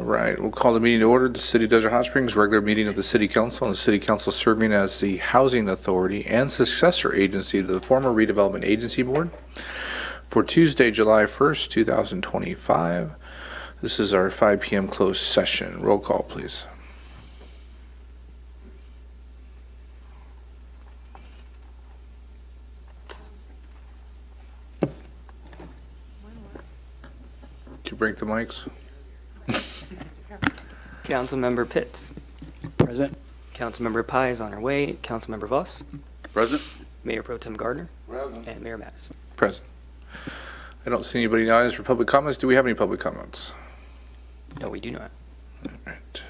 right, we'll call the meeting to order. The City of Desert Hot Springs regular meeting of the City Council, and the City Council serving as the housing authority and successor agency to the former Redevelopment Agency Board for Tuesday, July 1st, 2025. This is our 5 p.m. closed session. Roll call, please. Did you break the mics? Councilmember Pitts. Present. Councilmember Pye is on her way. Councilmember Voss. Present. Mayor Pro Tem Gardner. Present. And Mayor Mattis. Present. I don't see anybody in the audience for public comments. Do we have any public comments? No, we do not. All right.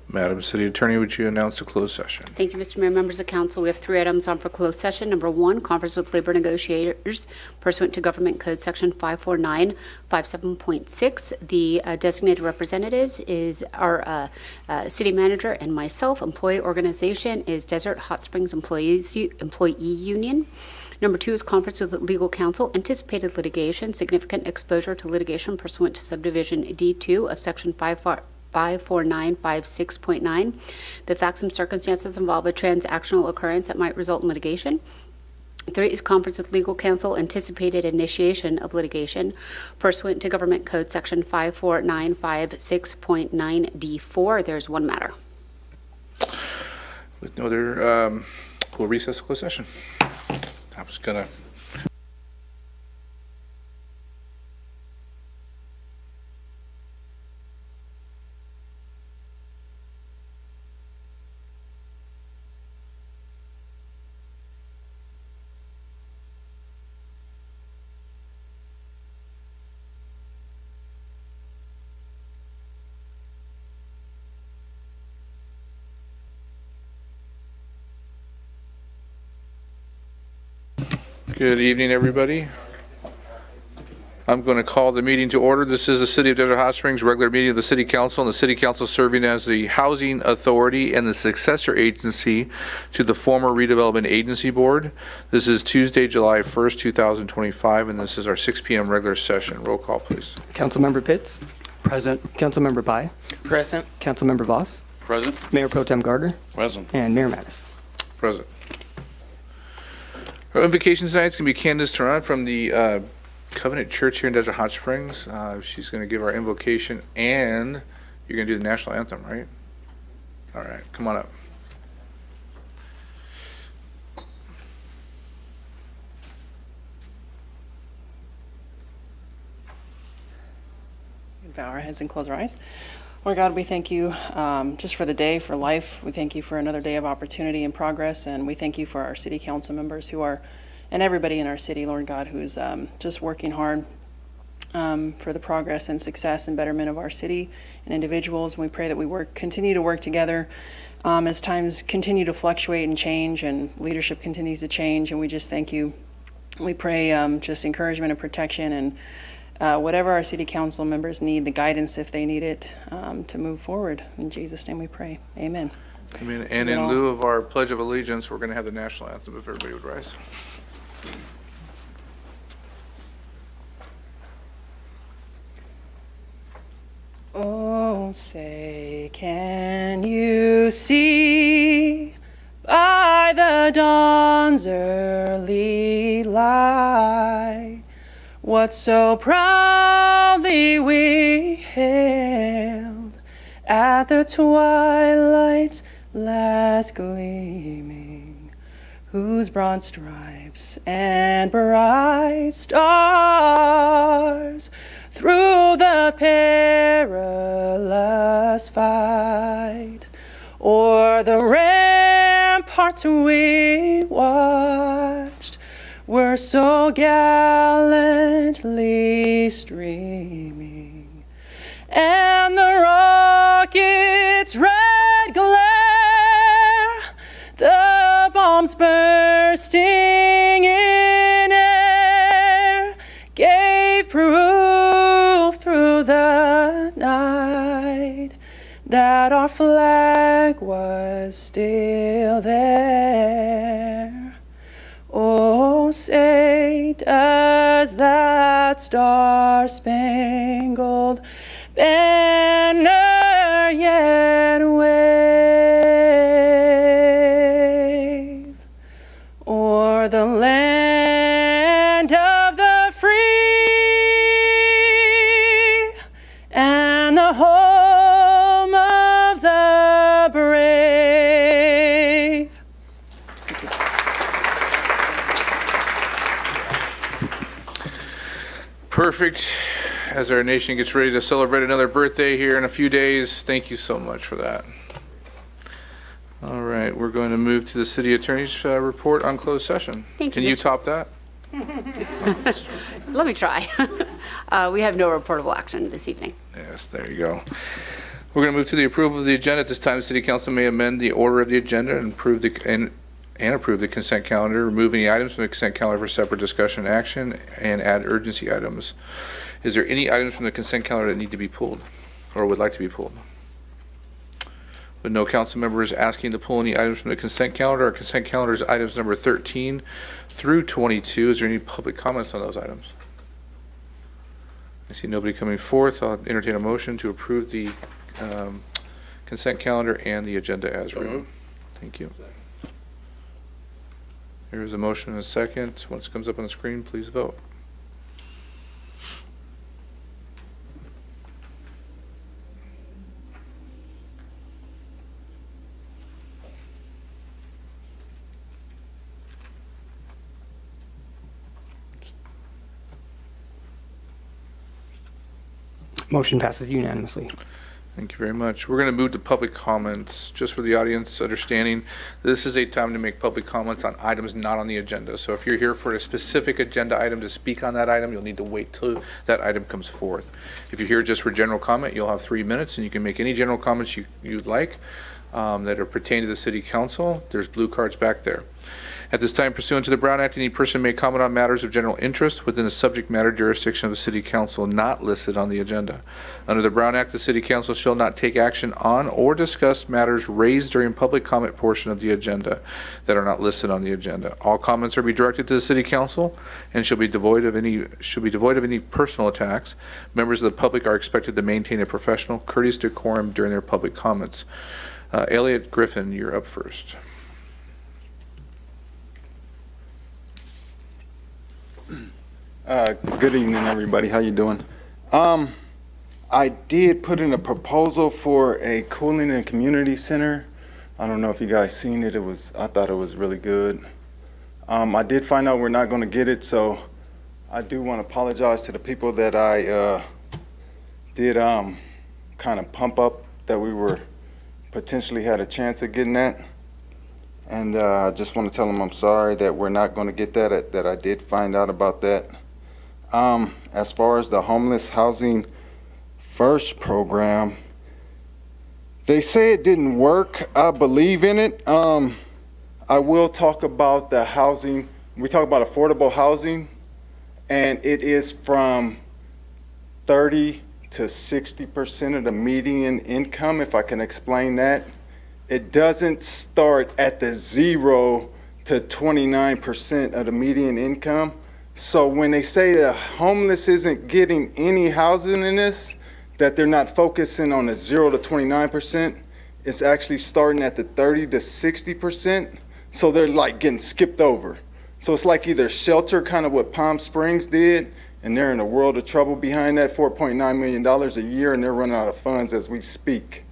Madam City Attorney, would you announce the closed session? Thank you, Mr. Mayor. Members of council, we have 3 items on for closed session. Number 1, conference with labor negotiators pursuant to Government Code Section 54957.6. The designated representatives is our city manager and myself. Employee organization is Desert Hot Springs Employee Union. Number 2 is conference with legal counsel, anticipated litigation, significant exposure to litigation pursuant to subdivision D2 of Section 54956.9. The facts and circumstances involve a transactional occurrence that might result in litigation. 3 is conference with legal counsel, anticipated initiation of litigation pursuant to Government Code Section 54956.9D4. There's 1 matter. With no other, we'll recess the closed session. I was gonna. Good evening, everybody. I'm going to call the meeting to order. This is the City of Desert Hot Springs regular meeting of the City Council, and the City Council serving as the housing authority and the successor agency to the former Redevelopment Agency Board. This is Tuesday, July 1st, 2025, and this is our 6 p.m. regular session. Roll call, please. Councilmember Pitts. Present. Councilmember Pye. Present. Councilmember Voss. Present. Mayor Pro Tem Gardner. Present. And Mayor Mattis. Present. Our invocation tonight is going to be Candace Turan from the Covenant Church here in Desert Hot Springs. She's going to give our invocation, and you're going to do the national anthem, right? All right, come on up. Bow our heads and close our eyes. Lord God, we thank you just for the day, for life. We thank you for another day of opportunity and progress, and we thank you for our city council members who are, and everybody in our city, Lord God, who's just working hard for the progress and success and betterment of our city and individuals. And we pray that we continue to work together as times continue to fluctuate and change, and leadership continues to change. And we just thank you. We pray just encouragement and protection, and whatever our city council members need, the guidance if they need it, to move forward. In Jesus' name we pray. Amen. Amen. And in lieu of our Pledge of Allegiance, we're going to have the national anthem, if everybody would rise. Oh, say, can you see by the dawn's early light what so proudly we hailed at the twilight's last gleaming, whose broad stripes and bright stars through the perilous fight o'er the ramparts we watched were so gallantly streaming, and the rocket's red glare, the bombs bursting in air, gave proof through the night that our flag was still there. Oh, say, does does that star-spangled banner yet wave o'er the land of the free and the home of the brave. Perfect. As our nation gets ready to celebrate another birthday here in a few days, thank you so much for that. All right, we're going to move to the city attorney's report on closed session. Thank you, Can you Mr. top that? Let me try. We have no reportable action this evening. Yes, there you go. We're going to move to the approval of the agenda. At this time, the city council may amend the order of the agenda and approve the consent calendar, remove any items from the consent calendar for separate discussion and action, and add urgency items. Is there any items from the consent calendar that need to be pulled or would like to be pulled? With no council members asking to pull any items from the consent calendar, our consent calendar is items number 13 through 22. Is there any public comments on those items? I see nobody coming forth. I'll entertain a motion to approve the consent calendar and the agenda as written. Thank you. There is a motion and a second. Once it comes up on the screen, please vote. Motion passes unanimously. Thank you very much. We're going to move to public comments. Just for the audience understanding, this is a time to make public comments on items not on the agenda. So if you're here for a specific agenda item to speak on that item, you'll need to wait till that item comes forth. If you're here just for general comment, you'll have 3 minutes, and you can make any general comments you'd like that are pertain to the city council. There's blue cards back there. At this time, pursuant to the Brown Act, any person may comment on matters of general interest within the subject matter jurisdiction of the city council not listed on the agenda. Under the Brown Act, the city council shall not take action on or discuss matters raised during public comment portion of the agenda that are not listed on the agenda. All comments are to be directed to the city council and should be devoid of any personal attacks. Members of the public are expected to maintain a professional, courteous decorum during their public comments. Elliot Griffin, you're up first. Good evening, everybody. How you doing? I did put in a proposal for a cooling and community center. I don't know if you guys seen it. I thought it was really good. I did find out we're not going to get it, so I do want to apologize to the people that I did kind of pump up that we were potentially had a chance of getting that. And I just want to tell them I'm sorry that we're not going to get that I did find out about that. As far as the homeless housing first program, they say it didn't work. I believe in it. I will talk about the housing. We talk about affordable housing, and it is from 30 to 60% of the median income, if I can explain that. It doesn't start at the 0 to 29% of the median income. So when they say the homeless isn't getting any housing in this, that they're not focusing on the 0 to 29%, it's actually starting at the 30 to 60%. So they're like getting skipped over. So it's like either shelter, kind of what Palm Springs did, and they're in a world of trouble behind that, $4.9 million a year, and they're running out of funds as we speak.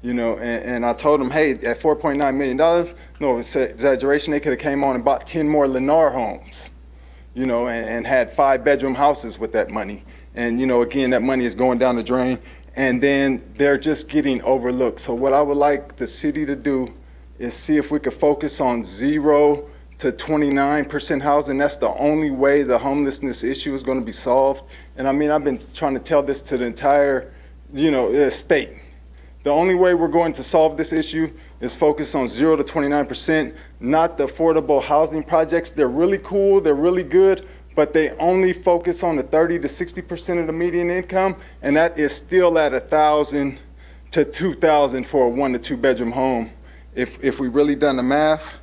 You know, and I told them, hey, at $4.9 million, no, it's an exaggeration, they could have came on and bought 10 more Lennar homes, you know, and had 5-bedroom houses with that money. And, you know, again, that money is going down the drain, and then they're just getting overlooked. So what I would like the city to do is see if we could focus on 0 to 29% housing. That's the only way the homelessness issue is going to be solved. And I mean, I've been trying to tell this to the entire, you know, state. The only way we're going to solve this issue is focus on 0 to 29%, not the affordable housing projects. They're really cool, they're really good, but they only focus on the 30 to 60% of the median income, and that is still at $1,000 to $2,000 for a 1 to 2 bedroom home. If we really done the math.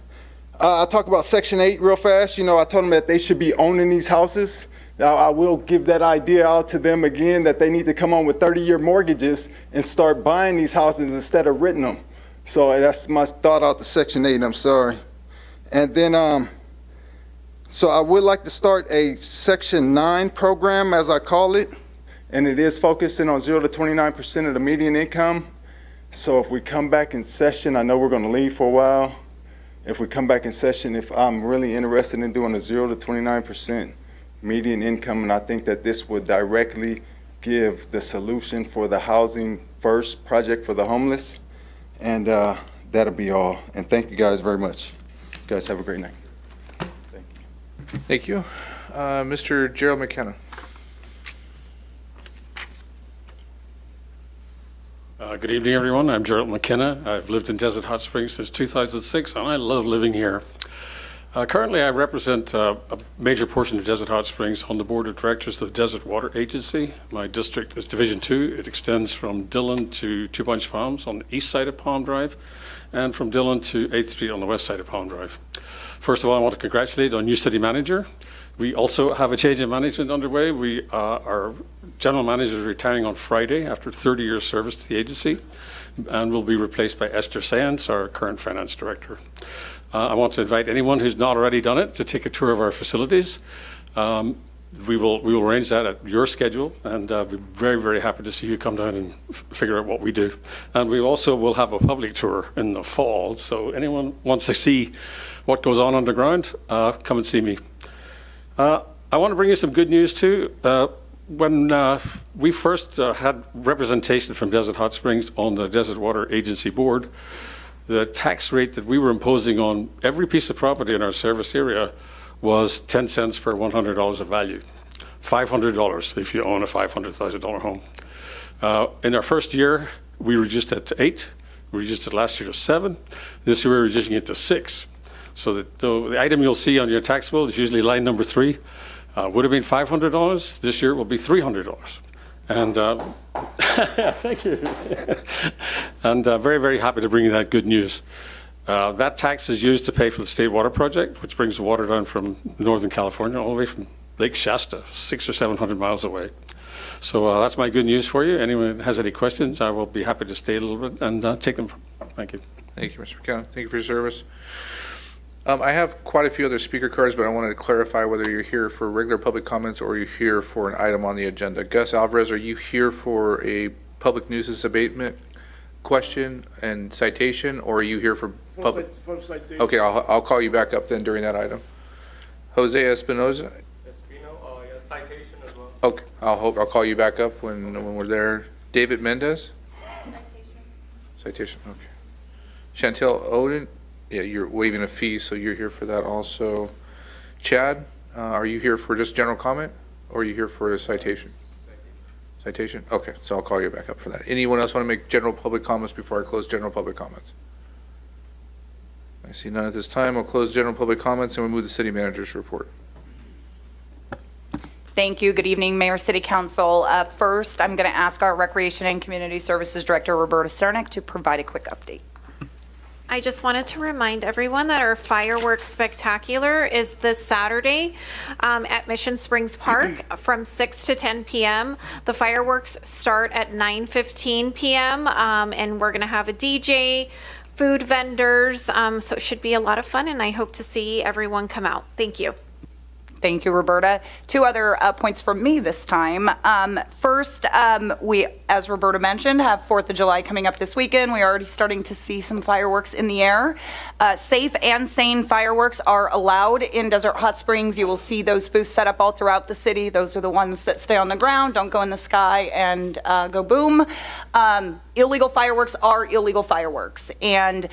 I'll talk about Section 8 real fast. You know, I told them that they should be owning these houses. Now, I will give that idea out to them again that they need to come on with 30-year mortgages and start buying these houses instead of renting them. So that's my thought out to Section 8, I'm sorry. And then, so I would like to start a Section 9 program, as I call it, and it is focusing on 0 to 29% of the median income. So if we come back in session, I know we're going to leave for a while. If we come back in session, if I'm really interested in doing a 0 to 29% median income, and I think that this would directly give the solution for the Housing First project for the homeless. And that'll be all. And thank you guys very much. You guys have a great night. Thank you. Mr. Gerald McKenna. Good evening, everyone. I'm Gerald McKenna. I've lived in Desert Hot Springs since 2006, and I love living here. Currently, I represent a major portion of Desert Hot Springs on the board of directors of the Desert Water Agency. My district is Division 2. It extends from Dillon to Two Bunch Farms on the east side of Palm Drive, and from Dillon to 8th Street on the west side of Palm Drive. First of all, I want to congratulate our new city manager. We also have a change in management underway. Our general manager is retiring on Friday after 30 years service to the agency, and will be replaced by Esther Sands, our current finance director. I want to invite anyone who's not already done it to take a tour of our facilities. We will arrange that at your schedule, and we're very, very happy to see you come down and figure out what we do. And we also will have a public tour in the fall, so anyone wants to see what goes on underground, come and see me. I want to bring you some good news too. When we first had representation from Desert Hot Springs on the Desert Water Agency board, the tax rate that we were imposing on every piece of property in our service area was 10 cents per $100 of value. $500 if you own a $500,000 home. In our first year, we reduced it to 8. We reduced it last year to 7. This year, we're reducing it to 6. So that the item you'll see on your tax bill is usually line number 3. Would have been $500. This year it will be $300. And thank you. And very, very happy to bring you that good news. That tax is used to pay for the State Water Project, which brings the water down from Northern California all the way from Lake Shasta, 600 or 700 miles away. So that's my good news for you. Anyone has any questions, I will be happy to stay a little bit and take them. Thank you. Thank you, Mr. McKenna. Thank you for your service. I have quite a few other speaker cards, but I wanted to clarify whether you're here for regular public comments or you're here for an item on the agenda. Gus Alvarez, are you here for a public nuisance abatement question and citation, or are you here for public? For citation. Okay, I'll call you back up then during that item. Jose Espinoza? Yeah, citation as well. Okay, I'll call you back up when we're there. David Mendez? Citation, okay. Chantel Odin? Yeah, you're waiving a fee, so you're here for that also. Chad, are you here for just general comment, or are you here for a citation? Citation? Okay, so I'll call you back up for that. Anyone else want to make general public comments before I close general public comments? I see none at this time. I'll close general public comments and we'll move to city manager's report. Thank you. Good evening, Mayor, City Council. First, I'm going to ask our Recreation and Community Services Director, Roberta Cernick, to provide a quick update. I just wanted to remind everyone that our fireworks spectacular is this Saturday at Mission Springs Park from 6 to 10 p.m. The fireworks start at 9:15 p.m. And we're going to have a DJ, food vendors, so it should be a lot of fun, and I hope to see everyone come out. Thank you. Thank you, Roberta. Two other points from me this time. First, we, as Roberta mentioned, have 4th of July coming up this weekend. We're already starting to see some fireworks in the air. Safe and sane fireworks are allowed in Desert Hot Springs. You will see those booths set up all throughout the city. Those are the ones that stay on the ground, don't go in the sky and go boom. Illegal fireworks are illegal fireworks, and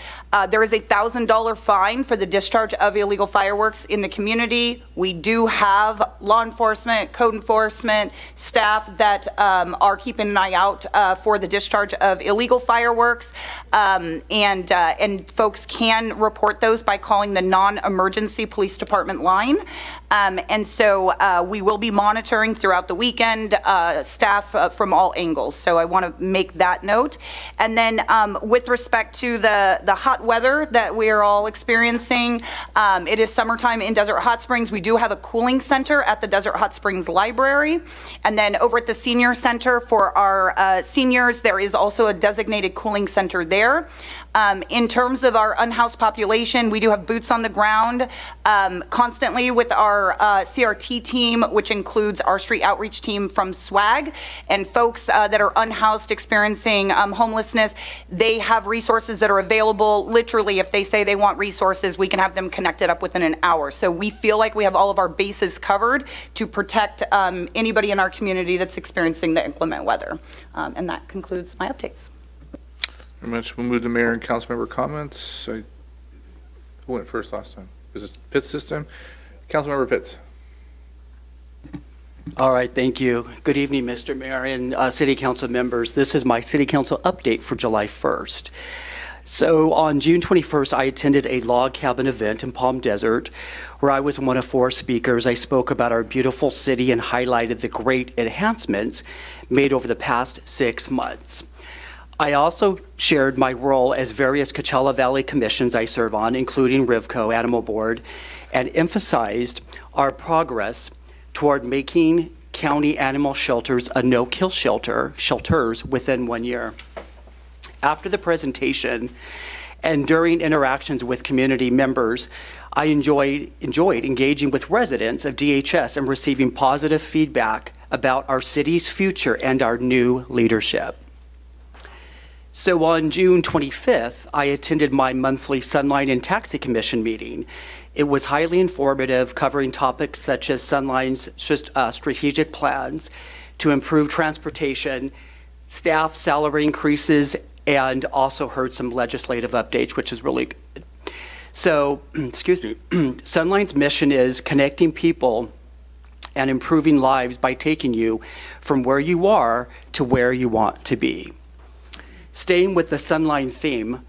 there is a $1,000 fine for the discharge of illegal fireworks in the community. We do have law enforcement, code enforcement staff that are keeping an eye out for the discharge of illegal fireworks, and folks can report those by calling the non-emergency police department line. And so we will be monitoring throughout the weekend, staff from all angles. So I want to make that note. And then with respect to the hot weather that we are all experiencing, it is summertime in Desert Hot Springs. We do have a cooling center at the Desert Hot Springs Library. And then over at the Senior Center for our seniors, there is also a designated cooling center there. In terms of our unhoused population, we do have boots on the ground constantly with our CRT team, which includes our street outreach team from SWAG, and folks that are unhoused experiencing homelessness. They have resources that are available. Literally, if they say they want resources, we can have them connected up within an hour. So we feel like we have all of our bases covered to protect anybody in our community that's experiencing the inclement weather. And that concludes my updates. Very much. We'll move to mayor and council member comments. Who went first last time? Is it Pitts this time? Councilmember Pitts. All right, thank you. Good evening, Mr. Mayor and City Council members. This is my City Council update for July 1st. So on June 21st, I attended a log cabin event in Palm Desert where I was one of 4 speakers. I spoke about our beautiful city and highlighted the great enhancements made over the past 6 months. I also shared my role as various Coachella Valley commissions I serve on, including Rivco Animal Board, and emphasized our progress toward making county animal shelters a no-kill shelters within 1 year. After the presentation and during interactions with community members, I enjoyed engaging with residents of DHS and receiving positive feedback about our city's future and our new leadership. So on June 25th, I attended my monthly Sunline and Taxi Commission meeting. It was highly informative, covering topics such as Sunline's strategic plans to improve transportation, staff salary increases, and also heard some legislative updates, which is really good. So, Sunline's mission is connecting people and improving lives by taking you from where you are to where you want to be. Staying with the Sunline theme,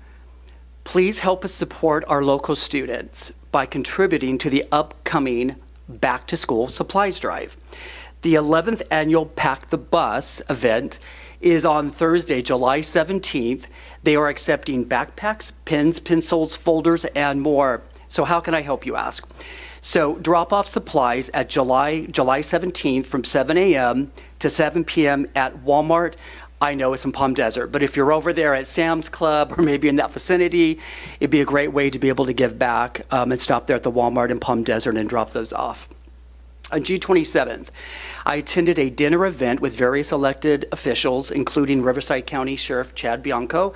please help us support our local students by contributing to the upcoming Back to School Supplies Drive. The 11th annual Pack the Bus event is on Thursday, July 17th. They are accepting backpacks, pens, pencils, folders, and more. So how can I help, you ask? So drop off supplies at July 17th from 7 a.m. to 7 p.m. at Walmart. I know it's in Palm Desert, but if you're over there at Sam's Club or maybe in that vicinity, it'd be a great way to be able to give back and stop there at the Walmart in Palm Desert and drop those off. On June 27th, I attended a dinner event with various elected officials, including Riverside County Sheriff Chad Bianco,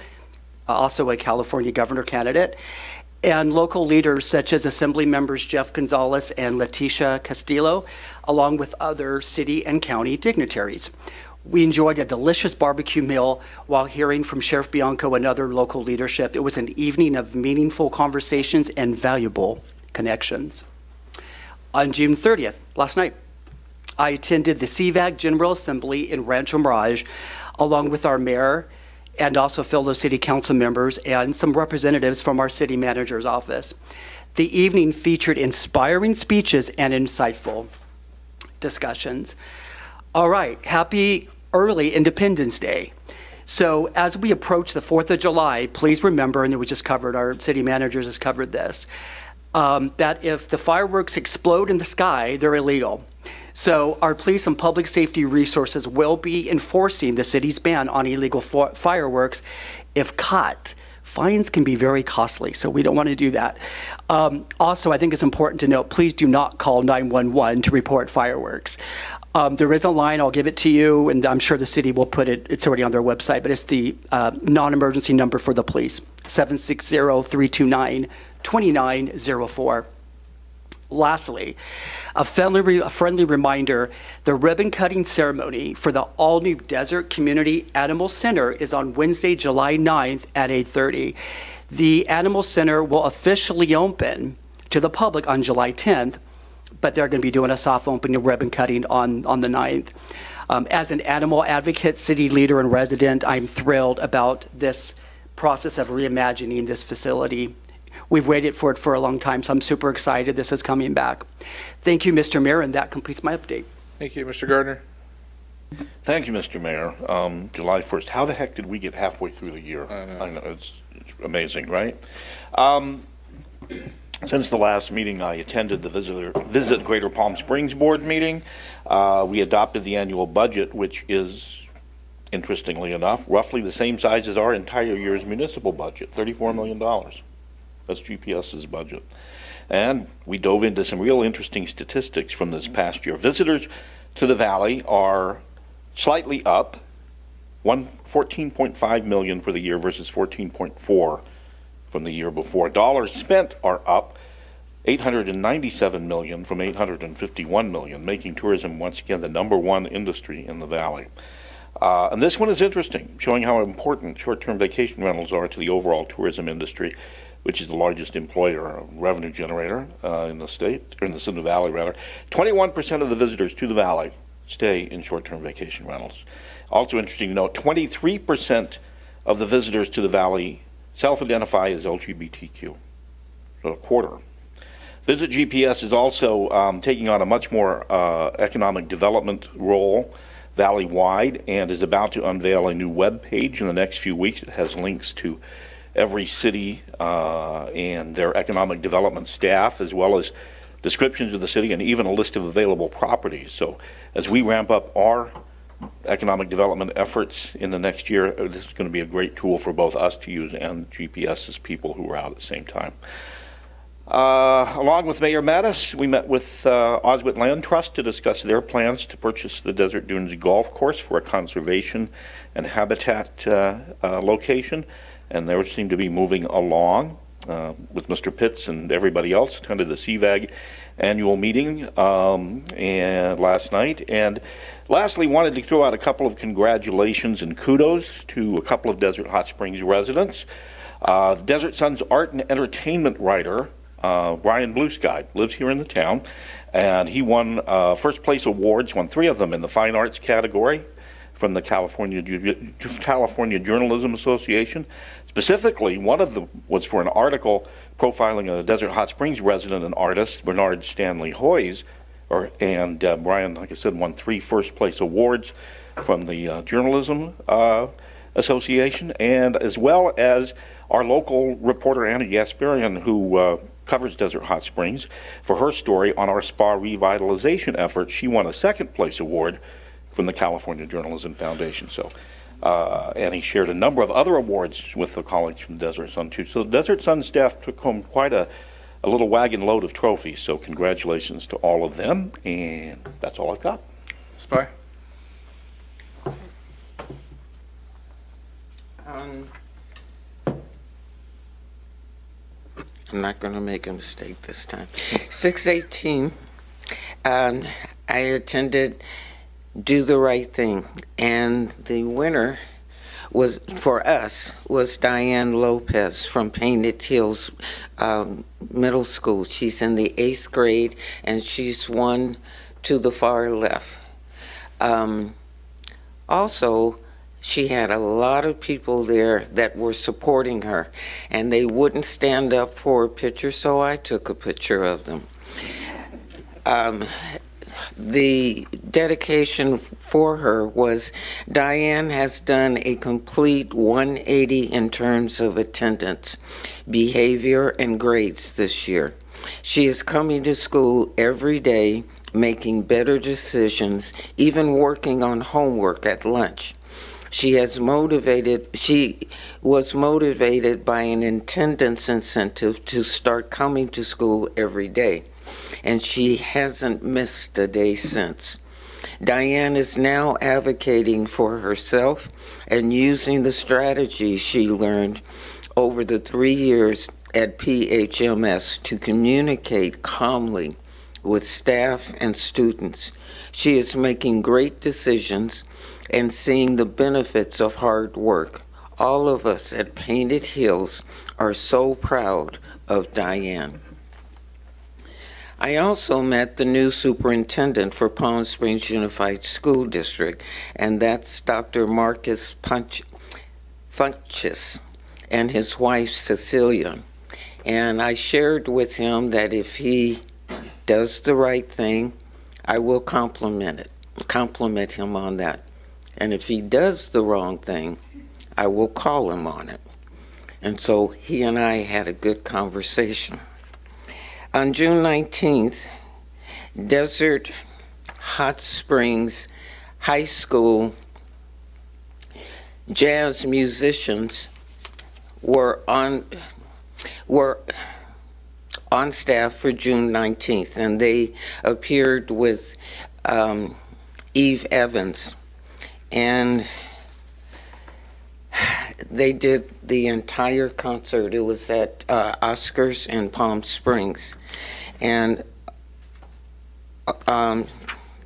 also a California governor candidate, and local leaders such as Assembly members Jeff Gonzalez and Leticia Castillo, along with other city and county dignitaries. We enjoyed a delicious barbecue meal while hearing from Sheriff Bianco and other local leadership. It was an evening of meaningful conversations and valuable connections. On June 30th, last night, I attended the CVAG General Assembly in Rancho Mirage, along with our mayor and also fellow city council members and some representatives from our city manager's office. The evening featured inspiring speeches and insightful discussions. All right, happy early Independence Day. So as we approach the 4th of July, please remember, and it was just covered, our city managers has covered this, that if the fireworks explode in the sky, they're illegal. So our police and public safety resources will be enforcing the city's ban on illegal fireworks. If caught, fines can be very costly, so we don't want to do that. Also, I think it's important to note, please do not call 911 to report fireworks. There is a line, I'll give it to you, and I'm sure the city will put it, it's already on their website, but it's the non-emergency number for the police, 760-329-2904. Lastly, a friendly reminder, the ribbon cutting ceremony for the all-new Desert Community Animal Center is on Wednesday, July 9th at 8:30. The Animal Center will officially open to the public on July 10th, but they're going to be doing a soft opening ribbon cutting on the 9th. As an animal advocate, city leader, and resident, I'm thrilled about this process of reimagining this facility. We've waited for it for a long time, so I'm super excited this is coming back. Thank you, Mr. Mayor, and that completes my update. Thank you, Mr. Gardner. Thank you, Mr. Mayor. July 1st, how the heck did we get halfway through the year? I know. It's amazing, right? Since the last meeting, I attended the Visit Greater Palm Springs Board meeting. We adopted the annual budget, which is, interestingly enough, roughly the same size as our entire year's municipal budget, $34 million. That's GPS's budget. And we dove into some real interesting statistics from this past year. Visitors to the Valley are slightly up, 14.5 million for the year versus 14.4 from the year before. Dollars spent are up 897 million from 851 million, making tourism once again the #1 industry in the Valley. And this one is interesting, showing how important short-term vacation rentals are to the overall tourism industry, which is the largest employer, revenue generator in the state, or in the Valley rather. 21% of the visitors to the Valley stay in short-term vacation rentals. Also interesting to note, 23% of the visitors to the Valley self-identify as LGBTQ, so a quarter. Visit GPS is also taking on a much more economic development role Valley-wide and is about to unveil a new web page in the next few weeks. It has links to every city and their economic development staff, as well as descriptions of the city and even a list of available properties. So as we ramp up our economic development efforts in the next year, this is going to be a great tool for both us to use and GPS's people who are out at the same time. Along with Mayor Mattis, we met with Oswit Land Trust to discuss their plans to purchase the Desert Dunes Golf Course for a conservation and habitat location, and they seem to be moving along with Mr. Pitts and everybody else. Attended the CVAG annual meeting and last night. And lastly, wanted to throw out a couple of congratulations and kudos to a couple of Desert Hot Springs residents. Desert Sun's art and entertainment writer, Brian Blue Sky, lives here in the town, and he won first place awards, won 3 of them in the fine arts category from the California Journalism Association. Specifically, one of them was for an article profiling a Desert Hot Springs resident and artist, Bernard Stanley Hoyes, and Brian, like I said, won 3 first place awards from the Journalism Association, and as well as our local reporter Anna Gasparian, who covers Desert Hot Springs, for her story on our spa revitalization effort. She won a 2nd place award from the California Journalism Foundation. So, and he shared a number of other awards with the colleagues from Desert Sun too. So the Desert Sun staff took home quite a little wagon load of trophies. So congratulations to all of them, and that's all I've got. Spy? I'm not going to make a mistake this time. 618, I attended Do the Right Thing, and the winner was, for us, was Diane Lopez from Painted Hills Middle School. She's in the 8th grade, and she's one to the far left. Also, she had a lot of people there that were supporting her, and they wouldn't stand up for a picture, so I took a picture of them. The dedication for her was, Diane has done a complete 180 in terms of attendance, behavior, and grades this year. She is coming to school every day, making better decisions, even working on homework at lunch. She was motivated by an attendance incentive to start coming to school every day, and she hasn't missed a day since. Diane is now advocating for herself and using the strategies she learned over the 3 years at PHMS to communicate calmly with staff and students. She is making great decisions and seeing the benefits of hard work. All of us at Painted Hills are so proud of Diane. I also met the new superintendent for Palm Springs Unified School District, and that's Dr. Marcus Funches and his wife Cecilia. And I shared with him that if he does the right thing, I will compliment him on that. And if he does the wrong thing, I will call him on it. And so he and I had a good conversation. On June 19th, Desert Hot Springs High School jazz musicians were on staff for June 19th, and they appeared with Eve Evans. And they did the entire concert. It was at Oscars in Palm Springs. And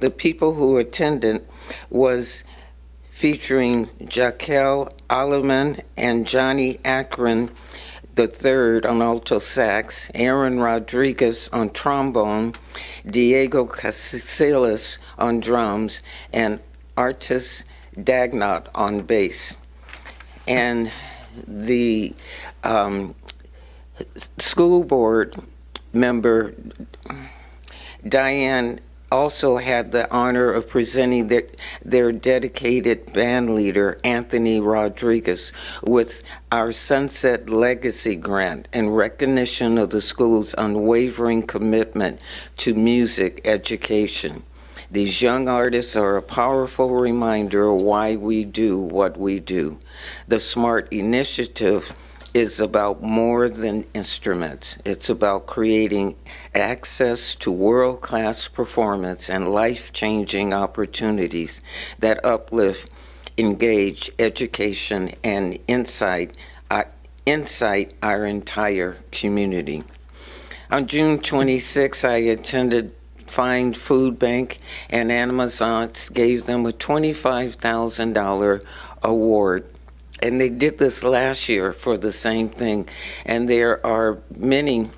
the people who attended was featuring Jaquel Alleman and Johnny Akron III on alto sax, Aaron Rodriguez on trombone, Diego Casillas on drums, and Artis Dagnot on bass. And the school board member, Diane, also had the honor of presenting their dedicated band leader, Anthony Rodriguez, with our Sunset Legacy Grant in recognition of the school's unwavering commitment to music education. These young artists are a powerful reminder of why we do what we do. The SMART initiative is about more than instruments. It's about creating access to world-class performance and life-changing opportunities that uplift, engage, education, and insight our entire community. On June 26, I attended Find Food Bank, and Amazons gave them a $25,000 award. And they did this last year for the same thing. And there are many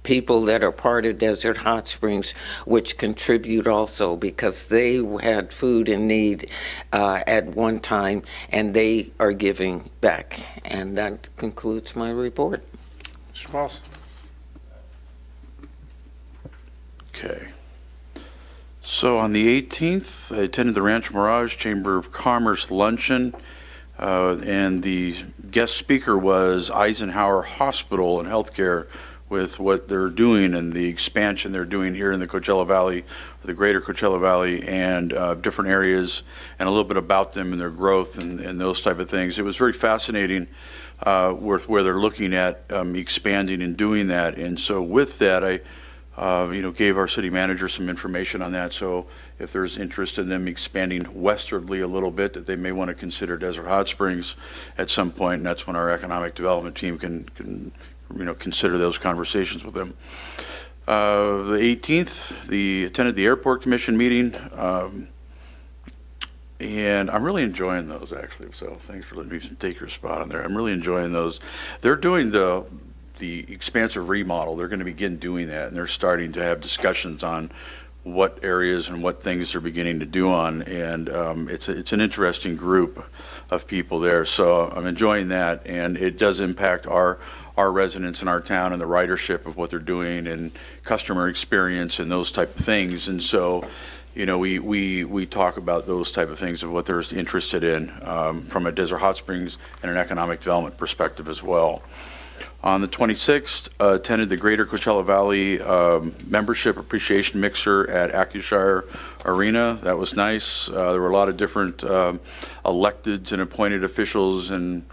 people that are part of Desert Hot Springs which contribute also, because they had food in need at one time, and they are giving back. And that concludes my report. Mr. Moss. Okay. So on the 18th, I attended the Rancho Mirage Chamber of Commerce luncheon, and the guest speaker was Eisenhower Hospital and Healthcare, with what they're doing and the expansion they're doing here in the Coachella Valley, or the greater Coachella Valley, and different areas, and a little bit about them and their growth and those type of things. It was very fascinating where they're looking at expanding and doing that. And so with that, I gave our city manager some information on that. So if there's interest in them expanding westwardly a little bit, that they may want to consider Desert Hot Springs at some point, and that's when our economic development team can consider those conversations with them. The 18th, attended the Airport Commission meeting, and I'm really enjoying those, actually. So thanks for letting me take your spot on there. I'm really enjoying those. They're doing the expansive remodel. They're going to begin doing that, and they're starting to have discussions on what areas and what things they're beginning to do on, and it's an interesting group of people there. So I'm enjoying that, and it does impact our residents in our town and the ridership of what they're doing and customer experience and those type of things. And so, we talk about those type of things of what they're interested in from a Desert Hot Springs and an economic development perspective as well. On the 26th, attended the Greater Coachella Valley Membership Appreciation Mixer at Accushire Arena. That was nice. There were a lot of different electeds and appointed officials and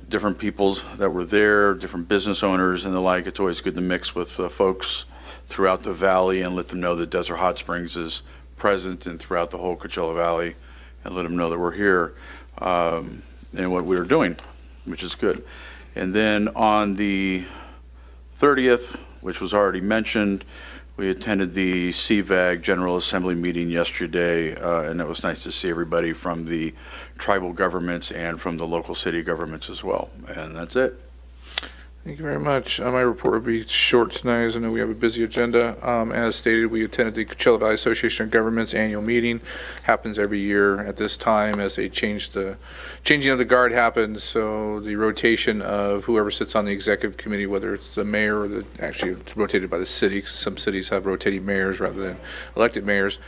different peoples that were there, different business owners and the like. It's always good to mix with folks throughout the valley and let them know that Desert Hot Springs is present and throughout the whole Coachella Valley, and let them know that we're here and what we're doing, which is good. And then on the 30th, which was already mentioned, we attended the CVAG General Assembly meeting yesterday, and it was nice to see everybody from the tribal governments and from the local city governments as well. And that's it. Thank you very much. My report will be short tonight, as I know we have a busy agenda. As stated, we attended the Coachella Valley Association of Governments annual meeting. Happens every year at this time as they changing of the guard happens. So the rotation of whoever sits on the executive committee, whether it's the mayor or actually it's rotated by the city, 'cause some cities have rotating mayors rather than elected mayors.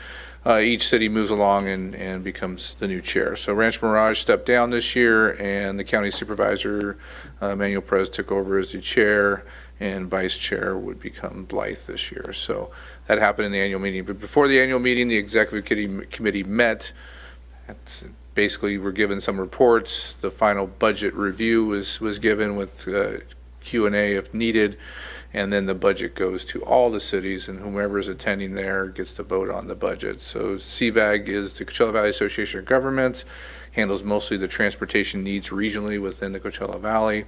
Each city moves along and becomes the new chair. So Ranch Mirage stepped down this year, and the county supervisor, Manuel Perez, took over as the chair, and vice chair would become Blythe this year. So that happened in the annual meeting. But before the annual meeting, the executive committee met. Basically, we're given some reports. The final budget review was given with Q&A if needed. And then the budget goes to all the cities, and whomever is attending there gets to vote on the budget. So CVAG is the Coachella Valley Association of Governments, handles mostly the transportation needs regionally within the Coachella Valley.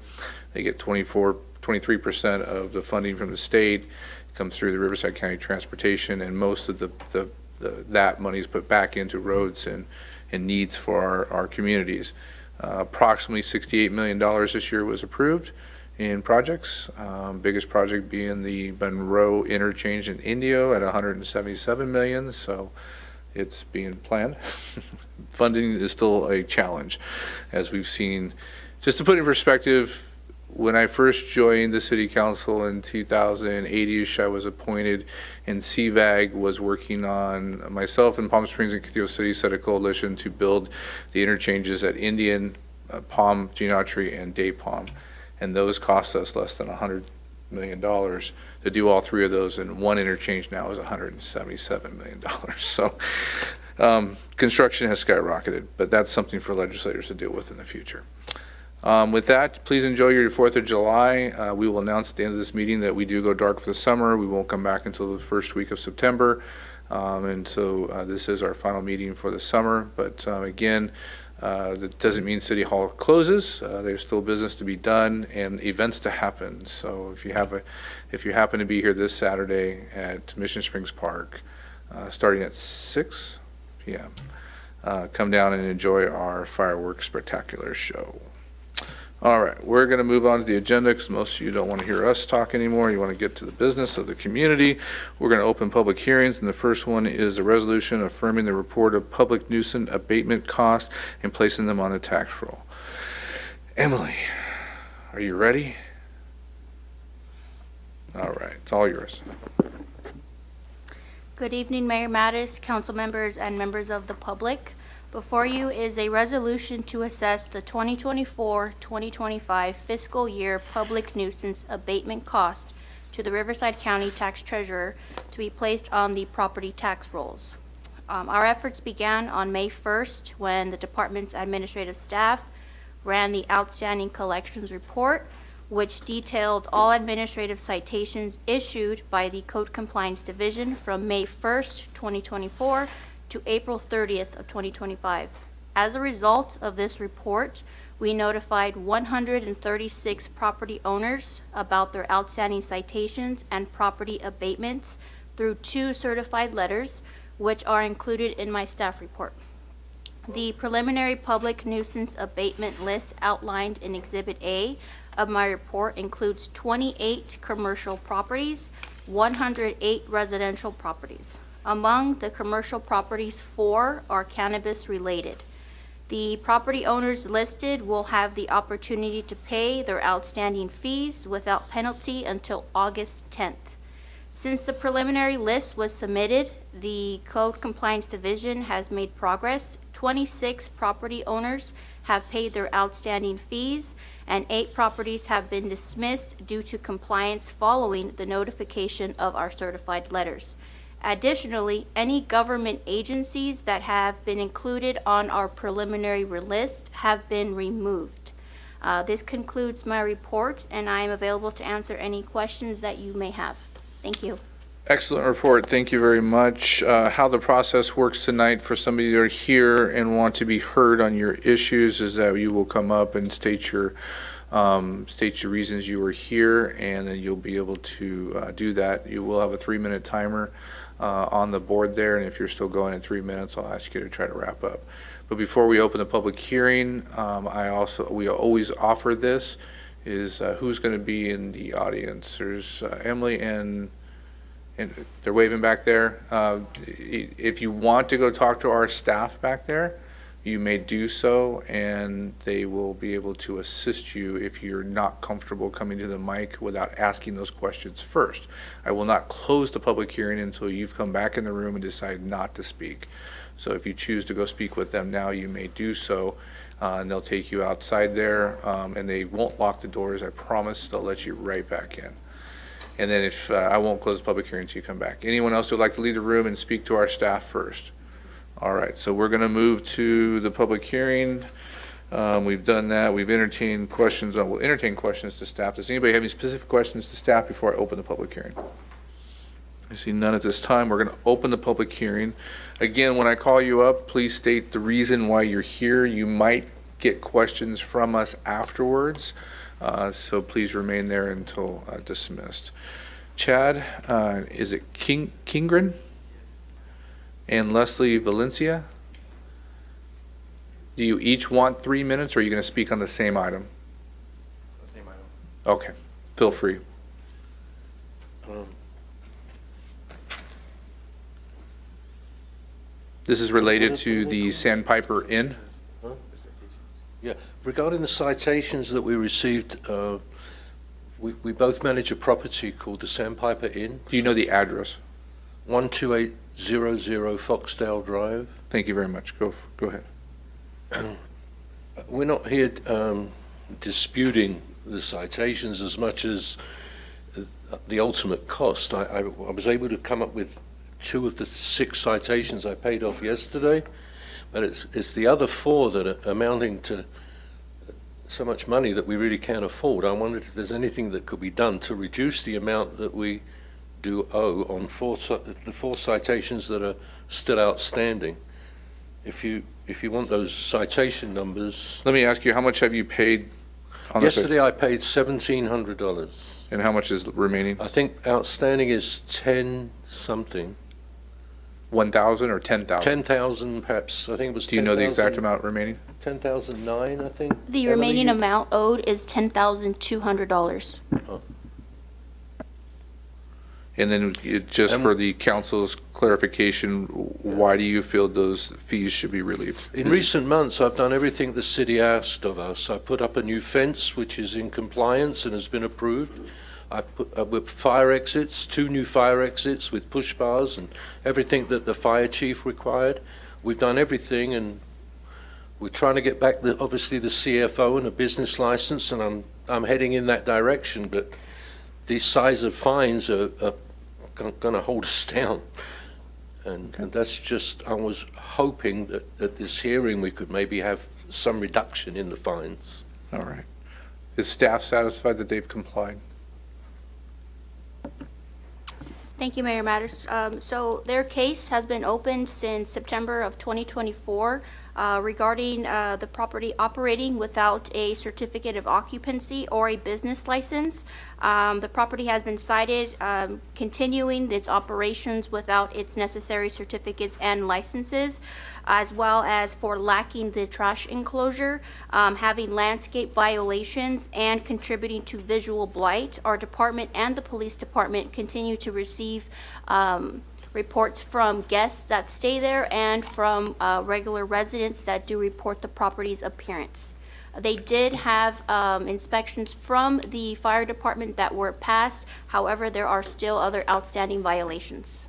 They get 23% of the funding from the state. It comes through the Riverside County Transportation, and most of that money is put back into roads and needs for our communities. Approximately $68 million this year was approved in projects. Biggest project being the Monroe interchange in Indio at $177 million, so it's being planned. Funding is still a challenge, as we've seen. Just to put in perspective, when I first joined the city council in 2008-ish, I was appointed, and CVAG was working on, myself and Palm Springs and Cathedral City set a coalition to build the interchanges at Indian, Palm, Genotry, and Day Palm. And those cost us less than $100 million to do all three of those, and one interchange now is $177 million. So construction has skyrocketed, but that's something for legislators to deal with in the future. With that, please enjoy your 4th of July. We will announce at the end of this meeting that we do go dark for the summer. We won't come back until the first week of September. And so this is our final meeting for the summer. But again, that doesn't mean City Hall closes. There's still business to be done and events to happen. So if you happen to be here this Saturday at Mission Springs Park, starting at 6 p.m., come down and enjoy our fireworks spectacular show. All right, we're going to move on to the agenda because most of you don't want to hear us talk anymore. You want to get to the business of the community. We're going to open public hearings, and the first one is a resolution affirming the report of public nuisance abatement costs and placing them on a tax roll. Emily, are you ready? All right, it's all yours. Good evening, Mayor Mattis, council members, and members of the public. Before you is a resolution to assess the 2024-2025 fiscal year public nuisance abatement cost to the Riverside County Tax Treasurer to be placed on the property tax rolls. Our efforts began on May 1st when the department's administrative staff ran the outstanding collections report, which detailed all administrative citations issued by the Code Compliance Division from May 1st, 2024 to April 30th of 2025. As a result of this report, we notified 136 property owners about their outstanding citations and property abatements through 2 certified letters, which are included in my staff report. The preliminary public nuisance abatement list outlined in Exhibit A of my report includes 28 commercial properties, 108 residential properties. Among the commercial properties, 4 are cannabis related. The property owners listed will have the opportunity to pay their outstanding fees without penalty until August 10th. Since the preliminary list was submitted, the Code Compliance Division has made progress. 26 property owners have paid their outstanding fees, and 8 properties have been dismissed due to compliance following the notification of our certified letters. Additionally, any government agencies that have been included on our preliminary list have been removed. This concludes my report, and I am available to answer any questions that you may have. Thank you. Excellent report. Thank you very much. How the process works tonight for somebody that are here and want to be heard on your issues is that you will come up and state your reasons you were here, and then you'll be able to do that. You will have a 3-minute timer on the board there, and if you're still going in 3 minutes, I'll ask you to try to wrap up. But before we open the public hearing, we always offer this. is who's going to be in the audience. There's Emily and they're waving back there. If you want to go talk to our staff back there, you may do so, and they will be able to assist you if you're not comfortable coming to the mic without asking those questions first. I will not close the public hearing until you've come back in the room and decide not to speak. So if you choose to go speak with them now, you may do so, and they'll take you outside there, and they won't lock the doors. I promise they'll let you right back in. And then if I won't close the public hearing until you come back. Anyone else who would like to leave the room and speak to our staff first? All right, so we're going to move to the public hearing. We've done that. We've entertained questions. We'll entertain questions to staff. Does anybody have any specific questions to staff before I open the public hearing? I see none at this time. We're going to open the public hearing. Again, when I call you up, please state the reason why you're here. You might get questions from us afterwards, so please remain there until dismissed. Chad, is it Kingren? And Leslie Valencia? Do you each want 3 minutes, or are you going to speak on the same item? The same item. Okay, feel free. This is related to the Sandpiper Inn. Yeah, regarding the citations that we received, we both manage a property called the Sandpiper Inn. Do you know the address? 12800 Foxdale Drive. Thank you very much. Go ahead. We're not here disputing the citations as much as the ultimate cost. I was able to come up with 2 of the 6 citations I paid off yesterday, but it's the other 4 that are amounting to so much money that we really can't afford. I wondered if there's anything that could be done to reduce the amount that we do owe on the 4 citations that are still outstanding. If you want those citation numbers. Let me ask you, how much have you paid on Yesterday I paid $1,700. And how much is remaining? I think outstanding is 10 something. 1,000 or 10,000? 10,000 perhaps. I think it was 10,000. Do you know the exact amount remaining? 10,009, I think. The Emily? remaining amount owed is $10,200. Oh. And then just for the council's clarification, why do you feel those fees should be relieved? In recent months, I've done everything the city asked of us. I put up a new fence, which is in compliance and has been approved. I put up with fire exits, 2 new fire exits with push bars and everything that the fire chief required. We've done everything, and we're trying to get back, obviously, the CFO and a business license, and I'm heading in that direction. But these size of fines are going to hold us down. And that's just, I was hoping that at this hearing we could maybe have some reduction in the fines. All right. Is staff satisfied that they've complied? Thank you, Mayor Matters. So their case has been opened since September of 2024 regarding the property operating without a certificate of occupancy or a business license. The property has been cited continuing its operations without its necessary certificates and licenses, as well as for lacking the trash enclosure, having landscape violations, and contributing to visual blight. Our department and the police department continue to receive reports from guests that stay there and from regular residents that do report the property's appearance. They did have inspections from the fire department that were passed. However, there are still other outstanding violations.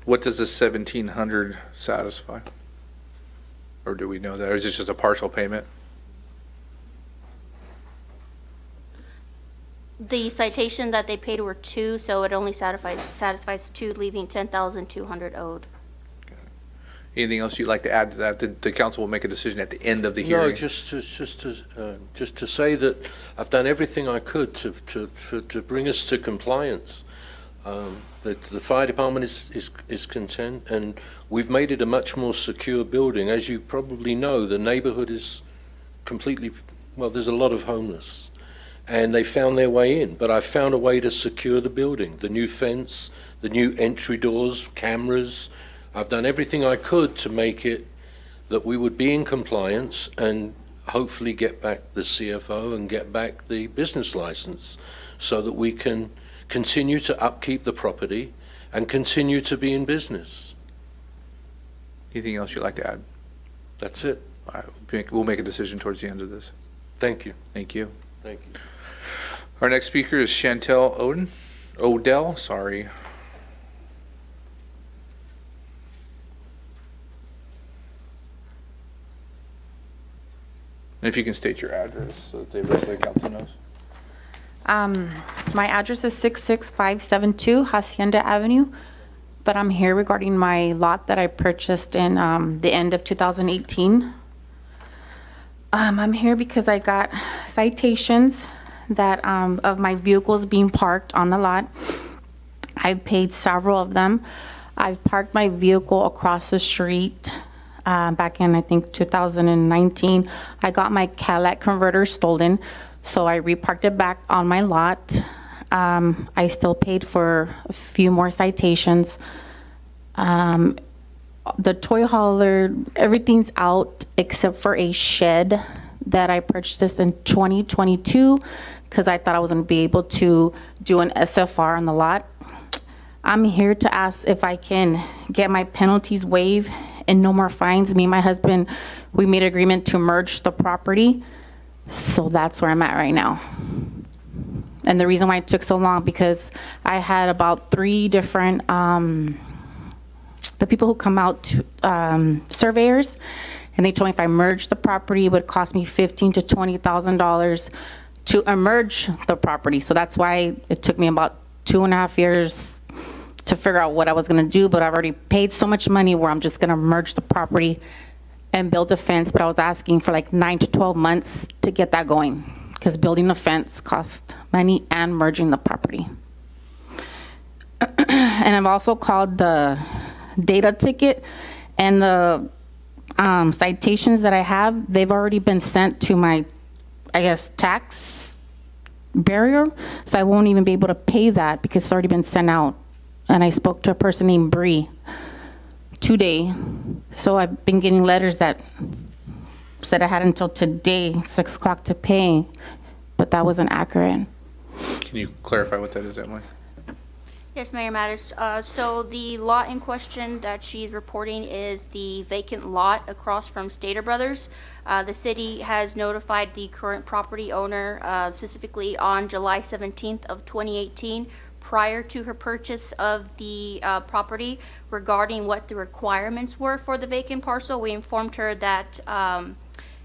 What does the 1,700 satisfy? Or do we know that? Or is it just a partial payment? The citation that they paid were 2, so it only satisfies 2, leaving 10,200 owed. Anything else you'd like to add to that? The council will make a decision at the end of the hearing. No, just to say that I've done everything I could to bring us to compliance. The fire department is content, and we've made it a much more secure building. As you probably know, the neighborhood is completely, well, there's a lot of homeless, and they found their way in. But I found a way to secure the building, the new fence, the new entry doors, cameras. I've done everything I could to make it that we would be in compliance, and hopefully get back the CFO and get back the business license so that we can continue to upkeep the property and continue to be in business. Anything else you'd like to add? That's it. All right, we'll make a decision towards the end of this. Thank you. Thank you. Thank you. Our next speaker is Chantel Odell, sorry. And if you can state your address so that the rest of the council knows. My address is 66572 Hacienda Avenue, but I'm here regarding my lot that I purchased in the end of 2018. I'm here because I got citations that of my vehicles being parked on the lot. I paid several of them. I've parked my vehicle across the street back in, I think, 2019. I got my Cadillac converter stolen, so I reparked it back on my lot. I still paid for a few more citations. The toy hauler, everything's out except for a shed that I purchased in 2022 because I thought I was going to be able to do an SFR on the lot. I'm here to ask if I can get my penalties waived and no more fines. Me and my husband, we made an agreement to merge the property. So that's where I'm at right now. And the reason why it took so long, because I had about 3 different, the people who come out, surveyors, and they told me if I merged the property, it would cost me $15,000 to $20,000 to emerge the property. So that's why it took me about 2.5 years to figure out what I was gonna do, but I've already paid so much money where I'm just gonna merge the property and build a fence, but I was asking for like 9 to 12 months to get that going, because building a fence costs money and merging the property. And I've also called the data ticket, and the citations that I have, they've already been sent to my, I guess, tax barrier, so I won't even be able to pay that because it's already been sent out. And I spoke to a person named Bree today, so I've been getting letters that said I had until today, 6 o'clock, to pay, but that wasn't accurate. Can you clarify what that is, Emily? Yes, Mayor Mattis. So the lot in question that she's reporting is the vacant lot across from Stater Brothers. The city has notified the current property owner, specifically on July 17th of 2018, prior to her purchase of the property, regarding what the requirements were for the vacant parcel. We informed her that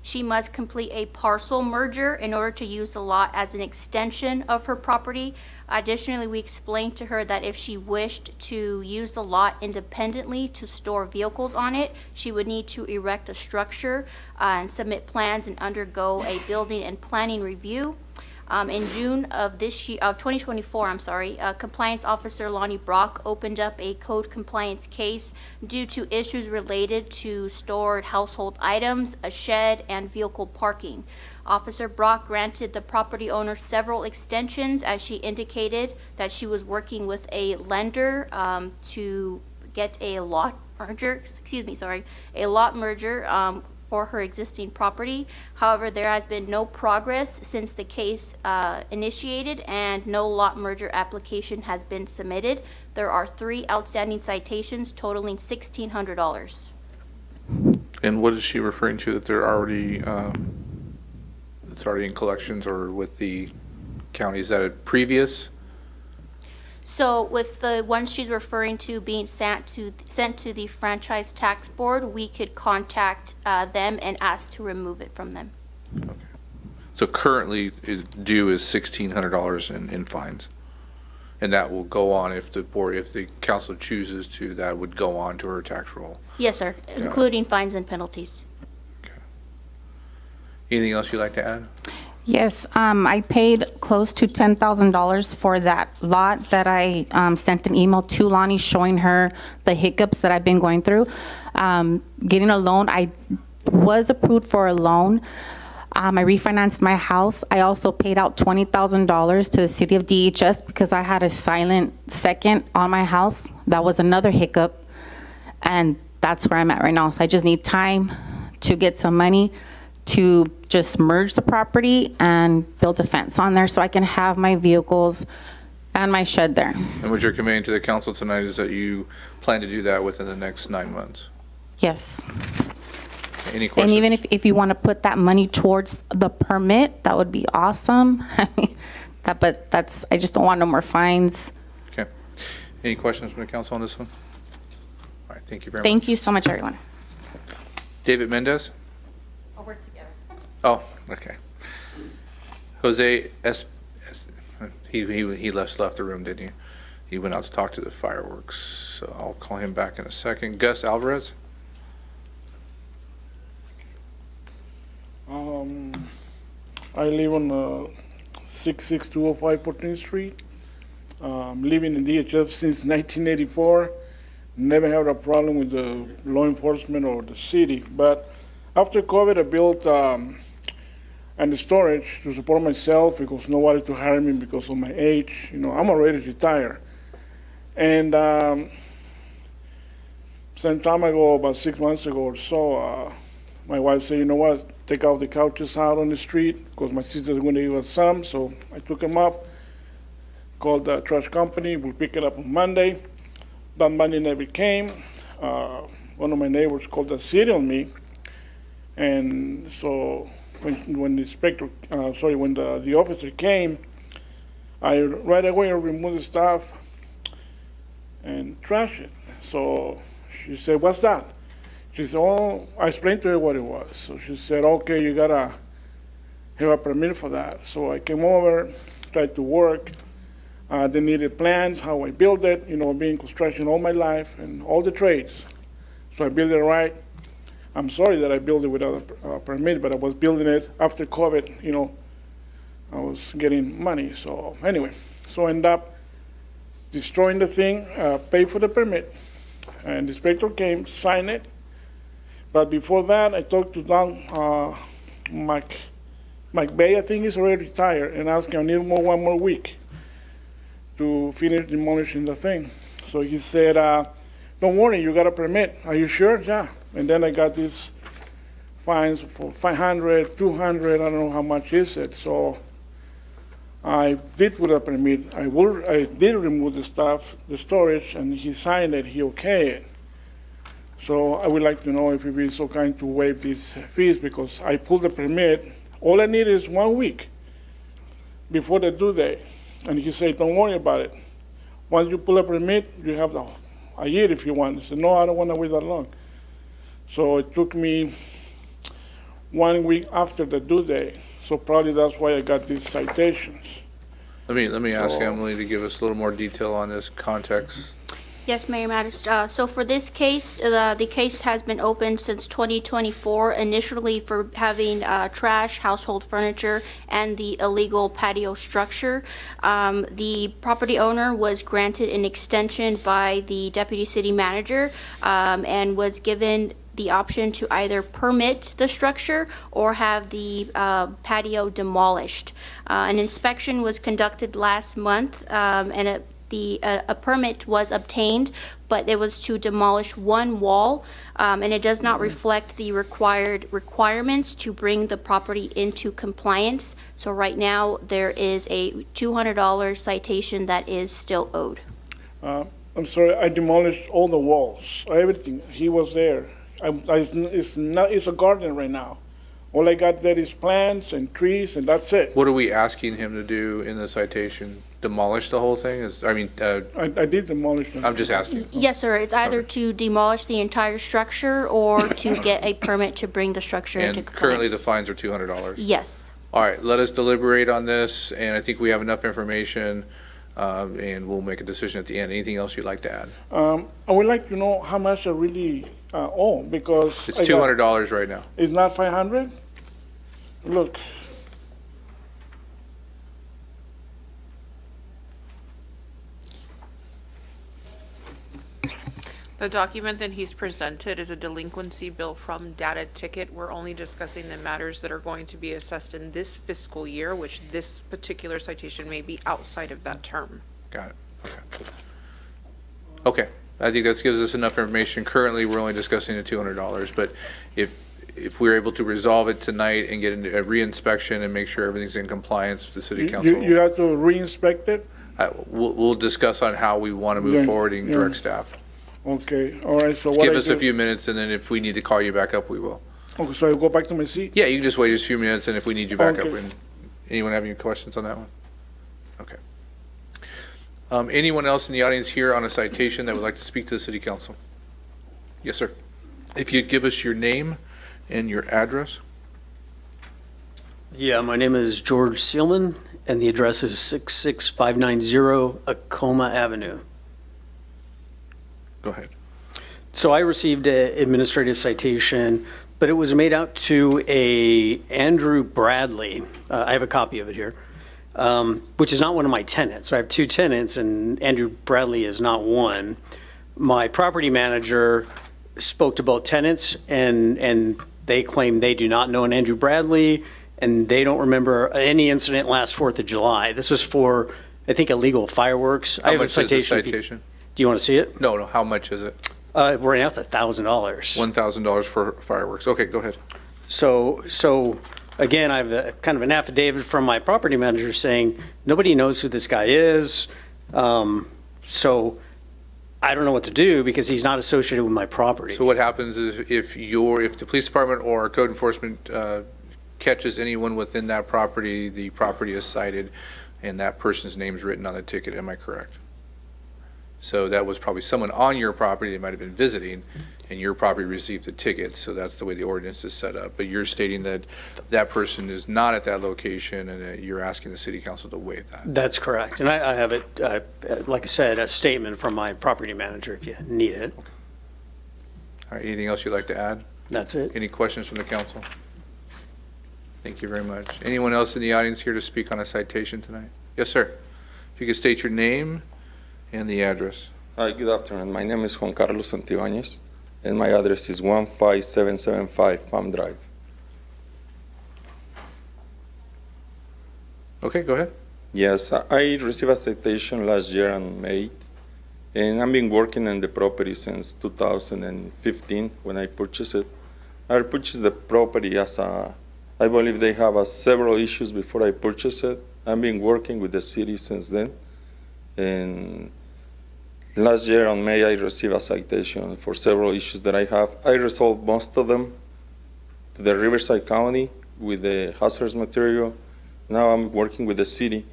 she must complete a parcel merger in order to use the lot as an extension of her property. Additionally, we explained to her that if she wished to use the lot independently to store vehicles on it, she would need to erect a structure and submit plans and undergo a building and planning review. In June of 2024, Compliance Officer Lonnie Brock opened up a code compliance case due to issues related to stored household items, a shed, and vehicle parking. Officer Brock granted the property owner several extensions, as she indicated that she was working with a lender to get a lot merger, for her existing property. However, there has been no progress since the case initiated, and no lot merger application has been submitted. There are 3 outstanding citations totaling $1,600. And what is she referring to, that they're already, it's already in collections or with the county? Is that a previous? So with the ones she's referring to being sent to the Franchise Tax Board, we could contact them and ask to remove it from them. Okay. So currently due is $1,600 in fines, and that will go on if the board, if the council chooses to, that would go on to her tax roll. Yes, sir, including fines and penalties. Okay. Anything else you'd like to add? Yes, I paid close to $10,000 for that lot that I sent an email to Lonnie showing her the hiccups that I've been going through. Getting a loan, I was approved for a loan. I refinanced my house. I also paid out $20,000 to the city of DHS because I had a silent second on my house. That was another hiccup, and that's where I'm at right now. So I just need time to get some money to just merge the property and build a fence on there so I can have my vehicles and my shed there. And what you're conveying to the council tonight is that you plan to do that within the next 9 months. Yes. Any questions? And even if you want to put that money towards the permit, that would be awesome. I mean, I just don't want no more fines. Okay. Any questions from the council on this one? All right, thank you very much. Thank you so much, everyone. David Mendez? Oh, we're together. Oh, okay. Jose he left the room, didn't he? He went out to talk to the fireworks, so I'll call him back in a second. Gus Alvarez? I live on 66205 14th Street. Living in DHF since 1984. Never had a problem with the law enforcement or the city. But after COVID, I built and storage to support myself because nobody to hire me because of my age. You know, I'm already retired. And some time ago, about 6 months ago or so, my wife said, you know what, take out the couches out on the street because my sister's going to give us some. So I took them up, called the trash company. We'll pick it up on Monday. That Monday never came. One of my neighbors called the city on me. And so when the inspector, when the officer came, I right away removed the stuff and trashed it. So she said, what's that? She said, oh, I explained to her what it was. So she said, okay, you gotta have a permit for that. So I came over, tried to work. They needed plans, how I built it, you know, being in construction all my life and all the trades. So I built it right. I'm sorry that I built it without a permit, but I was building it after COVID, you know, I was getting money. So anyway, so I ended up destroying the thing, paid for the permit, and the inspector came, signed it. But before that, I talked to Don Mike Bay, I think he's already retired, and asked him, I need one more week to finish demolishing the thing. So he said, don't worry, you got a permit. Are you sure? Yeah. And then I got these fines for $500, $200, I don't know how much is it. So I did with a permit. I did remove the stuff, the storage, and he signed it, he okayed it. So I would like to know if you'd be so kind to waive these fees because I pulled the permit. All I need is 1 week before the due date. And he said, don't worry about it. Once you pull a permit, you have a year if you want. I said, no, I don't want to wait that long. So it took me 1 week after the due date. So probably that's why I got these citations. Let me ask Emily to give us a little more detail on this context. Yes, Mayor Mattis. So for this case, the case has been open since 2024, initially for having trash, household furniture, and the illegal patio structure. The property owner was granted an extension by the deputy city manager and was given the option to either permit the structure or have the patio demolished. An inspection was conducted last month and a permit was obtained, but it was to demolish one wall, and it does not reflect the requirements to bring the property into compliance. So right now, there is a $200 citation that is still owed. I'm sorry, I demolished all the walls, everything. He was there. It's a garden right now. All I got there is plants and trees, and that's it. What are we asking him to do in the citation? Demolish the whole thing? I did demolish them. I'm just asking. Yes, sir. It's either to demolish the entire structure or to get a permit to bring the structure into And compliance. currently the fines are $200? Yes. All right, let us deliberate on this, and I think we have enough information, and we'll make a decision at the end. Anything else you'd like to add? I would like to know how much I really owe, because It's $200 right now. It's not 500? Look. The document that he's presented is a delinquency bill from Data Ticket. We're only discussing the matters that are going to be assessed in this fiscal year, which this particular citation may be outside of that term. Got it. Okay. I think that gives us enough information. Currently, we're only discussing the $200, but if if we're able to resolve it tonight and get a reinspection and make sure everything's in compliance with the city You council, have to re-inspect it? we'll discuss on how we want to move Yeah, forward and yeah. direct staff. Okay, all right, so Just what give I us a do- few minutes, and then if we need to call you back up, we will. Okay, so I go back to my seat? Yeah, you can just wait just a few minutes, and if we need you back up, Okay. and anyone have any questions on that one? Okay. Anyone else in the audience here on a citation that would like to speak to the city council? Yes, sir. If you'd give us your name and your address. Yeah, my name is George Seelman, and the address is 66590 Acoma Avenue. Go ahead. So I received an administrative citation, but it was made out to a Andrew Bradley. I have a copy of it here, which is not one of my tenants. I have two tenants, and Andrew Bradley is not one. My property manager spoke to both tenants, and they claim they do not know an Andrew Bradley, and they don't remember any incident last 4th of July. This is for, I think, illegal fireworks. I How have a much is the citation. citation? Do you want to see it? No, how much is it? Right now it's $1,000. $1,000 for fireworks. Okay, go ahead. So again, I have a kind of an affidavit from my property manager saying, nobody knows who this guy is. So I don't know what to do because he's not associated with my property. So what happens is if the police department or code enforcement catches anyone within that property, the property is cited and that person's name's written on the ticket. Am I correct? So that was probably someone on your property that might have been visiting, and your property received a ticket, so that's the way the ordinance is set up. But you're stating that that person is not at that location, and that you're asking the city council to waive that. That's correct. And I have it, like I said, a statement from my property manager if you need it. All right, anything else you'd like to add? That's it. Any questions from the council? Thank you very much. Anyone else in the audience here to speak on a citation tonight? Yes, sir. If you could state your name and the address. Hi, good afternoon. My name is Juan Carlos Santibáñez, and my address is 15775 Palm Drive. Okay, go ahead. Yes, I received a citation last year in May, and I've been working on the property since 2015 when I purchased it. I purchased the property I believe they have several issues before I purchased it. I've been working with the city since then, and last year on May I received a citation for several issues that I have. I resolved most of them to the Riverside County with the hazardous material. Now I'm working with the city,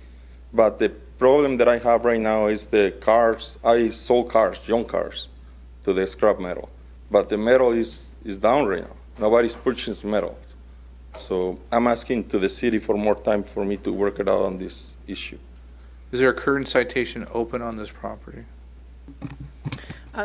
but the problem that I have right now is the cars. I sold cars, young cars, to the scrap metal, but the metal is down right now. Nobody's purchasing metal. So I'm asking to the city for more time for me to work it out on this issue. Is there a current citation open on this property?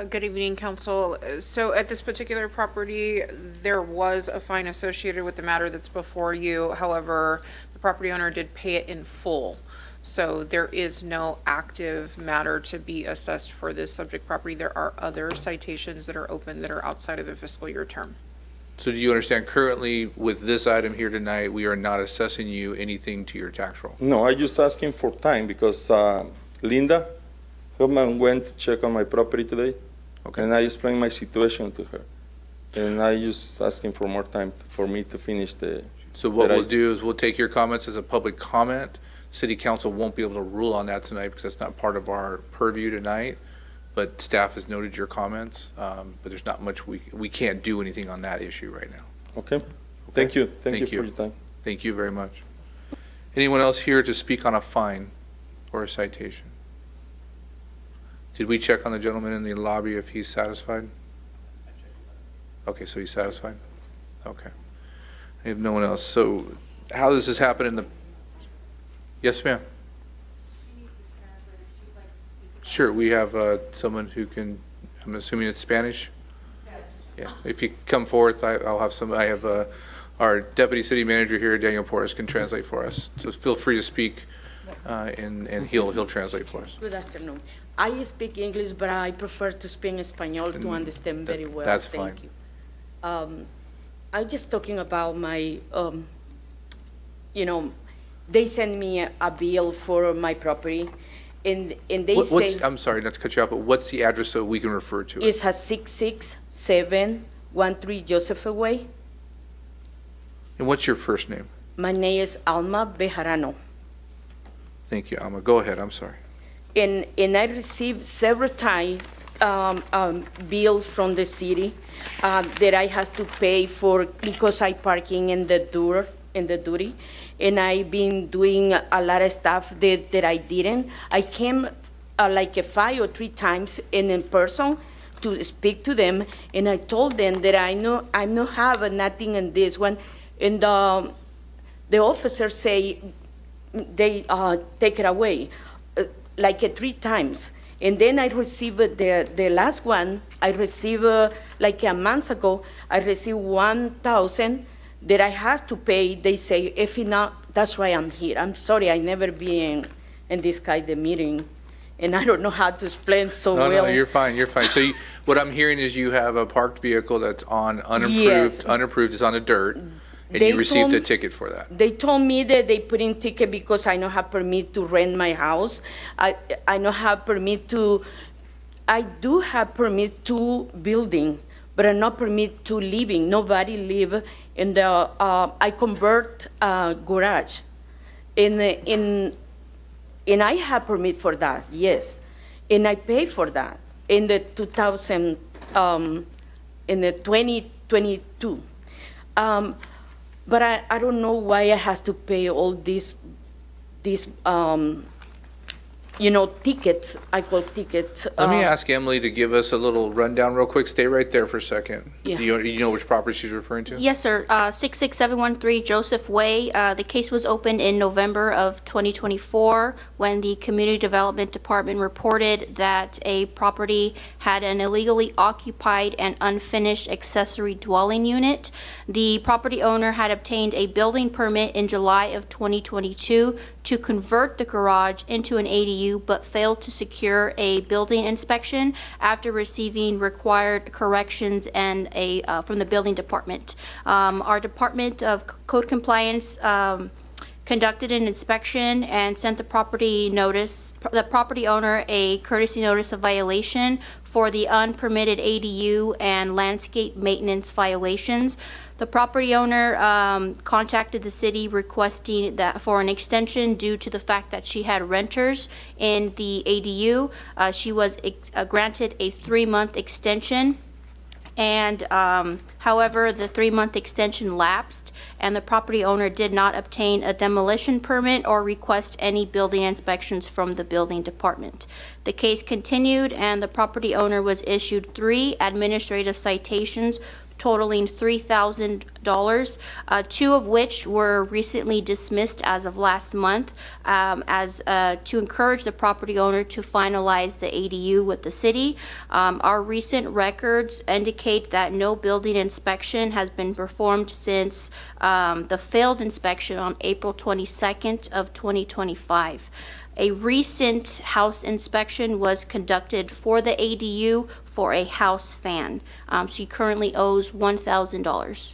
Good evening, council. So at this particular property, there was a fine associated with the matter that's before you. However, the property owner did pay it in full. So there is no active matter to be assessed for this subject property. There are other citations that are open that are outside of the fiscal year term. So do you understand currently with this item here tonight, we are not assessing you anything to your tax roll? No, I just asking for time because Linda Hillman went to check on my property today, and I explained my situation to her. And I just asking for more time for me to finish the. So what we'll do is we'll take your comments as a public comment. City council won't be able to rule on that tonight because that's not part of our purview tonight. But staff has noted your comments, but there's not much we can't do anything on that issue right now. Okay. Thank you. Thank you for your time. Thank you very much. Anyone else here to speak on a fine or a citation? Did we check on the gentleman in the lobby if he's satisfied? Okay, so he's satisfied? Okay. I have no one else. So how does this happen in the... Yes, ma'am. Sure, we have someone who can, I'm assuming it's Spanish? Yeah, if you come forth, I'll have some, I have our deputy city manager here, Daniel Porras, can translate for us. So feel free to speak and he'll translate for us. Good afternoon. I speak English, but I prefer to speak Espanol to understand very well. That's fine. Thank you. I'm just talking about my, they send me a bill for my property, and they say... I'm sorry, not to cut you off, but what's the address so we can refer to it? It's a 66713 Joseph Way. And what's your first name? My name is Alma Bejarano. Thank you, Alma. Go ahead, I'm sorry. And I received several times bills from the city that I have to pay for because I parking in the duty, and I've been doing a lot of stuff that I didn't. I came like 5 or 3 times in person to speak to them, and I told them that I not have nothing in this one, and the officers say they take it away, like 3 times. And then I received the last one, I received like a month ago, I received 1,000 that I have to pay. They say, if not, that's why I'm here. I'm sorry, I never been in this kind of meeting, and I don't know how to explain so well. No, you're fine, you're fine. So what I'm hearing is you have a parked vehicle that's on Yes. unapproved, it's on the dirt, and They you received a told- ticket for that. They told me that they put in ticket because I don't have permit to rent my house. I don't have permit to, I do have permit to building, but I not permit to living. Nobody live in the, I convert garage. And I have permit for that, yes. And I pay for that in the 2022. But I don't know why I have to pay all these tickets, I call tickets. Let me ask Emily to give us a little rundown real quick. Stay right there for a second. Yeah. You know which property she's referring to? Yes, sir. 66713 Joseph Way. The case was opened in November of 2024 when the Community Development Department reported that a property had an illegally occupied and unfinished accessory dwelling unit. The property owner had obtained a building permit in July of 2022 to convert the garage into an ADU, but failed to secure a building inspection after receiving required corrections and from the building department. Our Department of Code Compliance conducted an inspection and sent the property owner a courtesy notice of violation for the unpermitted ADU and landscape maintenance violations. The property owner contacted the city requesting that for an extension due to the fact that she had renters in the ADU. She was granted a 3-month extension. And however, the 3-month extension lapsed and the property owner did not obtain a demolition permit or request any building inspections from the building department. The case continued and the property owner was issued 3 administrative citations totaling $3,000, 2 of which were recently dismissed as of last month, to encourage the property owner to finalize the ADU with the city. Our recent records indicate that no building inspection has been performed since the failed inspection on April 22nd of 2025. A recent house inspection was conducted for the ADU for a house fan. She currently owes $1,000.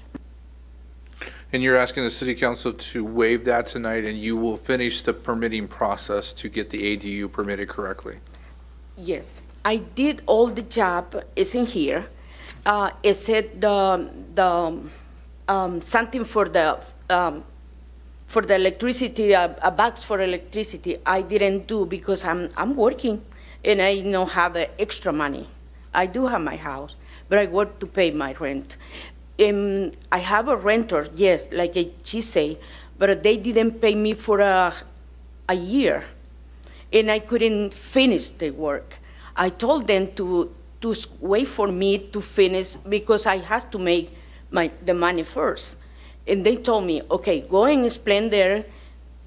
And you're asking the city council to waive that tonight, and you will finish the permitting process to get the ADU permitted correctly? Yes, I did all the job, it's in here. It said something for the electricity, a box for electricity. I didn't do because I'm working and I don't have extra money. I do have my house, but I work to pay my rent. I have a renter, yes, like she say, but they didn't pay me for a year, and I couldn't finish the work. I told them to wait for me to finish because I have to make the money first. And they told me, okay, go and explain there,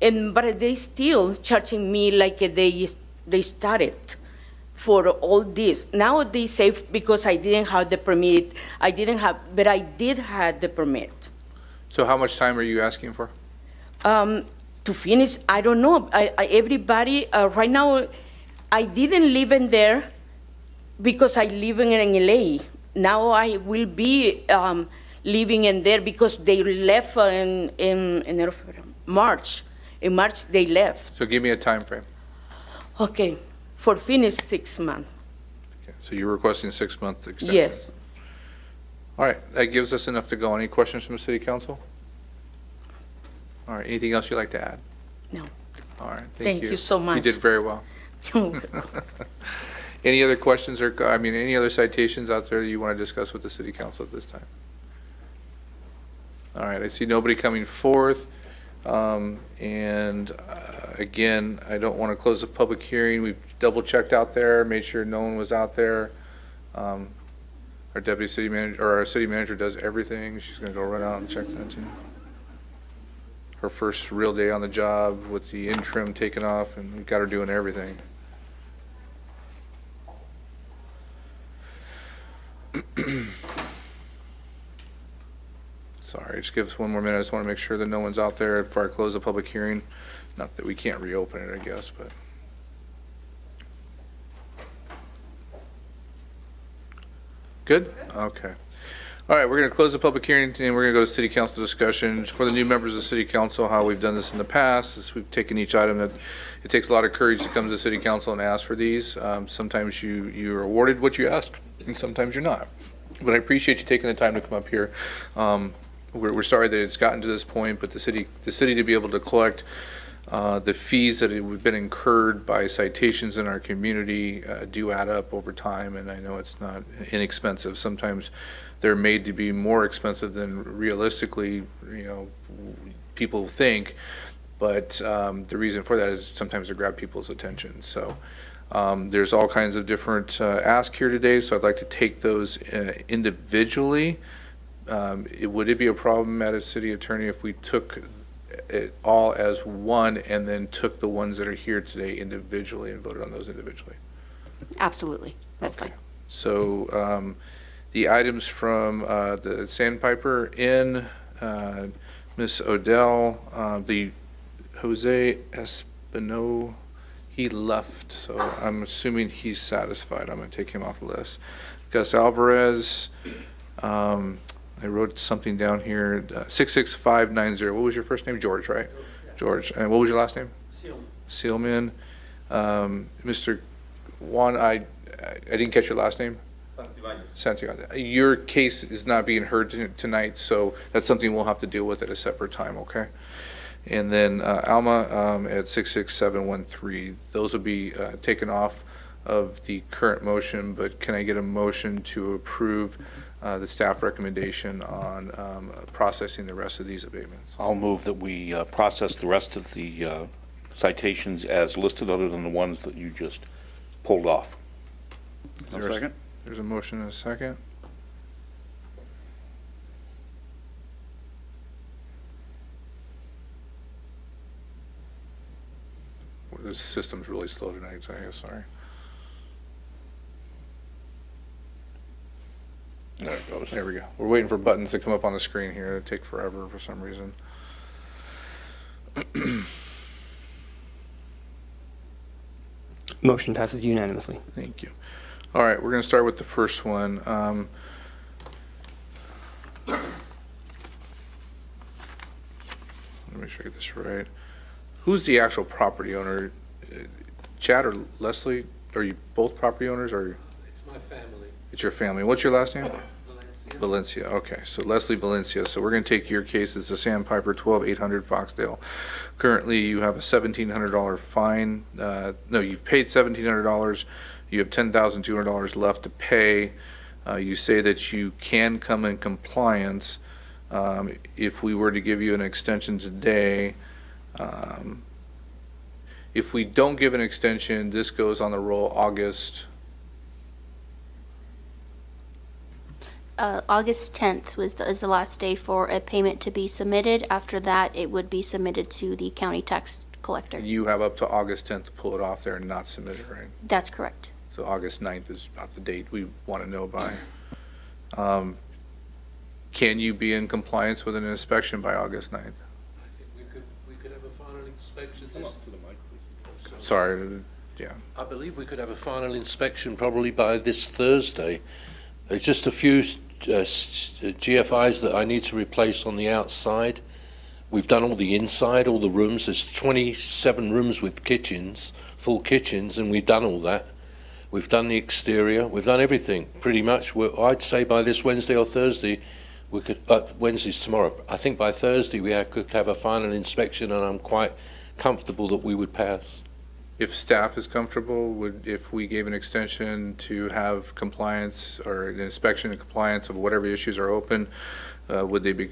but they still charging me like they started for all this. Now they say because I didn't have the permit, but I did have the permit. So how much time are you asking for? To finish, I don't know. Everybody, right now, I didn't live in there because I live in LA. Now I will be living in there because they left in March. In March, they left. So give me a time frame. Okay, for finish 6 months. Okay, so you're requesting 6-month extension? Yes. All right, that gives us enough to go. Any questions from the city council? All right, anything else you'd like to add? No. All right, Thank you so much. You did very well. Any other questions or, any other citations out there that you want to discuss with the city council at this time? All right, I see nobody coming forth. Again, I don't want to close the public hearing. We've double checked out there, made sure no one was out there. Our deputy city manager, or our city manager does everything. She's going to go run out and check that too. Her first real day on the job with the interim taken off, and we've got her doing everything. Sorry, just give us one more minute. I just want to make sure that no one's out there before I close the public hearing. Not that we can't reopen it, I guess, but. Good? Okay. All right, we're going to close the public hearing and we're going to go to city council discussion. For the new members of the city council, how we've done this in the past is we've taken each item that it takes a lot of courage to come to the city council and ask for these. Sometimes you're awarded what you ask and sometimes you're not. But I appreciate you taking the time to come up here. We're sorry that it's gotten to this point, but the city to be able to collect the fees that have been incurred by citations in our community do add up over time, and I know it's not inexpensive. Sometimes they're made to be more expensive than realistically, people think, but the reason for that is sometimes to grab people's attention. So there's all kinds of different asks here today, so I'd like to take those individually. Would it be a problem, Madam City Attorney, if we took it all as one and then took the ones that are here today individually and voted on those individually? Absolutely. That's fine. So the items from the Sandpiper Inn, Miss Odell, the Jose Espino, he left, so I'm assuming he's satisfied. I'm going to take him off the list. Gus Alvarez, I wrote something down here, 66590. What was your first name? George, right? George. And what was your last name? Sealman. Mr. Juan, I didn't catch your last name. Santiago. Your case is not being heard tonight, so that's something we'll have to deal with at a separate time, okay? And then Alma at 66713. Those will be taken off of the current motion, but can I get a motion to approve the staff recommendation on processing the rest of these abatements? I'll move that we process the rest of the citations as listed, other than the ones that you just pulled off. Second. There's a motion and a second. The system's really slow tonight, so I guess, sorry. There it goes. There we go. We're waiting for buttons to come up on the screen here. It'll take forever for some reason. Motion passes unanimously. Thank you. All right, we're going to start with the first one. Let me make sure I get this right. Who's the actual property owner? Chad or Leslie? Are you both property owners? Or It's my family. it's your family? What's your last name? Valencia. Valencia. Okay, so Leslie Valencia. So we're going to take your case. It's the Sandpiper, 12800 Foxdale. Currently, you have a $1,700 fine. No, you've paid $1,700. You have $10,200 left to pay. You say that you can come in compliance. If we were to give you an extension today, if we don't give an extension, this goes on the roll August. August 10th is the last day for a payment to be submitted. After that, it would be submitted to the county tax collector. You have up to August 10th to pull it off there and not submit it, right? That's correct. So August 9th is about the date we want to know by. Can you be in compliance with an inspection by August 9th? I think we could have a final inspection this. Sorry, yeah. I believe we could have a final inspection probably by this Thursday. There's just a few GFIs that I need to replace on the outside. We've done all the inside, all the rooms. There's 27 rooms with kitchens, full kitchens, and we've done all that. We've done the exterior. We've done everything pretty much. I'd say by this Wednesday or Thursday, we could, Wednesday's tomorrow. I think by Thursday we could have a final inspection, and I'm quite comfortable that we would pass. If staff is comfortable, if we gave an extension to have compliance or an inspection and compliance of whatever issues are open, would they be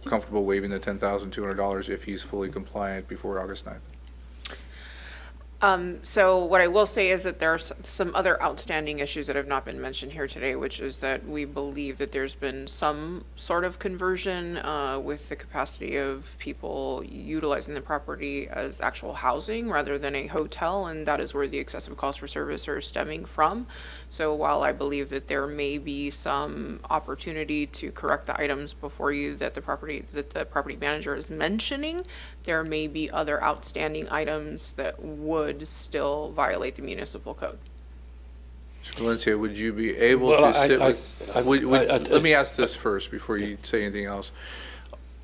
comfortable waiving the $10,200 if he's fully compliant before August 9th? So what I will say is that there are some other outstanding issues that have not been mentioned here today, which is that we believe that there's been some sort of conversion with the capacity of people utilizing the property as actual housing rather than a hotel, and that is where the excessive cost for service are stemming from. So while I believe that there may be some opportunity to correct the items before you that the property manager is mentioning, there may be other outstanding items that would still violate the municipal code. Mr. Valencia, would you be able to sit with, let me ask this first before you say anything else.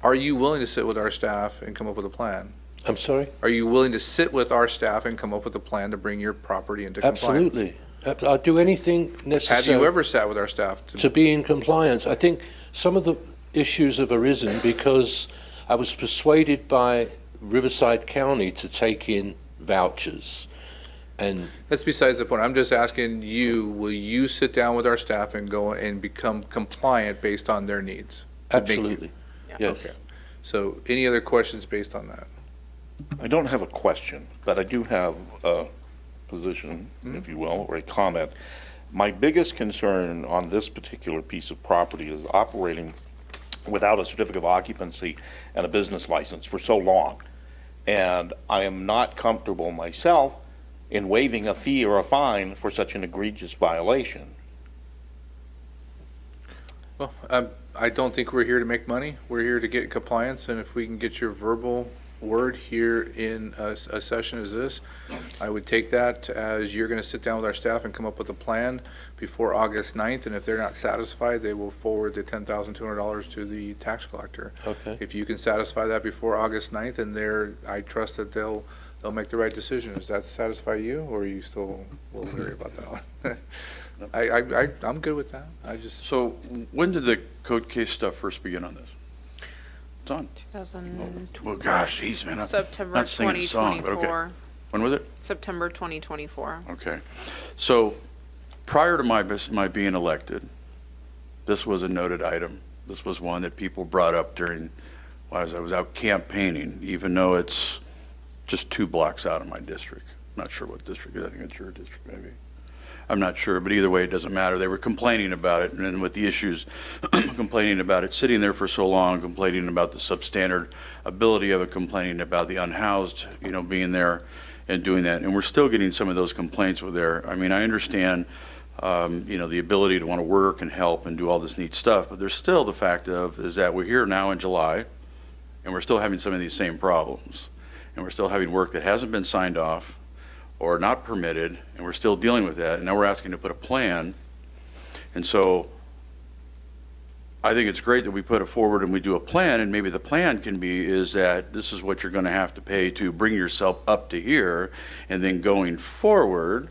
Are you willing to sit with our staff and come up with a plan? I'm sorry? Are you willing to sit with our staff and come up with a plan to bring your property into compliance? Absolutely. I'll do anything necessary. Have you ever sat with our staff to be in compliance? I think some of the issues have arisen because I was persuaded by Riverside County to take in vouchers, and that's besides the point. I'm just asking you, will you sit down with our staff and go and become compliant based on their needs? Absolutely. Yes. Okay. So any other questions based on that? I don't have a question, but I do have a position, if you will, or a comment. My biggest concern on this particular piece of property is operating without a certificate of occupancy and a business license for so long. And I am not comfortable myself in waiving a fee or a fine for such an egregious violation. Well, I don't think we're here to make money. We're here to get compliance, and if we can get your verbal word here in a session as this, I would take that as you're going to sit down with our staff and come up with a plan before August 9th, and if they're not satisfied, they will forward the $10,200 to the tax collector. Okay. If you can satisfy that before August 9th, and I trust that they'll make the right decision. Does that satisfy you, or are you still a little worried about that one? I'm good with that. So when did the code case stuff first begin on this? It's on. 2000. Well, gosh, geez, man. September not singing the song, but okay. 2024. When was it? September 2024. Okay. So prior to my being elected, this was a noted item. This was one that people brought up during, as I was out campaigning, even though it's just 2 blocks out of my district. I'm not sure what district it is. I think it's your district, maybe. I'm not sure, but either way, it doesn't matter. They were complaining about it, and then with the issues, complaining about it sitting there for so long, complaining about the substandard ability of it, complaining about the unhoused, being there and doing that. And we're still getting some of those complaints with there. I mean, I understand, the ability to want to work and help and do all this neat stuff, but there's still the fact is that we're here now in July, and we're still having some of these same problems. And we're still having work that hasn't been signed off or not permitted, and we're still dealing with that. And now we're asking to put a plan. And so I think it's great that we put it forward and we do a plan, and maybe the plan can be is that this is what you're going to have to pay to bring yourself up to here, and then going forward,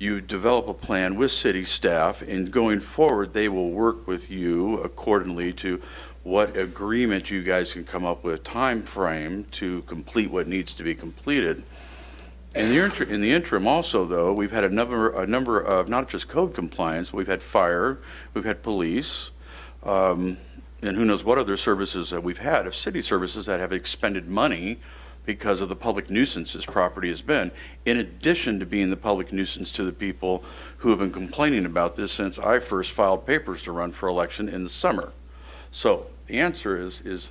you develop a plan with city staff, and going forward, they will work with you accordingly to what agreement you guys can come up with, time frame to complete what needs to be completed. In the interim also, though, we've had a number of not just code compliance, we've had fire, we've had police, and who knows what other services that we've had, of city services that have expended money because of the public nuisance this property has been, in addition to being the public nuisance to the people who have been complaining about this since I first filed papers to run for election in the summer. So the answer is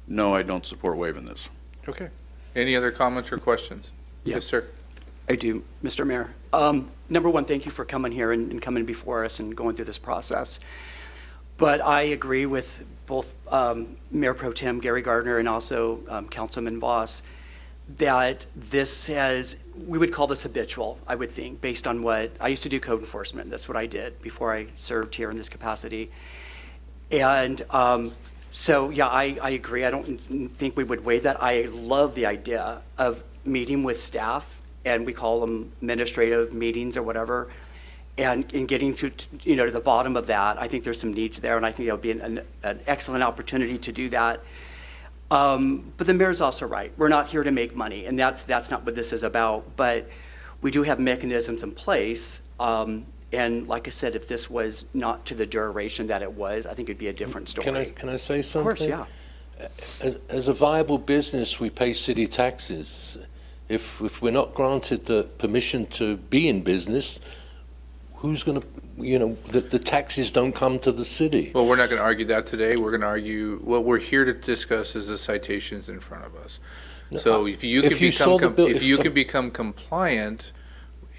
no, I don't support waiving this. Okay. Any other comments or questions? Yeah. Yes, sir. I do, Mr. Mayor. Number one, thank you for coming here and coming before us and going through this process. But I agree with both Mayor Pro Tem Gary Gardner and also Councilman Voss that we would call this habitual, I would think, based on what, I used to do code enforcement. That's what I did before I served here in this capacity. And so, yeah, I agree. I don't think we would waive that. I love the idea of meeting with staff, and we call them administrative meetings or whatever, and in getting through, to the bottom of that. I think there's some needs there, and I think it'll be an excellent opportunity to do that. But the mayor's also right. We're not here to make money, and that's not what this is about. But we do have mechanisms in place. And like I said, if this was not to the duration that it was, I think it'd be a different story. Can I say something? Of course, yeah. As a viable business, we pay city taxes. If we're not granted the permission to be in business, who's going to, the taxes don't come to the city. Well, we're not going to argue that today. We're going to argue, what we're here to discuss is the citations in front of us. So if you can become compliant,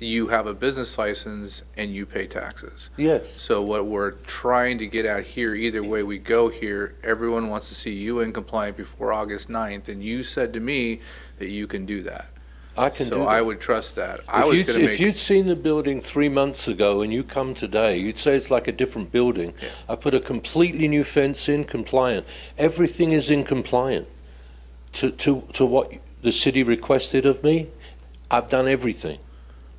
you have a business license and you pay taxes. Yes. So what we're trying to get at here, either way we go here, everyone wants to see you in compliant before August 9th, and you said to me that you can do that. I can do that. So I would trust that. If you'd seen the building 3 months ago and you come today, you'd say it's like a different building. Yeah. I put a completely new fence in, compliant. Everything is in compliant to what the city requested of me. I've done everything.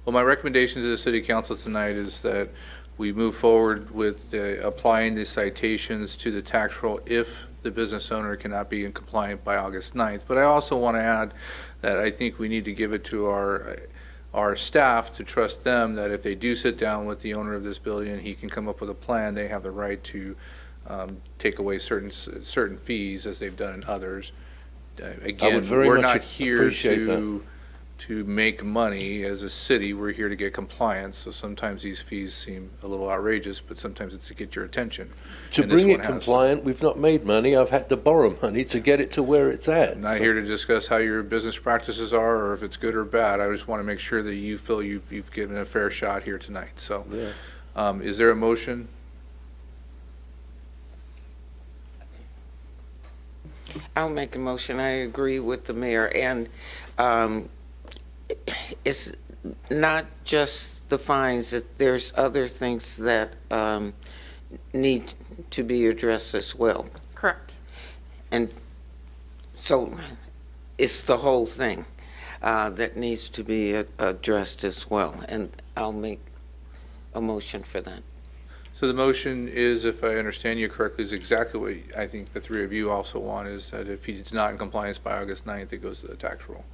Well, my recommendation to the city council tonight is that we move forward with applying the citations to the tax roll if the business owner cannot be in compliant by August 9th. But I also want to add that I think we need to give it to our staff to trust them that if they do sit down with the owner of this building and he can come up with a plan, they have the right to take away certain fees as they've done in others. Again, we're not here to make money as a city. We're here to get compliance. So sometimes these fees seem a little outrageous, but sometimes it's to get your attention. To bring it compliant, we've not made money. I've had to borrow money to get it to where it's at. I'm not here to discuss how your business practices are or if it's good or bad. I just want to make sure that you feel you've given a fair shot here tonight. So is there a motion? I'll make a motion. I agree with the mayor. And it's not just the fines, there's other things that need to be addressed as well. Correct. And so it's the whole thing that needs to be addressed as well. And I'll make a motion for that. So the motion is, if I understand you correctly, is exactly what I think the three of you also want, is that if he's not in compliance by August 9th, it goes to the tax roll.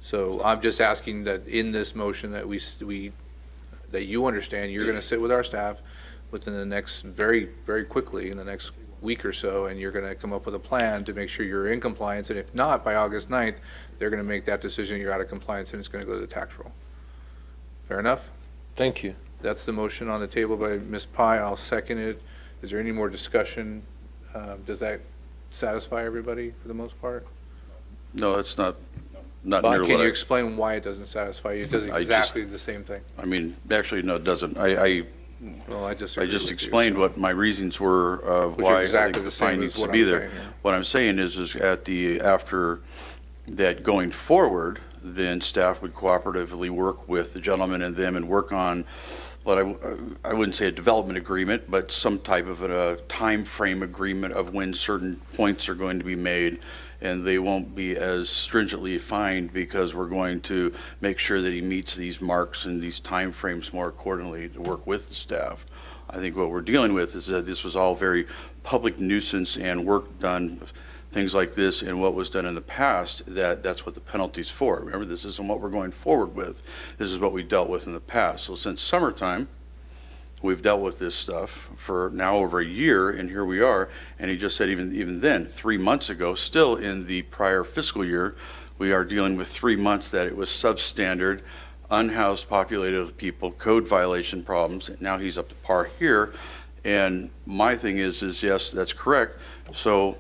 So I'm just asking that in this motion that that you understand you're going to sit with our staff within the next, very, very quickly in the next week or so, and you're going to come up with a plan to make sure you're in compliance. And if not, by August 9th, they're going to make that decision, you're out of compliance, and it's going to go to the tax roll. Fair enough? Thank you. That's the motion on the table by Ms. Pye. I'll second it. Is there any more discussion? Does that satisfy everybody for the most part? No, it's not Bob, near can what you explain why it doesn't satisfy you? It does exactly the same thing. I mean, actually, no, it doesn't. Well, I just explained what my reasons were of why I think the fine needs to be there. What I'm saying is after that going forward, then staff would cooperatively work with the gentleman and them and work on what I wouldn't say a development agreement, but some type of a time frame agreement of when certain points are going to be made, and they won't be as stringently fined because we're going to make sure that he meets these marks and these time frames more accordingly to work with the staff. I think what we're dealing with is that this was all very public nuisance and work done, things like this, and what was done in the past, that's what the penalty's for. Remember, this isn't what we're going forward with. This is what we dealt with in the past. So since summertime, we've dealt with this stuff for now over a year, and here we are. And he just said even then, 3 months ago, still in the prior fiscal year, we are dealing with 3 months that it was substandard, unhoused, populated with people, code violation problems. And now he's up to par here. And my thing is yes, that's correct. So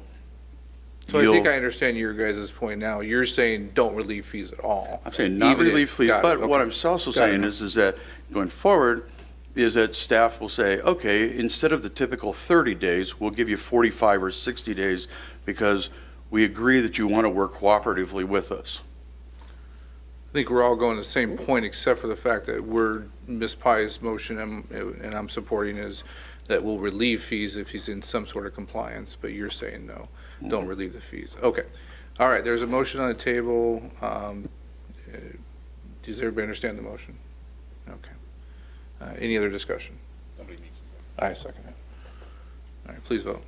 I think I understand your guys' point now. You're saying don't relieve fees at all. I'm saying not relieve fees, but what I'm also saying is that going forward, is that staff will say, okay, instead of the typical 30 days, we'll give you 45 or 60 days because we agree that you want to work cooperatively with us. I think we're all going to the same point except for the fact that Ms. Pye's motion, and I'm supporting, is that we'll relieve fees if he's in some sort of compliance, but you're saying no, don't relieve the fees. Okay. All right, there's a motion on the table. Does everybody understand the motion? Okay. Any other discussion? I second it. All right, please vote.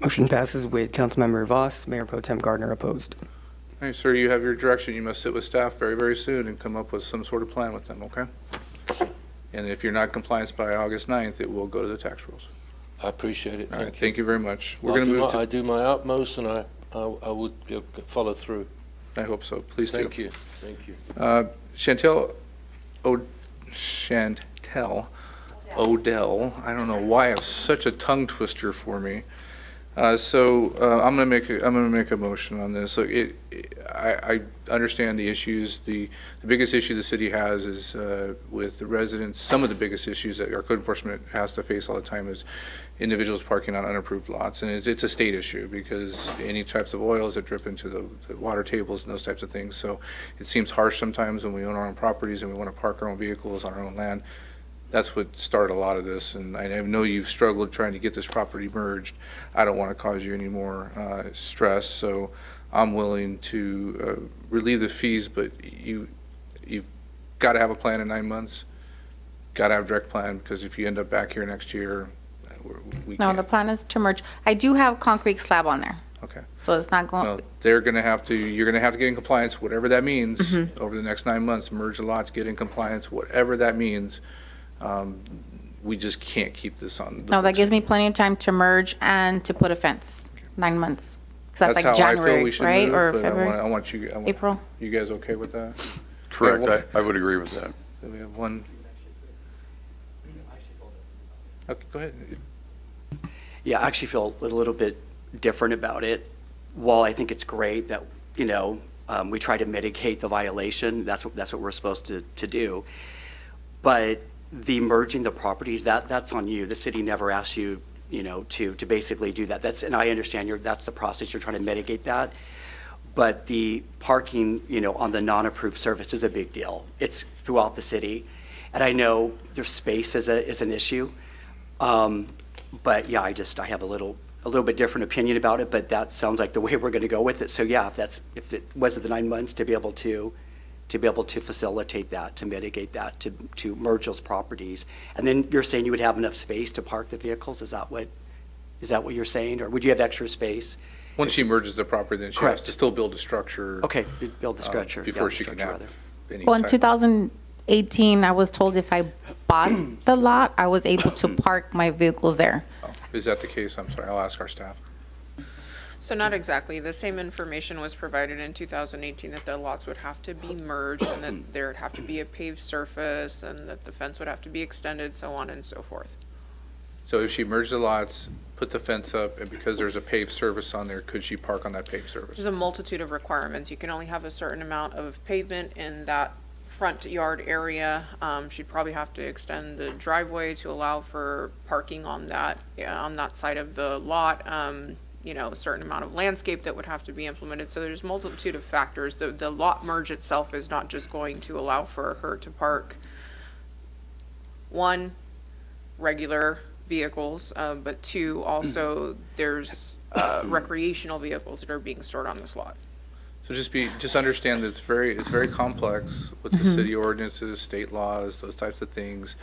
Motion passes with Councilmember Voss, Mayor Pro Tem Gardner opposed. All right, sir, you have your direction. You must sit with staff very, very soon and come up with some sort of plan with them, okay? And if you're not compliant by August 9th, it will go to the tax rules. I appreciate it. All right, thank you very much. We're going to move to... I do my utmost, and I would follow through. I hope so. Please do. Thank you. Thank you. Chantel Odell, I don't know why it's such a tongue twister for me. So I'm going to make a motion on this. Look, I understand the issues. The biggest issue the city has is with the residents. Some of the biggest issues that our code enforcement has to face all the time is individuals parking on unapproved lots, and it's a state issue because any types of oils that drip into the water tables and those types of things. So it seems harsh sometimes when we own our own properties and we want to park our own vehicles on our own land. That's what started a lot of this, and I know you've struggled trying to get this property merged. I don't want to cause you any more stress, so I'm willing to relieve the fees, but you've got to have a plan in 9 months. Got to have a direct plan, because if you end up back here next year, we No, can't. the plan is to merge. I do have concrete slab on there. Okay. So it's not going, No, they're going to have to, you're going to have to get in compliance, whatever that means, Mhm. over the next 9 months, merge the lots, get in compliance, whatever that means. We just can't keep this on. the no, that books. gives me plenty of time to merge and to put a fence, 9 months. 'Cause that's like how I feel January, we should right? move, Or but February? I want you, April? You guys okay with that? Correct. Yeah, well- I would agree with that. So we have one. Okay, go ahead. Yeah, I actually feel a little bit different about it. While I think it's great that, we try to mitigate the violation, that's what we're supposed to do. But the merging the properties, that's on you. The city never asks you, to basically do that. And I understand that's the process, you're trying to mitigate that. But the parking, on the non-approved surface is a big deal. It's throughout the city. And I know there's space is an issue. But yeah, I have a little bit different opinion about it, but that sounds like the way we're going to go with it. So yeah, if it was the 9 months to be able to facilitate that, to mitigate that, to merge those properties. And then you're saying you would have enough space to park the vehicles? Is that what you're saying? Or would you have extra space? Once she merges the property, then she has Correct. to still build a structure. Okay, build the structure. Before yeah, she can structure, have any Well, in type- 2018, I was told if I bought the lot, I was able to park my vehicles there. Oh, is that the case? I'm sorry, I'll ask our staff. So not exactly. The same information was provided in 2018 that the lots would have to be merged and that there would have to be a paved surface and that the fence would have to be extended, so on and so forth. So if she merged the lots, put the fence up, and because there's a paved surface on there, could she park on that paved surface? There's a multitude of requirements. You can only have a certain amount of pavement in that front yard area. She'd probably have to extend the driveway to allow for parking on that side of the lot. A certain amount of landscape that would have to be implemented. So there's a multitude of factors. The lot merge itself is not just going to allow for her to park one, regular vehicles, but two, also there's recreational vehicles that are being stored on this lot. So just understand that it's very complex with the city ordinances, state laws, those types of things.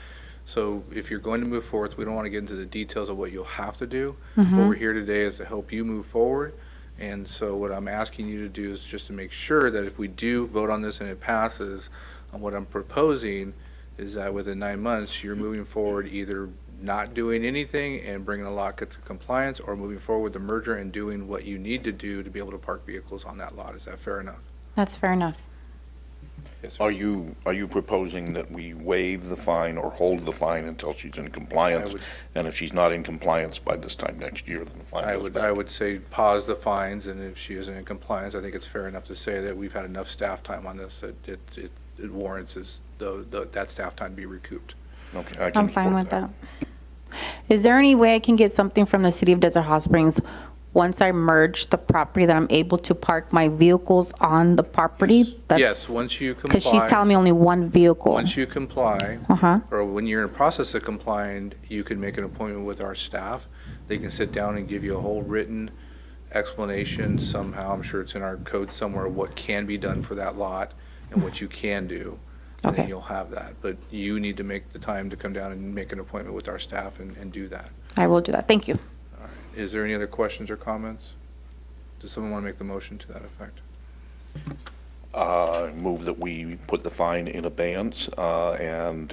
So if you're going to move forward, we don't want to get into the details of what you'll have to do. What we're here today is to help you move forward. And so what I'm asking you to do is just to make sure that if we do vote on this and it passes, what I'm proposing is that within 9 months, you're moving forward either not doing anything and bringing the lot to compliance, or moving forward with the merger and doing what you need to do to be able to park vehicles on that lot. Is that fair enough? That's fair enough. Yes, sir. Are you proposing that we waive the fine or hold the fine until she's in compliance? And if she's not in compliance by this time next year, then the fine goes back? I would say pause the fines, and if she isn't in compliance, I think it's fair enough to say that we've had enough staff time on this that it warrants that staff time be recouped. Okay, I'm fine with that. Is there any way I can get something from the City of Desert Hot Springs once I merge the property, that I'm able to park my vehicles on the property? Yes, once you comply. Because she's telling me only one vehicle. Once you comply, Uh-huh. or when you're in the process of complying, you can make an appointment with our staff. They can sit down and give you a whole written explanation somehow. I'm sure it's in our code somewhere, what can be done for that lot and what you can do. And then Okay. you'll have that. But you need to make the time to come down and make an appointment with our staff and do that. I will do that. Thank you. Is there any other questions or comments? Does someone want to make the motion to that effect? Move that we put the fine in abeyance and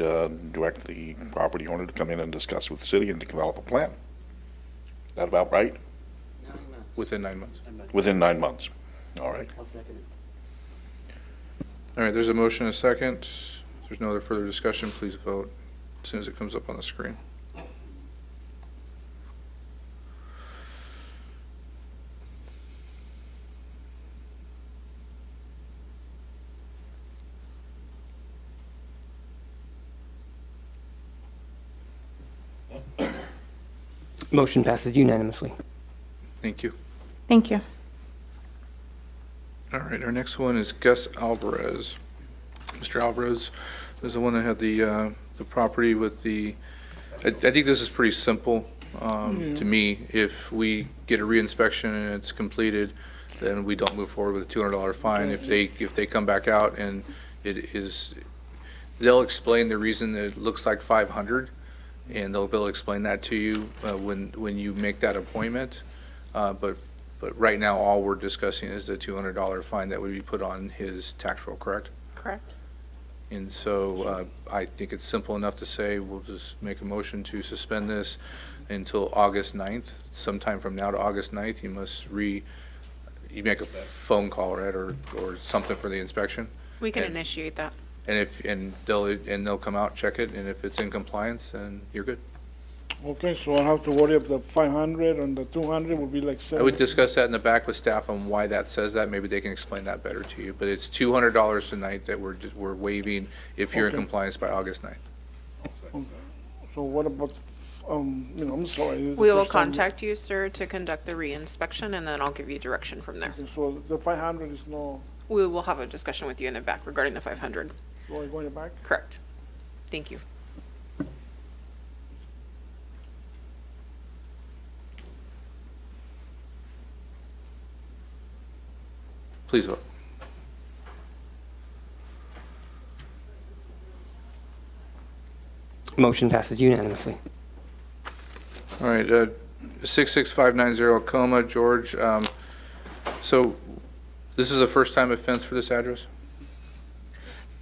direct the property owner to come in and discuss with the city and to develop a plan. Is that about right? Within 9 months. Within 9 months. All right. All right, there's a motion and a second. If there's no other further discussion, please vote as soon as it comes up on the screen. Motion passes unanimously. Thank you. Thank you. All right, our next one is Gus Alvarez. Mr. Alvarez is the one that had the property with the, I think this is pretty simple to me. If we get a reinspection and it's completed, then we don't move forward with a $200 fine. If they come back out and it is, they'll explain the reason that it looks like 500, and they'll be able to explain that to you when you make that appointment. But right now, all we're discussing is the $200 fine that would be put on his tax roll, correct? Correct. And so I think it's simple enough to say we'll just make a motion to suspend this until August 9th. Sometime from now to August 9th, you make a phone call, right, or something for the inspection. We can initiate that. And they'll come out, check it, and if it's in compliance, then you're good. Okay, so I don't have to worry if the 500 and the 200 will be like I 7. would discuss that in the back with staff on why that says that. Maybe they can explain that better to you. But it's $200 tonight that we're waiving if you're in Okay. compliance by August 9th. Okay. So what about, I'm sorry. this is the We will first time- contact you, sir, to conduct the reinspection, and then I'll give you direction from there. Okay, so the 500 is no, We will have a discussion with you in the back regarding the 500. so I go in the back? Correct. Thank you. Please vote. Motion passes unanimously. All right, 66590 Coma, George. So this is a first-time offense for this address?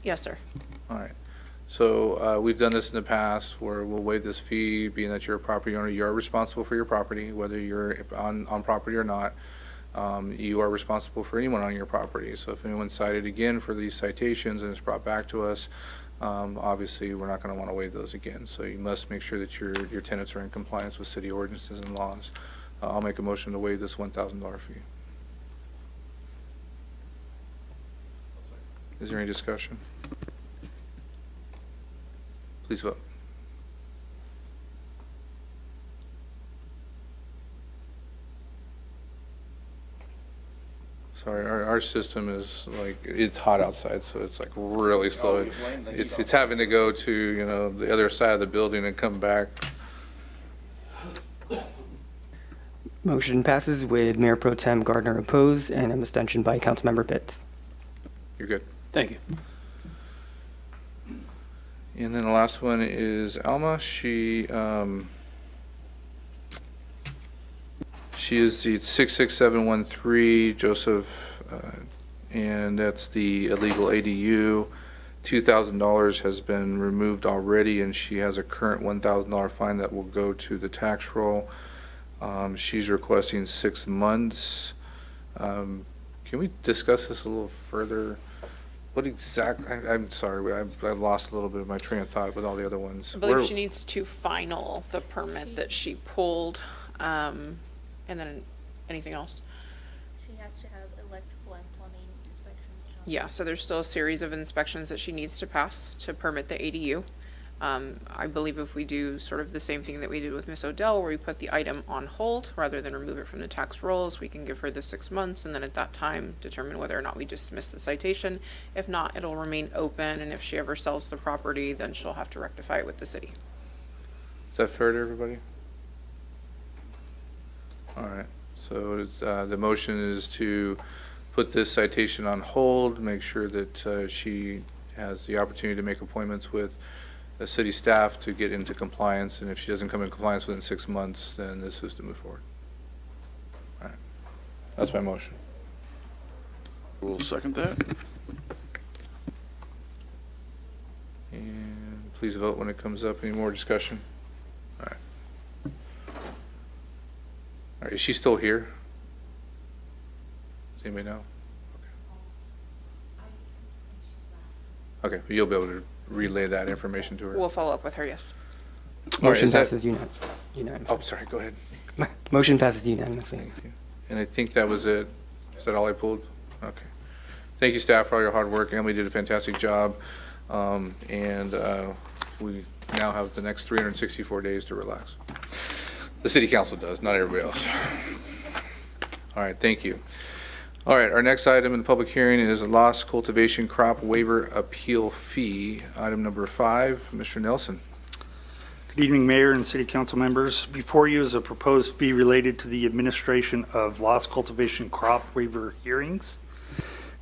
Yes, sir. All right. So we've done this in the past where we'll waive this fee, being that you're a property owner. You are responsible for your property, whether you're on property or not. You are responsible for anyone on your property. So if anyone's cited again for these citations and it's brought back to us, obviously we're not going to want to waive those again. So you must make sure that your tenants are in compliance with city ordinances and laws. I'll make a motion to waive this $1,000 fee. Is there any discussion? Please vote. Sorry, our system is like, it's hot outside, so it's like really slow. It's having to go to, the other side of the building and come back. Motion passes with Mayor Pro Tem Gardner opposed and an abstention by Councilmember Pitts. You're good. Thank you. And then the last one is Alma. She is the 66713 Joseph, and that's the illegal ADU. $2,000 has been removed already, and she has a current $1,000 fine that will go to the tax roll. She's requesting 6 months. Can we discuss this a little further? What exactly, I'm sorry, I lost a little bit of my train of thought with all the other ones. I believe she needs to final the permit that she pulled, and then anything else? She has to have electrical and plumbing inspections done. Yeah, so there's still a series of inspections that she needs to pass to permit the ADU. I believe if we do sort of the same thing that we did with Miss Odell, where we put the item on hold rather than remove it from the tax rolls, we can give her the 6 months and then at that time determine whether or not we dismiss the citation. If not, it'll remain open, and if she ever sells the property, then she'll have to rectify it with the city. Is that fair to everybody? All right, so the motion is to put this citation on hold, make sure that she has the opportunity to make appointments with the city staff to get into compliance, and if she doesn't come in compliance within 6 months, then this is to move forward. All right, that's my motion. We'll second that. And please vote when it comes up. Any more discussion? All right. All right, is she still here? Does anybody know? Okay, you'll be able to relay that information to her. We'll follow up with her, yes. All right, Motion is that- passes unanimously. Oh, sorry, go ahead. Motion passes unanimously. Thank you. And I think that was it. Is that all I pulled? Okay. Thank you, staff, for all your hard work. Emily did a fantastic job. And we now have the next 364 days to relax. The city council does, not everybody else. All right, thank you. All right, our next item in the public hearing is a lost cultivation crop waiver appeal fee. Item number 5, Mr. Nelson. Good evening, Mayor and City Council members. Before you is a proposed fee related to the administration of lost cultivation crop waiver hearings.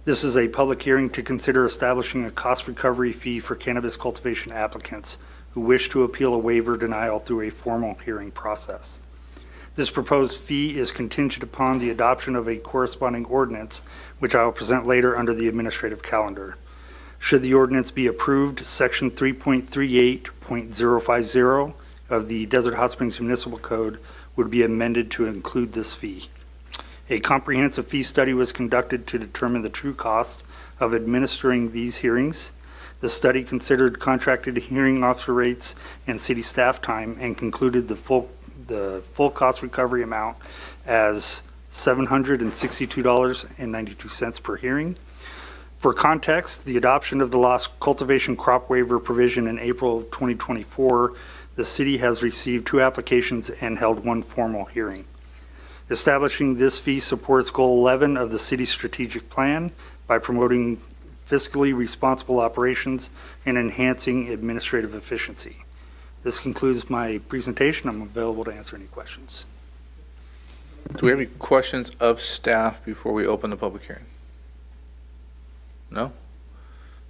This is a public hearing to consider establishing a cost recovery fee for cannabis cultivation applicants who wish to appeal a waiver denial through a formal hearing process. This proposed fee is contingent upon the adoption of a corresponding ordinance, which I will present later under the administrative calendar. Should the ordinance be approved, Section 3.38.050 of the Desert Hot Springs Municipal Code would be amended to include this fee. A comprehensive fee study was conducted to determine the true cost of administering these hearings. The study considered contracted hearing officer rates and city staff time and concluded the full cost recovery amount as $762.92 per hearing. For context, the adoption of the lost cultivation crop waiver provision in April 2024, the city has received 2 applications and held 1 formal hearing. Establishing this fee supports Goal 11 of the city's strategic plan by promoting fiscally responsible operations and enhancing administrative efficiency. This concludes my presentation. I'm available to answer any questions. Do we have any questions of staff before we open the public hearing? No?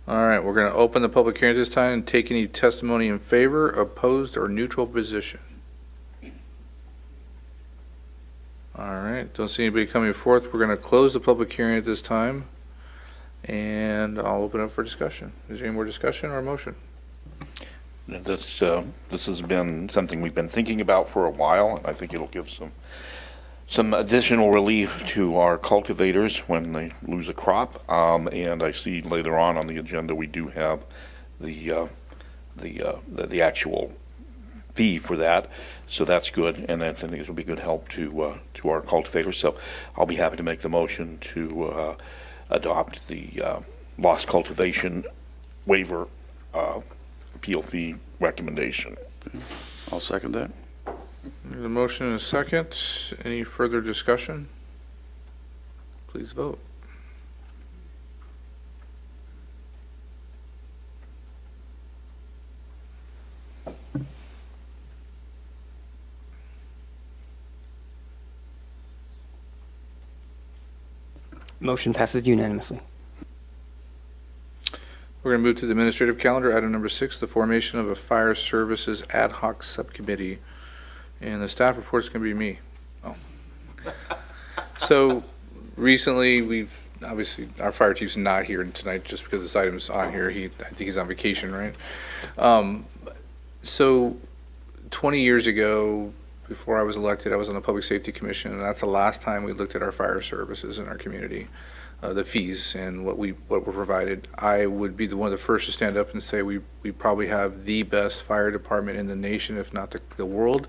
All right, we're going to open the public hearing this time and take any testimony in favor, opposed, or neutral position. All right, don't see anybody coming forth. We're going to close the public hearing at this time, and I'll open up for discussion. Is there any more discussion or motion? This has been something we've been thinking about for a while, and I think it'll give some additional relief to our cultivators when they lose a crop. And I see later on the agenda we do have the actual fee for that, so that's good, and I think it will be good help to our cultivators. So I'll be happy to make the motion to adopt the lost cultivation waiver appeal fee recommendation. I'll second that. There's a motion and a second. Any further discussion? Please vote. Motion passes unanimously. We're going to move to the administrative calendar. Item number 6, the formation of a fire services ad hoc subcommittee. And the staff report is going to be me. Oh. So recently, obviously, our fire chief's not here tonight just because this item's on here. I think he's on vacation, right? So 20 years ago, before I was elected, I was on the Public Safety Commission, and that's the last time we looked at our fire services in our community, the fees and what were provided. I would be one of the first to stand up and say we probably have the best fire department in the nation, if not the world,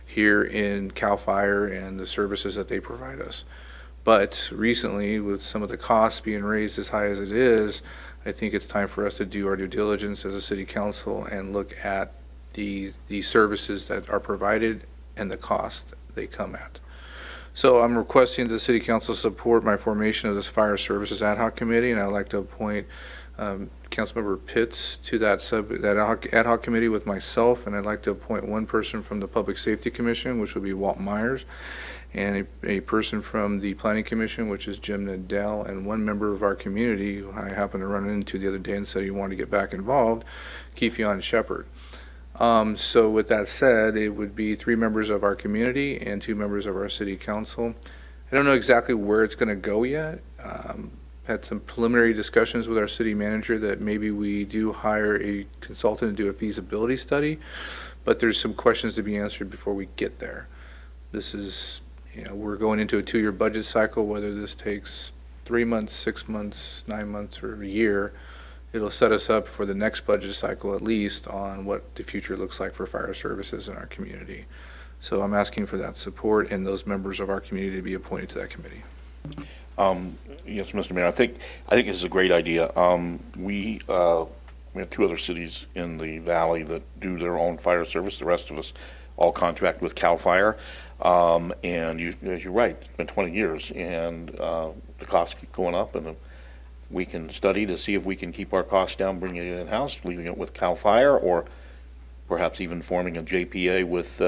here in CAL FIRE and the services that they provide us. But recently, with some of the costs being raised as high as it is, I think it's time for us to do our due diligence as a city council and look at the services that are provided and the cost they come at. So I'm requesting the city council support my formation of this fire services ad hoc committee, and I'd like to appoint Councilmember Pitts to that ad hoc committee with myself, and I'd like to appoint one person from the Public Safety Commission, which would be Walt Myers, and a person from the Planning Commission, which is Jim Nadell, and one member of our community who I happened to run into the other day and said he wanted to get back involved, Keefion Shepherd. So with that said, it would be 3 members of our community and 2 members of our city council. I don't know exactly where it's going to go yet. Had some preliminary discussions with our city manager that maybe we do hire a consultant to do a feasibility study, but there's some questions to be answered before we get there. This is, we're going into a 2-year budget cycle. Whether this takes 3 months, 6 months, 9 months, or a year, it'll set us up for the next budget cycle, at least, on what the future looks like for fire services in our community. So I'm asking for that support and those members of our community to be appointed to that committee. Yes, Mr. Mayor, I think this is a great idea. We have 2 other cities in the valley that do their own fire service. The rest of us all contract with CAL FIRE. And you're right, it's been 20 years, and the costs keep going up, and we can study to see if we can keep our costs down, bringing it in-house, leaving it with CAL FIRE, or perhaps even forming a JPA with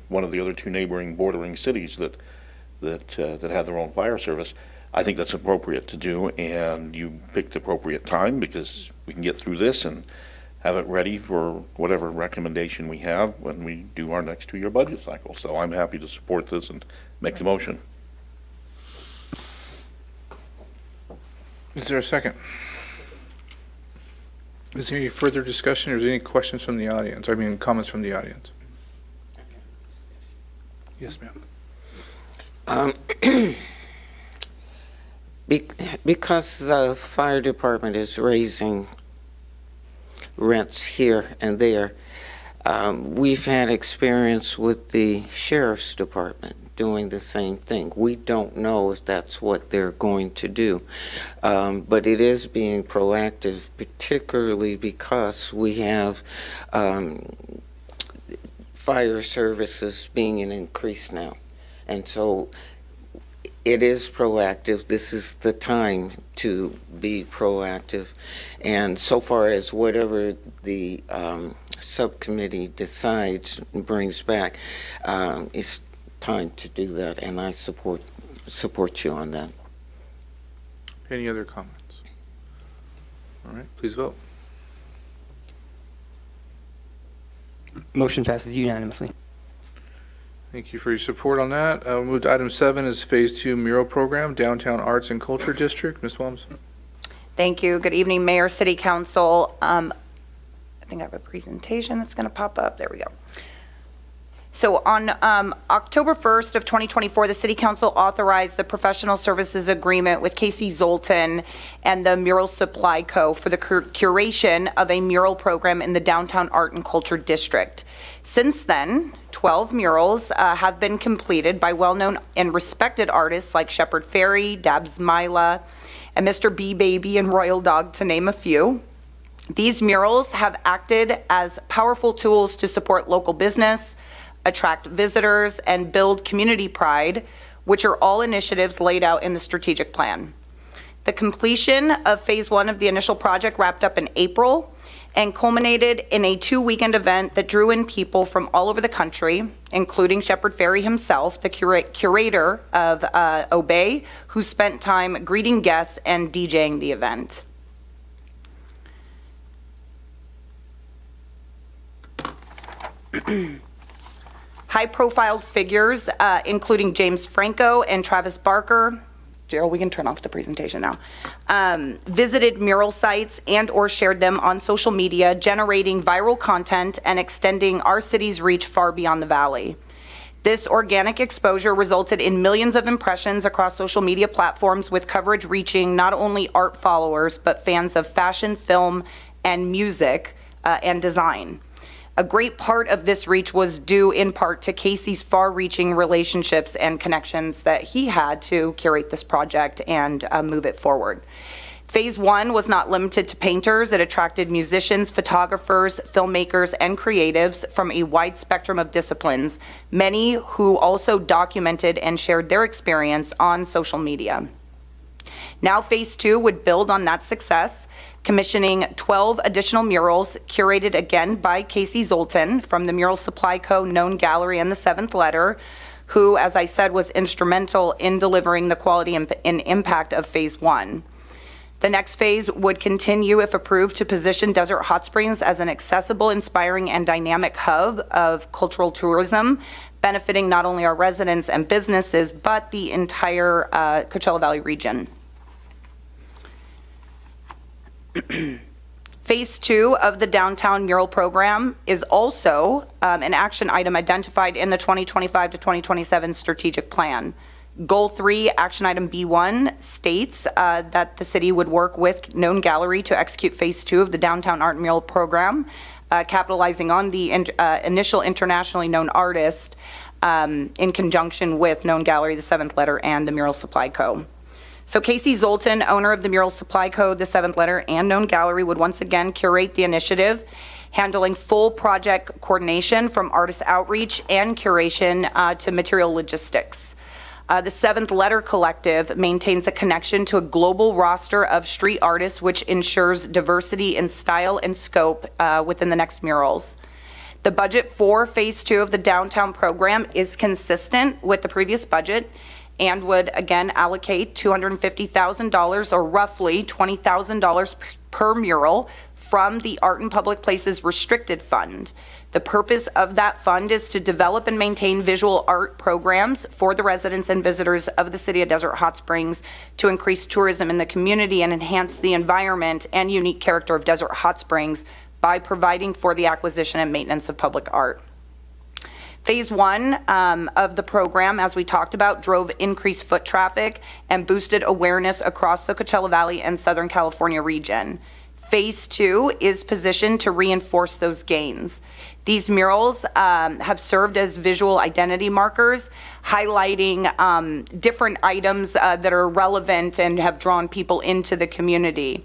one of the other 2 neighboring bordering cities that have their own fire service. I think that's appropriate to do, and you picked the appropriate time because we can get through this and have it ready for whatever recommendation we have when we do our next 2-year budget cycle. So I'm happy to support this and make the motion. Is there a second? Is there any further discussion, or is there any questions from the audience? I mean, comments from the audience? Yes, ma'am. Because the fire department is raising rents here and there, we've had experience with the sheriff's department doing the same thing. We don't know if that's what they're going to do, but it is being proactive, particularly because we have fire services being an increase now. And so it is proactive. This is the time to be proactive. And so far as whatever the subcommittee decides and brings back, it's time to do that, and I support you on that. Any other comments? All right, please vote. Motion passes unanimously. Thank you for your support on that. We'll move to item 7 is Phase 2 mural program, Downtown Arts and Culture District. Ms. Wilms. Thank you. Good evening, Mayor, City Council. I think I have a presentation that's going to pop up. There we go. So on October 1st of 2024, the City Council authorized the professional services agreement with Casey Zoltan and the Mural Supply Co. for the curation of a mural program in the Downtown Art and Culture District. Since then, 12 murals have been completed by well-known and respected artists like Shepard Fairey, Dabs Mila, and Mr. B Baby and Royal Dog, to name a few. These murals have acted as powerful tools to support local business, attract visitors, and build community pride, which are all initiatives laid out in the strategic plan. The completion of Phase 1 of the initial project wrapped up in April and culminated in a 2-weekend event that drew in people from all over the country, including Shepard Fairey himself, the curator of Obey, who spent time greeting guests and DJing the event. High-profile figures, including James Franco and Travis Barker, Gerald, we can turn off the presentation now, visited mural sites and or shared them on social media, generating viral content and extending our city's reach far beyond the valley. This organic exposure resulted in millions of impressions across social media platforms, with coverage reaching not only art followers, but fans of fashion, film, and music and design. A great part of this reach was due in part to Casey's far-reaching relationships and connections that he had to curate this project and move it forward. Phase 1 was not limited to painters. It attracted musicians, photographers, filmmakers, and creatives from a wide spectrum of disciplines, many who also documented and shared their experience on social media. Now Phase 2 would build on that success, commissioning 12 additional murals curated again by Casey Zoltan from the Mural Supply Co. Known Gallery and the Seventh Letter, who, as I said, was instrumental in delivering the quality and impact of Phase 1. The next phase would continue, if approved, to position Desert Hot Springs as an accessible, inspiring, and dynamic hub of cultural tourism, benefiting not only our residents and businesses, but the entire Coachella Valley region. Phase 2 of the Downtown Mural Program is also an action item identified in the 2025 to 2027 Strategic Plan. Goal 3, action item B1, states that the city would work with Known Gallery to execute Phase 2 of the Downtown Art Mural Program, capitalizing on the initial internationally known artist in conjunction with Known Gallery, the Seventh Letter, and the Mural Supply Co. So Casey Zoltan, owner of the Mural Supply Co., the Seventh Letter, and Known Gallery, would once again curate the initiative, handling full project coordination from artist outreach and curation to material logistics. The Seventh Letter Collective maintains a connection to a global roster of street artists, which ensures diversity in style and scope within the next murals. The budget for Phase 2 of the downtown program is consistent with the previous budget and would again allocate $250,000 or roughly $20,000 per mural from the Art and Public Places Restricted Fund. The purpose of that fund is to develop and maintain visual art programs for the residents and visitors of the city of Desert Hot Springs to increase tourism in the community and enhance the environment and unique character of Desert Hot Springs by providing for the acquisition and maintenance of public art. Phase 1 of the program, as we talked about, drove increased foot traffic and boosted awareness across the Coachella Valley and Southern California region. Phase 2 is positioned to reinforce those gains. These murals have served as visual identity markers, highlighting different items that are relevant and have drawn people into the community.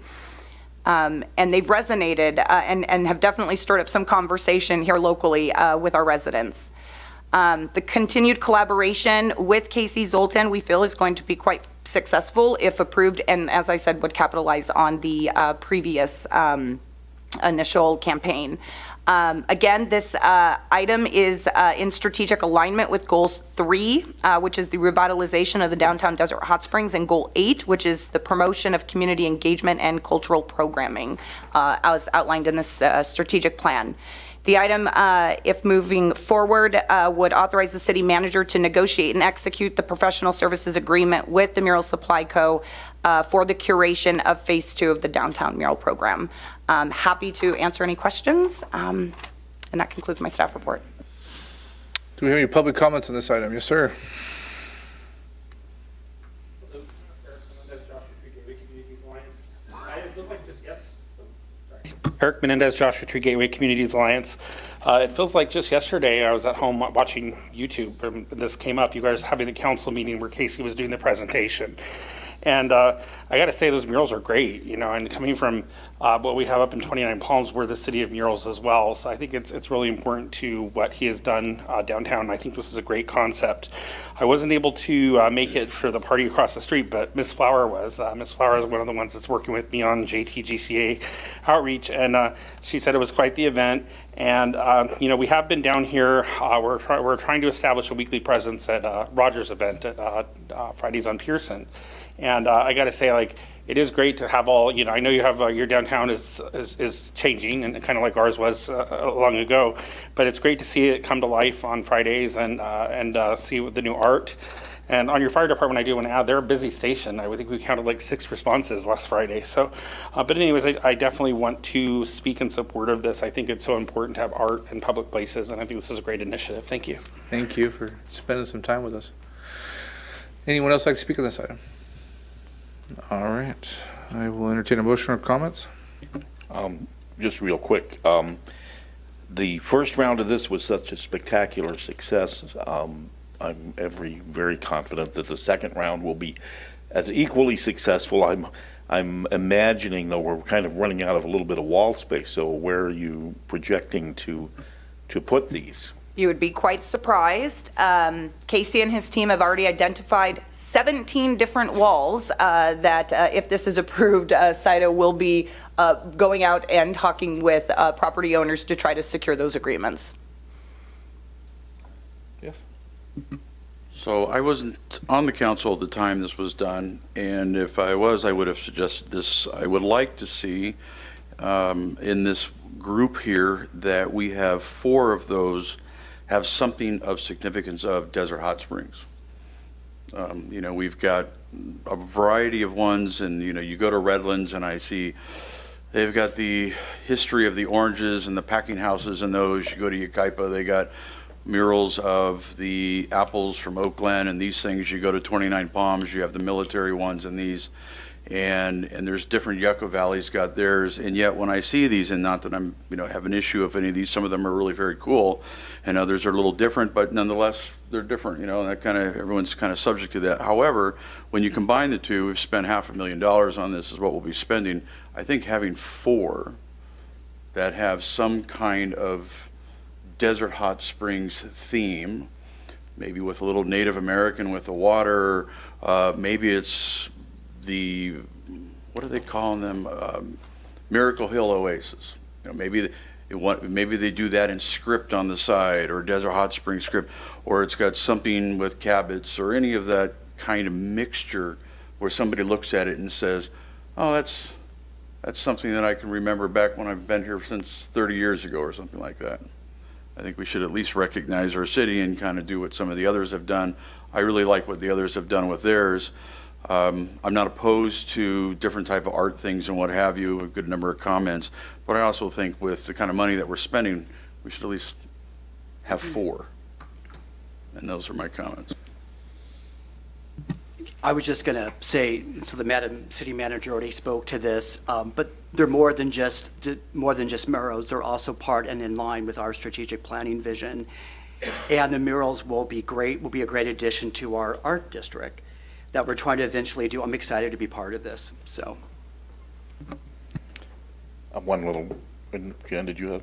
And they've resonated and have definitely stirred up some conversation here locally with our residents. The continued collaboration with Casey Zoltan, we feel, is going to be quite successful if approved, and as I said, would capitalize on the previous initial campaign. Again, this item is in strategic alignment with Goals 3, which is the revitalization of the downtown Desert Hot Springs, and Goal 8, which is the promotion of community engagement and cultural programming, as outlined in this strategic plan. The item, if moving forward, would authorize the city manager to negotiate and execute the professional services agreement with the Mural Supply Co. For the curation of Phase 2 of the Downtown Mural Program. Happy to answer any questions, and that concludes my staff report. Do we have any public comments on this item? Yes, sir. Eric Menendez, Joshua Tree Gateway Communities Alliance. It feels like just yesterday I was at home watching YouTube, and this came up. You guys having the council meeting where Casey was doing the presentation. And I got to say, those murals are great, you know, and coming from what we have up in 29 Palms, we're the city of murals as well. So I think it's really important to what he has done downtown. I think this is a great concept. I wasn't able to make it for the party across the street, but Miss Flower was. Miss Flower is one of the ones that's working with me on JTGCA outreach, and she said it was quite the event. And you know, we have been down here. We're trying to establish a weekly presence at Rogers' event at Fridays on Pearson. And I got to say, like, it is great to have all, you know, I know you have your downtown is changing, and kind of like ours was long ago, but it's great to see it come to life on Fridays and see the new art. And on your fire department, I do want to add, they're a busy station. I think we counted like 6 responses last Friday. So, but anyways, I definitely want to speak in support of this. I think it's so important to have art in public places, and I think this is a great initiative. Thank you. Thank you for spending some time with us. Anyone else like to speak on this item? All right. I will entertain a motion or comments. Just real quick. The first round of this was such a spectacular success. I'm very confident that the second round will be as equally successful. I'm imagining, though, we're kind of running out of a little bit of wall space, so where are you projecting to put these? You would be quite surprised. Casey and his team have already identified 17 different walls that, if this is approved, CIDA will be going out and talking with property owners to try to secure those agreements. Yes. So I wasn't on the council at the time this was done, and if I was, I would have suggested this. I would like to see in this group here that we have 4 of those have something of significance of Desert Hot Springs. You know, we've got a variety of ones, and you know, you go to Redlands and I see they've got the history of the oranges and the packing houses and those. You go to Yucaipa, they got murals of the apples from Oak Glen and these things. You go to 29 Palms, you have the military ones and these. And there's different Yucca Valley's got theirs, and yet when I see these, and not that I'm, you know, have an issue of any of these, some of them are really very cool, and others are a little different, but nonetheless, they're different, you know, and that kind of, everyone's kind of subject to that. However, when you combine the two, we've spent $500,000 on this, is what we'll be spending. I think having 4 that have some kind of Desert Hot Springs theme, maybe with a little Native American with the water, maybe it's the, what are they calling them? Miracle Hill Oasis. You know, maybe they do that in script on the side, or Desert Hot Springs script, or it's got something with Cabots or any of that kind of mixture where somebody looks at it and says, oh, that's something that I can remember back when I've been here since 30 years ago or something like that. I think we should at least recognize our city and kind of do what some of the others have done. I really like what the others have done with theirs. I'm not opposed to different type of art things and what have you, a good number of comments, but I also think with the kind of money that we're spending, we should at least have 4. And those are my comments. I was just going to say, so the Madam City Manager already spoke to this, but they're more than just murals. They're also part and in line with our strategic planning vision. And the murals will be a great addition to our art district that we're trying to eventually do. I'm excited to be part of this, so. One little, Jen, did you have?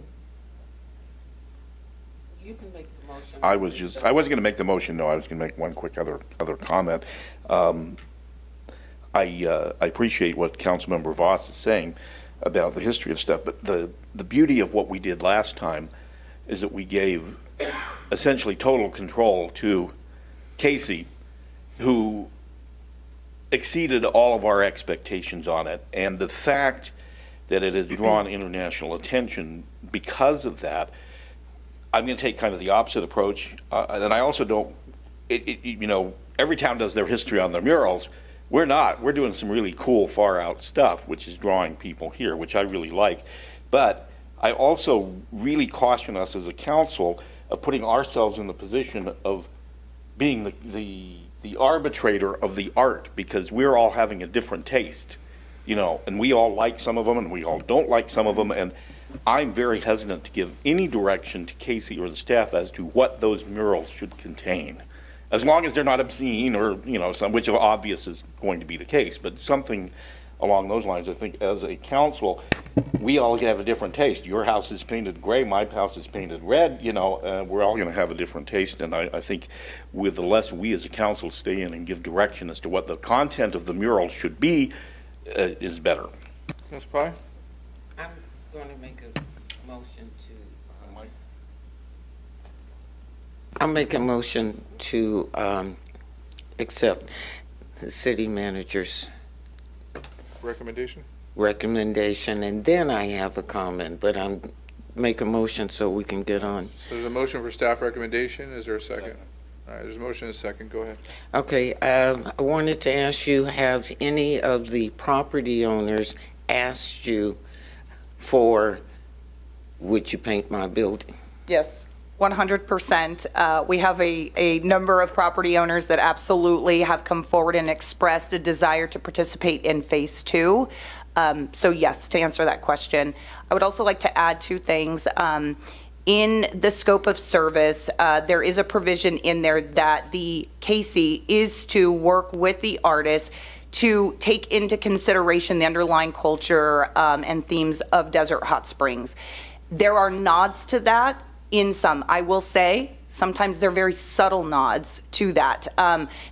You can make the motion. I wasn't going to make the motion, no, I was going to make one quick other comment. I appreciate what Councilmember Voss is saying about the history of stuff, but the beauty of what we did last time is that we gave essentially total control to Casey, who exceeded all of our expectations on it, and the fact that it has drawn international attention because of that, I'm going to take kind of the opposite approach, and I also don't, you know, every town does their history on their murals. We're not. We're doing some really cool, far-out stuff, which is drawing people here, which I really like. But I also really caution us as a council of putting ourselves in the position of being the arbitrator of the art, because we're all having a different taste, you know, and we all like some of them and we all don't like some of them, and I'm very hesitant to give any direction to Casey or the staff as to what those murals should contain, as long as they're not obscene or, you know, some, which obvious is going to be the case, but something along those lines. I think as a council, we all have a different taste. Your house is painted gray, my house is painted red, you know, we're all going to have a different taste, and I think with the less we as a council stay in and give direction as to what the content of the mural should be, is better. Ms. Pye? I'm going to make a motion to, I'll make a motion to accept the city manager's recommendation, and then I have a comment, but I'm make a motion so we can get on. So there's a motion for staff recommendation. Is there a second? All right, there's a motion and a second. Go ahead. Okay, I wanted to ask you, have any of the property owners asked you for, would you paint my building? Yes, 100%. We have a number of property owners that absolutely have come forward and expressed a desire to participate in Phase 2. So yes, to answer that question. I would also like to add 2 things. In the scope of service, there is a provision in there that the Casey is to work with the artist to take into consideration the underlying culture and themes of Desert Hot Springs. There are nods to that in some, I will say. Sometimes they're very subtle nods to that.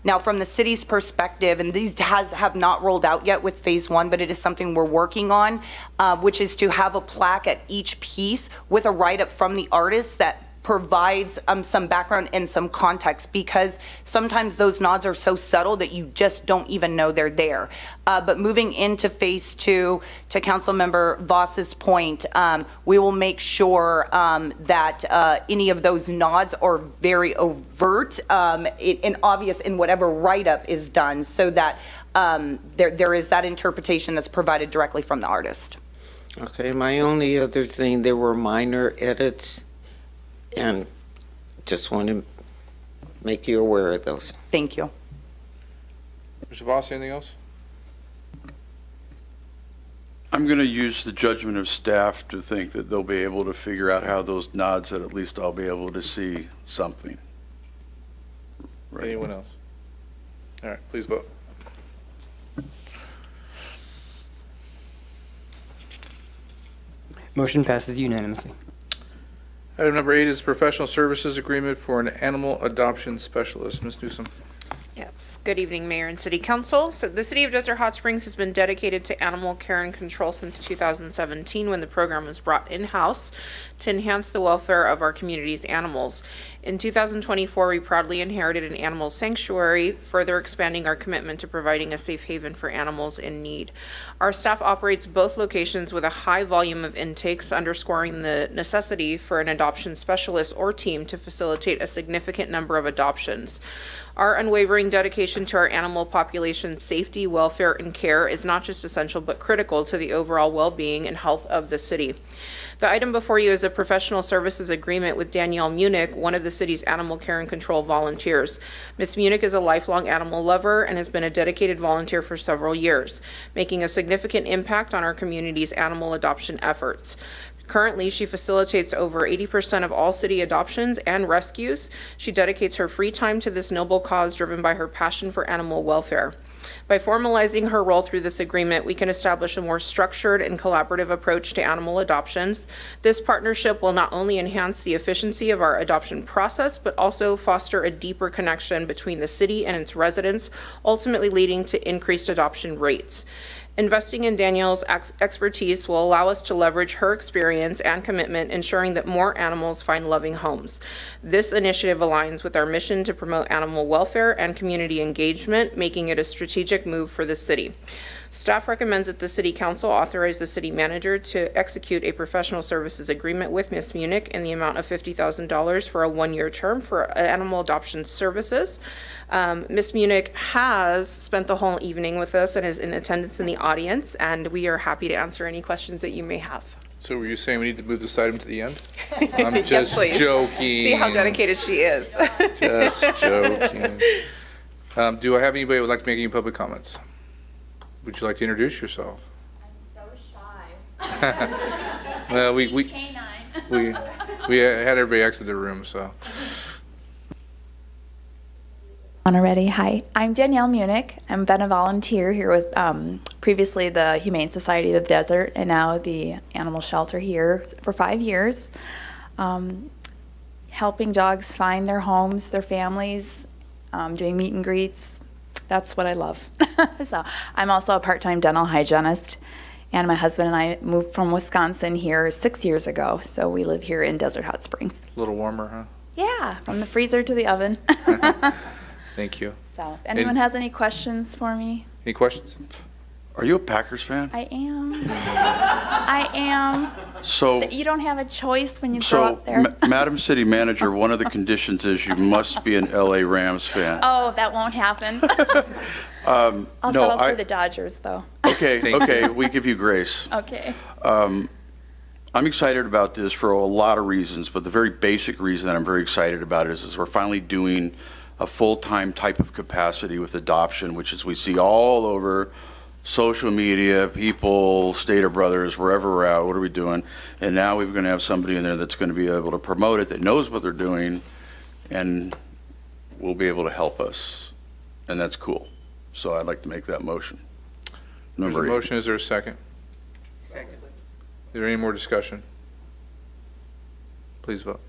Now, from the city's perspective, and these have not rolled out yet with phase one, but it is something we're working on, which is to have a plaque at each piece with a write-up from the artist that provides some background and some context, because sometimes those nods are so subtle that you just don't even know they're there. But moving into phase two, to Councilmember Voss's point, we will make sure that any of those nods are very overt and obvious in whatever write-up is done, so that there is that interpretation that's provided directly from the artist. Okay, my only other thing, there were minor edits, and just want to make you aware of those. Thank you. Mr. Voss, anything else? I'm going to use the judgment of staff to think that they'll be able to figure out how those nods, that at least I'll be able to see something. Right. Anyone else? All right, please vote. Motion passes unanimously. Item number 8 is professional services agreement for an animal adoption specialist. Ms. Newsom. Yes. Good evening, Mayor and City Council. So the City of Desert Hot Springs has been dedicated to animal care and control since 2017, when the program was brought in-house to enhance the welfare of our community's animals. In 2024, we proudly inherited an animal sanctuary, further expanding our commitment to providing a safe haven for animals in need. Our staff operates both locations with a high volume of intakes, underscoring the necessity for an adoption specialist or team to facilitate a significant number of adoptions. Our unwavering dedication to our animal population's safety, welfare, and care is not just essential but critical to the overall well-being and health of the city. The item before you is a professional services agreement with Danielle Munich, one of the city's animal care and control volunteers. Ms. Munich is a lifelong animal lover and has been a dedicated volunteer for several years, making a significant impact on our community's animal adoption efforts. Currently, she facilitates over 80% of all city adoptions and rescues. She dedicates her free time to this noble cause, driven by her passion for animal welfare. By formalizing her role through this agreement, we can establish a more structured and collaborative approach to animal adoptions. This partnership will not only enhance the efficiency of our adoption process, but also foster a deeper connection between the city and its residents, ultimately leading to increased adoption rates. Investing in Danielle's expertise will allow us to leverage her experience and commitment, ensuring that more animals find loving homes. This initiative aligns with our mission to promote animal welfare and community engagement, making it a strategic move for the city. Staff recommends that the City Council authorize the City Manager to execute a professional services agreement with Ms. Munich in the amount of $50,000 for a one-year term for animal adoption services. Ms. Munich has spent the whole evening with us and is in attendance in the audience, and we are happy to answer any questions that you may have. So were you saying we need to move this item to the end? I'm Yes, just please. joking. See how dedicated she is. Just joking. Do I have anybody who would like to make any public comments? Would you like to introduce yourself? I'm so shy. Well, we had everybody exit the room, so. On already. Hi, I'm Danielle Munich. I've been a volunteer here with previously the Humane Society of the Desert and now the Animal Shelter here for 5 years, helping dogs find their homes, their families, doing meet and greets. That's what I love. So I'm also a part-time dental hygienist, and my husband and I moved from Wisconsin here 6 years ago, so we live here in Desert Hot Springs. A little warmer, huh? Yeah, from the freezer to the oven. Thank you. So if anyone has any questions for me? Any questions? Are you a Packers fan? I am. I am. So, You don't have a choice when you grow so up there. Madam City Manager, one of the conditions is you must be an LA Rams fan. Oh, that won't happen. I'll no, settle for the Dodgers, though. Okay, we give you grace. Okay. I'm excited about this for a lot of reasons, but the very basic reason that I'm very excited about it is we're finally doing a full-time type of capacity with adoption, which is we see all over social media, people, Stater Brothers, wherever we're at, what are we doing? And now we're going to have somebody in there that's going to be able to promote it, that knows what they're doing, and will be able to help us. And that's cool. So I'd like to make that motion. There's a Number 8. motion, is there a second? Second. Is there any more discussion? Please vote.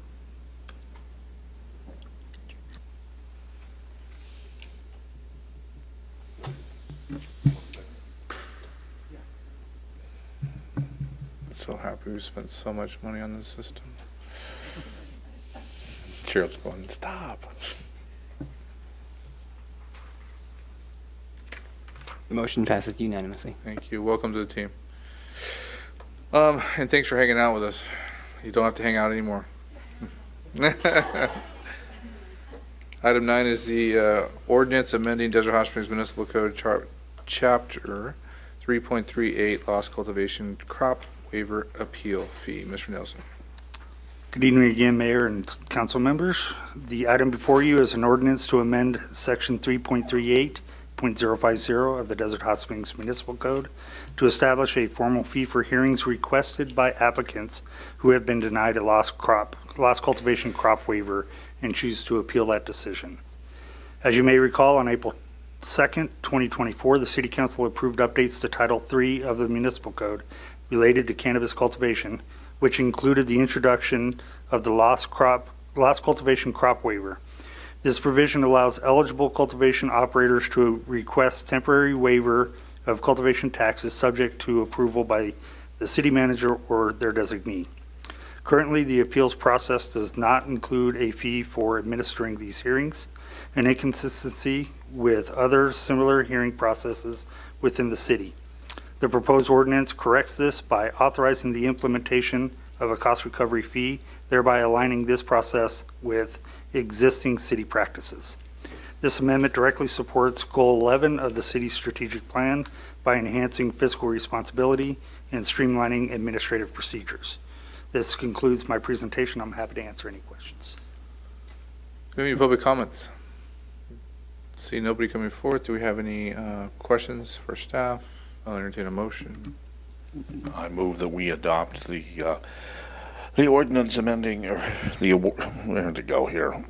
I'm so happy we spent so much money on this system. Cheryl's going, stop. The motion passes unanimously. Thank you. Welcome to the team. And thanks for hanging out with us. You don't have to hang out anymore. Item 9 is the ordinance amending Desert Hot Springs Municipal Code Chapter 3.38 Lost Cultivation Crop Waiver Appeal Fee. Mr. Nelson. Good evening again, Mayor and council members. The item before you is an ordinance to amend Section 3.38.050 of the Desert Hot Springs Municipal Code to establish a formal fee for hearings requested by applicants who have been denied a lost cultivation crop waiver and choose to appeal that decision. As you may recall, on April 2nd, 2024, the City Council approved updates to Title III of the Municipal Code related to cannabis cultivation, which included the introduction of the lost cultivation crop waiver. This provision allows eligible cultivation operators to request temporary waiver of cultivation taxes subject to approval by the city manager or their designee. Currently, the appeals process does not include a fee for administering these hearings, an inconsistency with other similar hearing processes within the city. The proposed ordinance corrects this by authorizing the implementation of a cost recovery fee, thereby aligning this process with existing city practices. This amendment directly supports Goal 11 of the city's strategic plan by enhancing fiscal responsibility and streamlining administrative procedures. This concludes my presentation. I'm happy to answer any questions. Do we have any public comments? See nobody coming forth. Do we have any questions for staff? I'll entertain a motion. I move that we adopt the ordinance amending, or where to go here,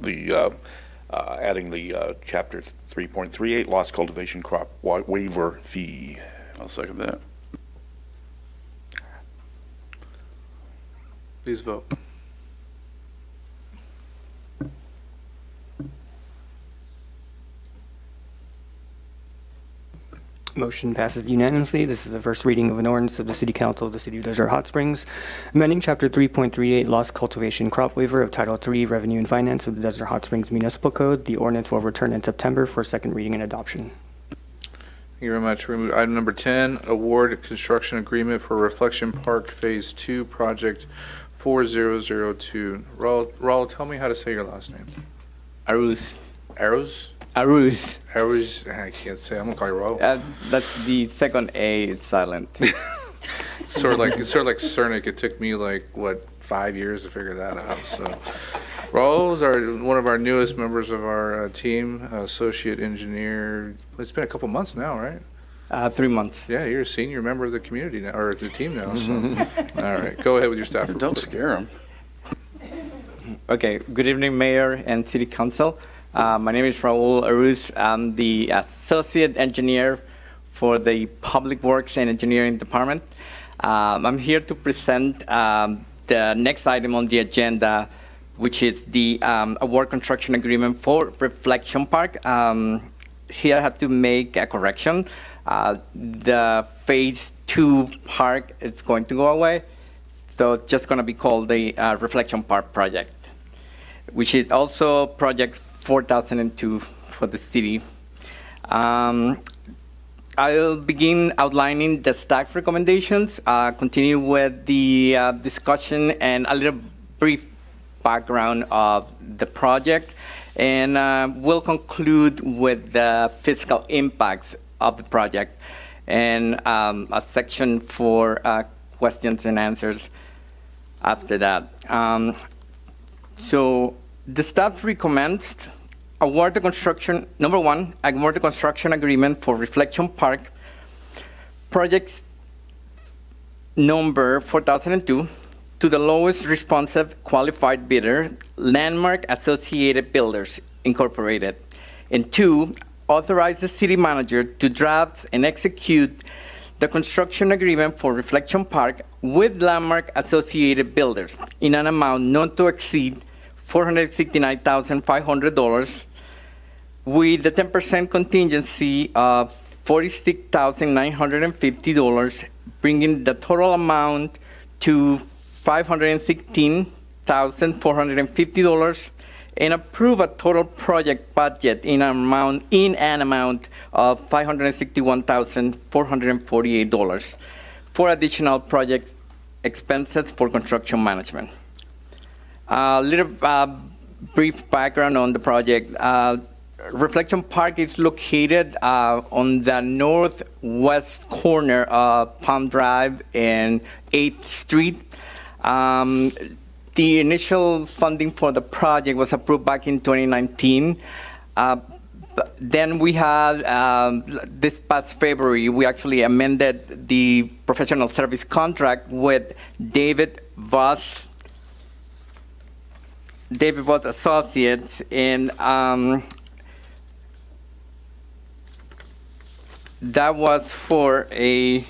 adding the Chapter 3.38 Lost Cultivation Crop Waiver Fee. I'll second that. Please vote. Motion passes unanimously. This is the first reading of an ordinance of the City Council of the City of Desert Hot Springs, amending Chapter 3.38 Lost Cultivation Crop Waiver of Title III Revenue and Finance of the Desert Hot Springs Municipal Code. The ordinance will return in September for second reading and adoption. Thank you very much. We move item number 10, award construction agreement for Reflection Park Phase 2 Project 4002. Raul, tell me how to say your last name. Aruz. Arrows? Aruz. Arrows? I can't say. I'm gonna call you Raul. That's the second A. It's silent. It's sort of like Cernic. It took me 5 years to figure that out. So, Raul is one of our newest members of our team, associate engineer. It's been a couple months now, right? 3 months. Yeah, you're a senior member of the community now, or the team now. So, all right, go ahead with your staff report. Don't scare him. Okay. Good evening, Mayor and City Council. My name is Raul Aruz. I'm the associate engineer for the Public Works and Engineering Department. I'm here to present the next item on the agenda, which is the award construction agreement for Reflection Park. Here I have to make a correction. The Phase 2 park is going to go away, so it's just going to be called the Reflection Park project, which is also project 4002 for the city. I'll begin outlining the staff recommendations, continue with the discussion and a little brief background of the project, and we'll conclude with the fiscal impacts of the project and a section for questions and answers after that. So the staff recommends award the construction, number one, award the construction agreement for Reflection Park, project number 4002, to the lowest responsive qualified bidder, Landmark Associated Builders, Incorporated. And two, authorize the city manager to draft and execute the construction agreement for Reflection Park with Landmark Associated Builders in an amount not to exceed $469,500 with the 10% contingency of $46,950, bringing the total amount to $516,450, and approve a total project budget in an amount of $561,448 for additional project expenses for construction management. A little brief background on the project. Reflection Park is located on the northwest corner of Palm Drive and 8th Street. The initial funding for the project was approved back in 2019. Then we had, this past February, we actually amended the professional service contract with David Voss Associates, and that was for a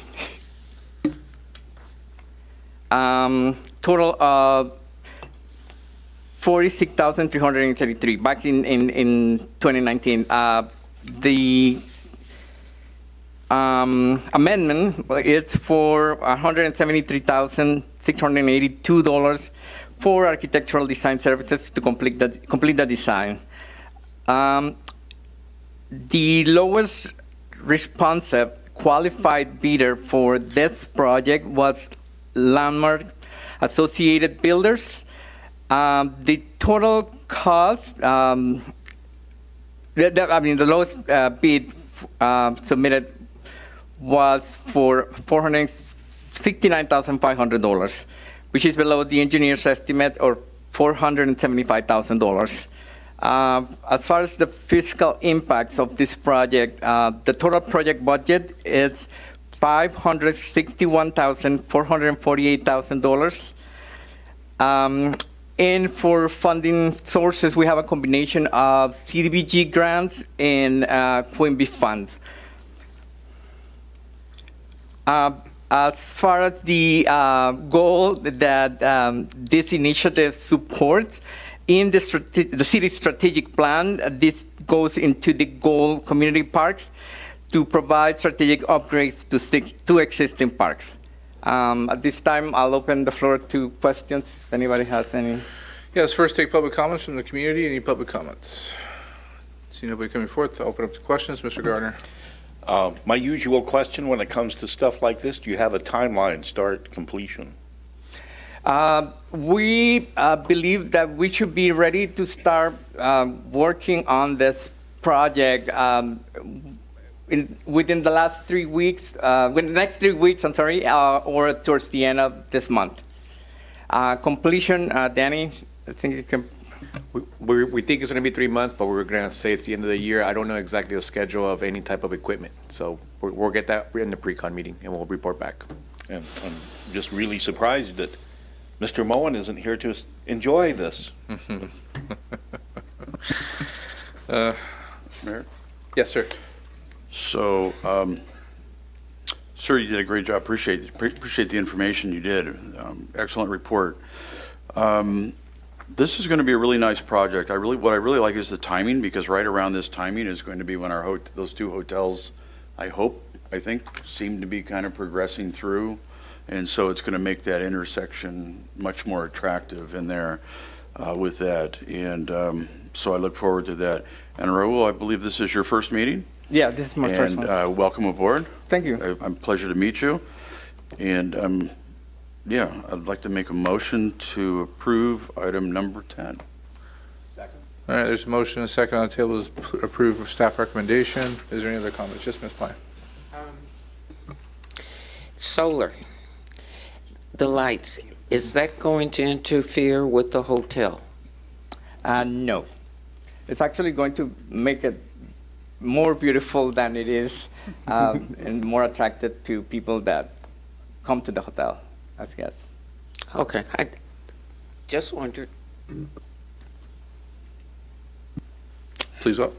total of $46,333 back in 2019. The amendment is for $173,682 for architectural design services to complete the design. The lowest responsive qualified bidder for this project was Landmark Associated Builders. The total cost, the lowest bid submitted was for $469,500, which is below the engineer's estimate of $475,000. As far as the fiscal impacts of this project, the total project budget is $561,448,000. And for funding sources, we have a combination of CDBG grants and Quimby funds. As far as the goal that this initiative supports, in the city's strategic plan, this goes into the goal community parks to provide strategic upgrades to existing parks. At this time, I'll open the floor to questions, if anybody has any. Yes, first take public comments from the community. Any public comments? See nobody coming forth. I'll open up to questions. Mr. Gardner. My usual question when it comes to stuff like this, do you have a timeline, start, completion? We believe that we should be ready to start working on this project within the last 3 weeks, within the next 3 weeks, or towards the end of this month. Completion, Danny, I think you can. We think it's going to be 3 months, but we're going to say it's the end of the year. I don't know exactly the schedule of any type of equipment. So we'll get that in the pre-con meeting, and we'll report back. And I'm just really surprised that Mr. Moen isn't here to enjoy this. Mayor? Yes, sir. So, sir, you did a great job. Appreciate the information you did. Excellent report. This is going to be a really nice project. What I really like is the timing, because right around this timing is going to be when those two hotels, I think, seem to be kind of progressing through. And so it's going to make that intersection much more attractive in there with that. And so I look forward to that. And Raul, I believe this is your first meeting? Yeah, this is my first one. And welcome aboard. Thank you. I'm a pleasure to meet you. And yeah, I'd like to make a motion to approve item number 10. Second. All right, there's a motion and a second on the table to approve of staff recommendation. Is there any other comments? Just Ms. Pine. Solar, the lights, is that going to interfere with the hotel? No. It's actually going to make it more beautiful than it is and more attractive to people that come to the hotel as guests. Okay, I just wondered. Please vote.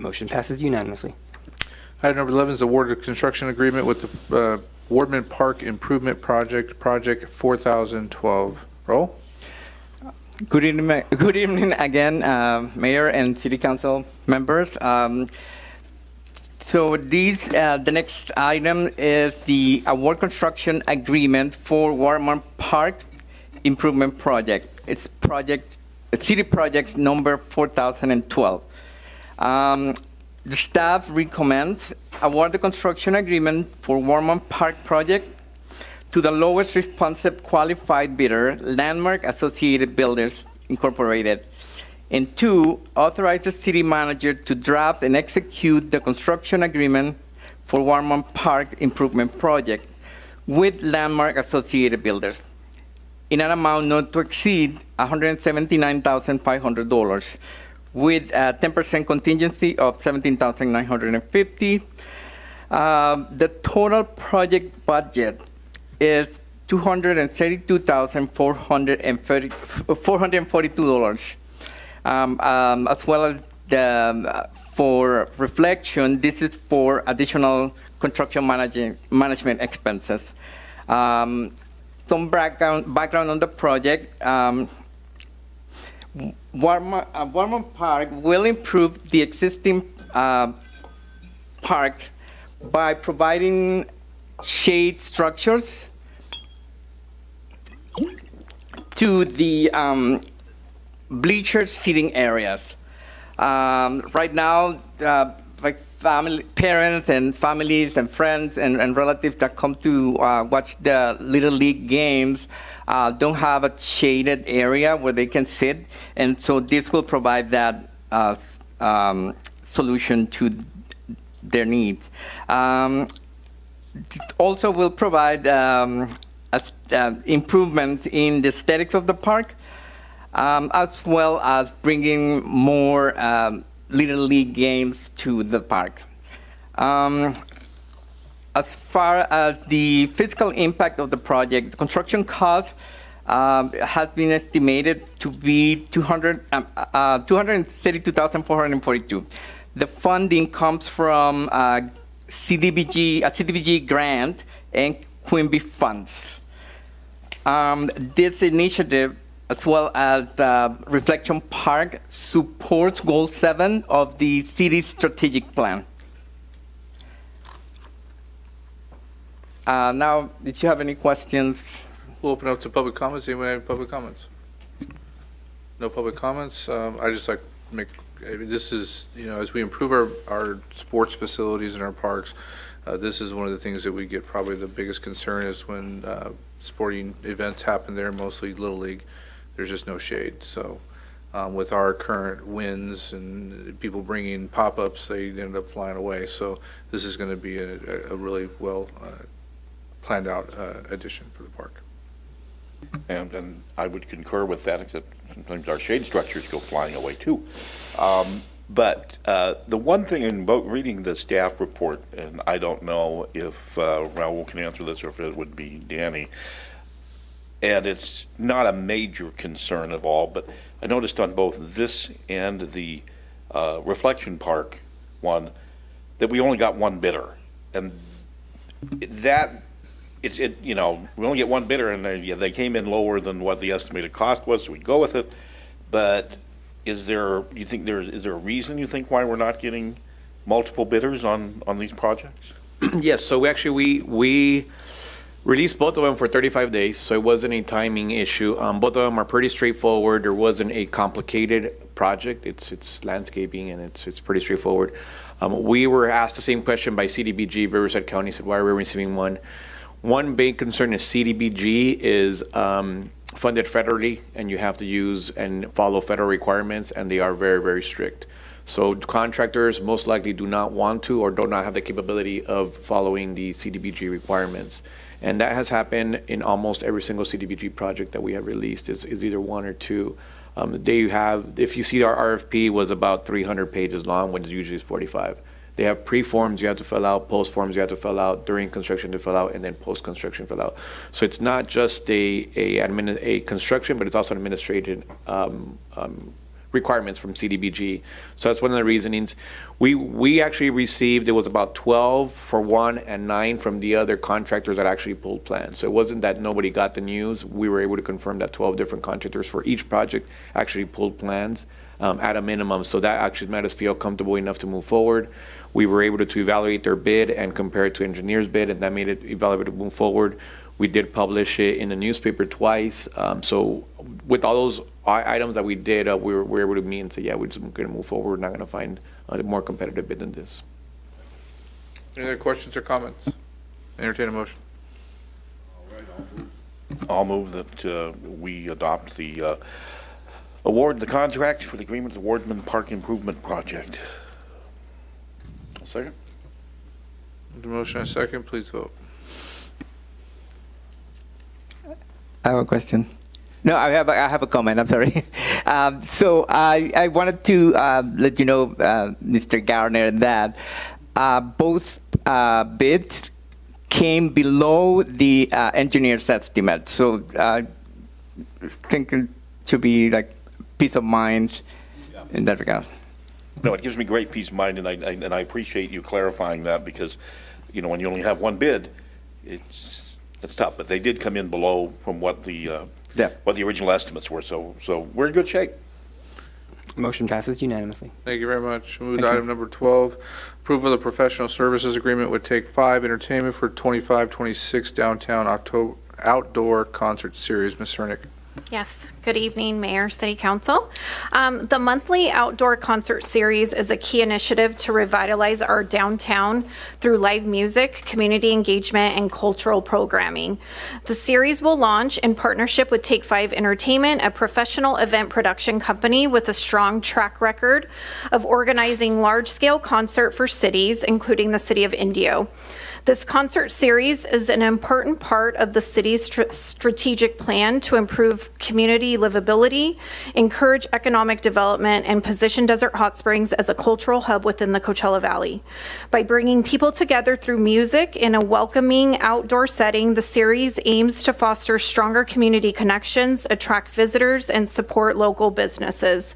Motion passes unanimously. Item number 11 is award of construction agreement with the Wardman Park Improvement Project, Project 4012. Roll. Good evening again, Mayor and City Council members. So the next item is the award construction agreement for Wardman Park Improvement Project. It's City Project number 4012. The staff recommends award the construction agreement for Wardman Park Project to the lowest responsive qualified bidder, Landmark Associated Builders Incorporated. And 2, authorize the city manager to draft and execute the construction agreement for Wardman Park Improvement Project with Landmark Associated Builders in an amount not to exceed $179,500 with a 10% contingency of $17,950. The total project budget is $232,442. As well as for reflection, this is for additional construction management expenses. Some background on the project. Wardman Park will improve the existing park by providing shade structures to the bleacher seating areas. Right now, parents and families and friends and relatives that come to watch the Little League games don't have a shaded area where they can sit, and so this will provide that solution to their needs. Also will provide improvement in the aesthetics of the park, as well as bringing more Little League games to the park. As far as the fiscal impact of the project, the construction cost has been estimated to be $232,442. The funding comes from a CDBG grant and Quimby funds. This initiative, as well as Reflection Park, supports Goal 7 of the city's strategic plan. Now, did you have any questions? We'll open up to public comments. Anyone have public comments? No public comments. I just like to make, this is, as we improve our sports facilities and our parks, this is one of the things that we get probably the biggest concern is when sporting events happen there, mostly Little League. There's just no shade. So with our current winds and people bringing pop-ups, they end up flying away. So this is going to be a really well planned out addition for the park. And I would concur with that, except sometimes our shade structures go flying away too. But the one thing in reading the staff report, and I don't know if Raul can answer this or if it would be Danny, and it's not a major concern of all, but I noticed on both this and the Reflection Park one that we only got one bidder, and that we only get one bidder, and they came in lower than what the estimated cost was, so we go with it. But is there a reason you think why we're not getting multiple bidders on these projects? Yes, so we released both of them for 35 days, so it wasn't a timing issue. Both of them are pretty straightforward. There wasn't a complicated project. It's landscaping, and it's pretty straightforward. We were asked the same question by CDBG. Riverside County said, why are we receiving one? One big concern is CDBG is funded federally, and you have to use and follow federal requirements, and they are very, very strict. So contractors most likely do not want to or do not have the capability of following the CDBG requirements. And that has happened in almost every single CDBG project that we have released is either one or two. If you see our RFP was about 300 pages long, when it usually is 45. They have pre-forms you have to fill out, post-forms you have to fill out, during construction to fill out, and then post-construction fill out. So it's not just a construction, but it's also an administrative requirements from CDBG. So that's one of the reasonings. We actually received, it was about 12 for one and 9 from the other contractors that actually pulled plans. So it wasn't that nobody got the news. We were able to confirm that 12 different contractors for each project actually pulled plans at a minimum. So that actually made us feel comfortable enough to move forward. We were able to evaluate their bid and compare it to engineer's bid, and that made it evaluable to move forward. We did publish it in the newspaper twice. So with all those items that we did, we were able to meet and say, yeah, we're just going to move forward. We're not going to find a more competitive bid than this. Any other questions or comments? Entertain a motion. I'll move that we adopt the award the contract for the agreement with the Wardman Park Improvement Project. Second. The motion and second, please vote. I have a question. No, I have a comment. I'm sorry. So I wanted to let you know, Mr. Garner, that both bids came below the engineer's estimate. So thinking to be like peace of mind in that regard. No, it gives me great peace of mind, and I appreciate you clarifying that, because, you know, when you only have one bid, it's tough. But they did come in below from what the original estimates were. So we're in good shape. Motion passes unanimously. Thank you very much. Move to item number 12, approval of the professional services agreement with Take 5 Entertainment for 25-26 downtown outdoor concert series. Ms. Cernick. Yes, good evening, Mayor, City Council. The monthly outdoor concert series is a key initiative to revitalize our downtown through live music, community engagement, and cultural programming. The series will launch in partnership with Take 5 Entertainment, a professional event production company with a strong track record of organizing large-scale concert for cities, including the city of Indio. This concert series is an important part of the city's strategic plan to improve community livability, encourage economic development, and position Desert Hot Springs as a cultural hub within the Coachella Valley. By bringing people together through music in a welcoming outdoor setting, the series aims to foster stronger community connections, attract visitors, and support local businesses.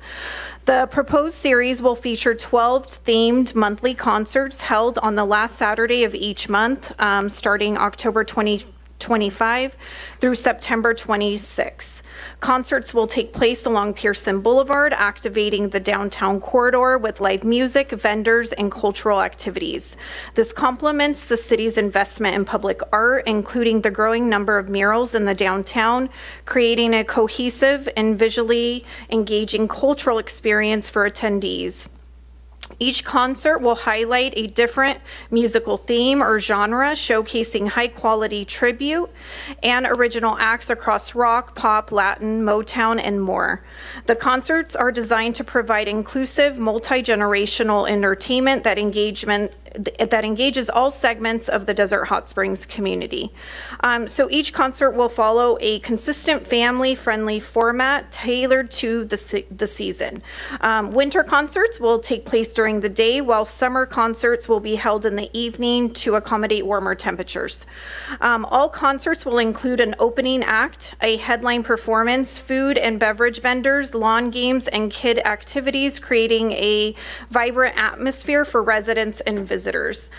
The proposed series will feature 12 themed monthly concerts held on the last Saturday of each month, starting October 2025 through September 26. Concerts will take place along Pearson Boulevard, activating the downtown corridor with live music, vendors, and cultural activities. This complements the city's investment in public art, including the growing number of murals in the downtown, creating a cohesive and visually engaging cultural experience for attendees. Each concert will highlight a different musical theme or genre, showcasing high-quality tribute and original acts across rock, pop, Latin, Motown, and more. The concerts are designed to provide inclusive, multi-generational entertainment that engages all segments of the Desert Hot Springs community. So each concert will follow a consistent family-friendly format tailored to the season. Winter concerts will take place during the day, while summer concerts will be held in the evening to accommodate warmer temperatures. All concerts will include an opening act, a headline performance, food and beverage vendors, lawn games, and kid activities, creating a vibrant atmosphere for residents and visitors.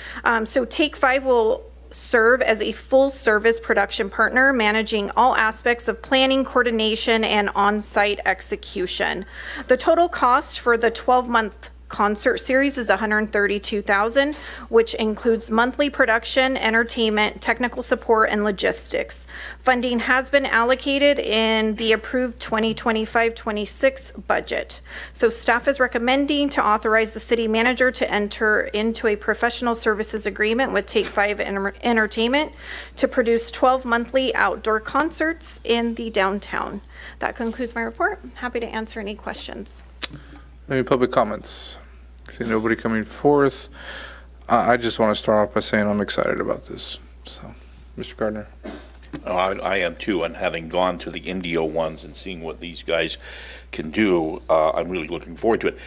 So Take 5 will serve as a full-service production partner, managing all aspects of planning, coordination, and on-site execution. The total cost for the 12-month concert series is $132,000, which includes monthly production, entertainment, technical support, and logistics. Funding has been allocated in the approved 2025-26 budget. So staff is recommending to authorize the city manager to enter into a professional services agreement with Take 5 Entertainment to produce 12 monthly outdoor concerts in the downtown. That concludes my report. I'm happy to answer any questions. Any public comments? See nobody coming forth. I just want to start off by saying I'm excited about this. So, Mr. Gardner. Oh, I am too, and having gone to the Indio ones and seeing what these guys can do, I'm really looking forward to it.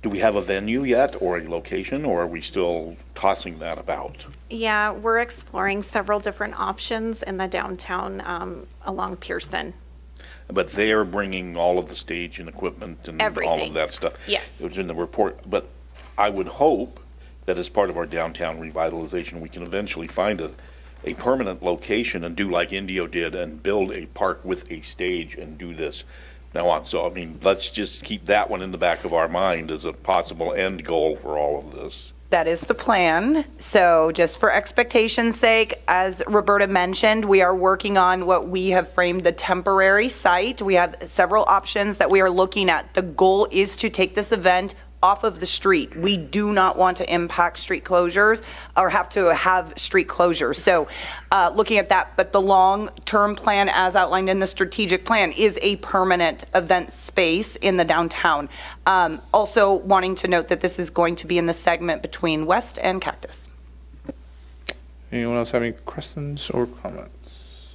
Do we have a venue yet, or a location, or are we still tossing that about? Yeah, we're exploring several different options in the downtown along Pearson. But they're bringing all of the stage and equipment and all Everything. of that stuff. Yes. It was in the report, but I would hope that as part of our downtown revitalization, we can eventually find a permanent location and do like Indio did and build a park with a stage and do this now on. So, I mean, let's just keep that one in the back of our mind as a possible end goal for all of this. That is the plan. So just for expectation's sake, as Roberta mentioned, we are working on what we have framed the temporary site. We have several options that we are looking at. The goal is to take this event off of the street. We do not want to impact street closures or have to have street closures. So looking at that, but the long-term plan as outlined in the strategic plan is a permanent event space in the downtown. Also wanting to note that this is going to be in the segment between West and Cactus. Anyone else have any questions or comments?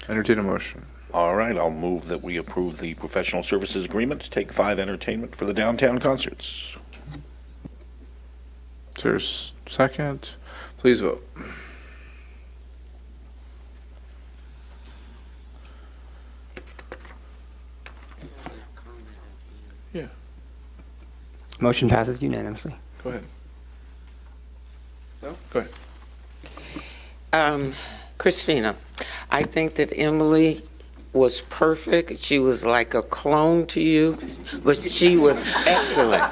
Entertain a motion. All right, I'll move that we approve the professional services agreement to Take 5 Entertainment for the downtown concerts. Is there a second? Please vote. Yeah. Motion passes unanimously. Go ahead. No? Go ahead. Christina, I think that Emily was perfect. She was like a clone to you, but she was excellent.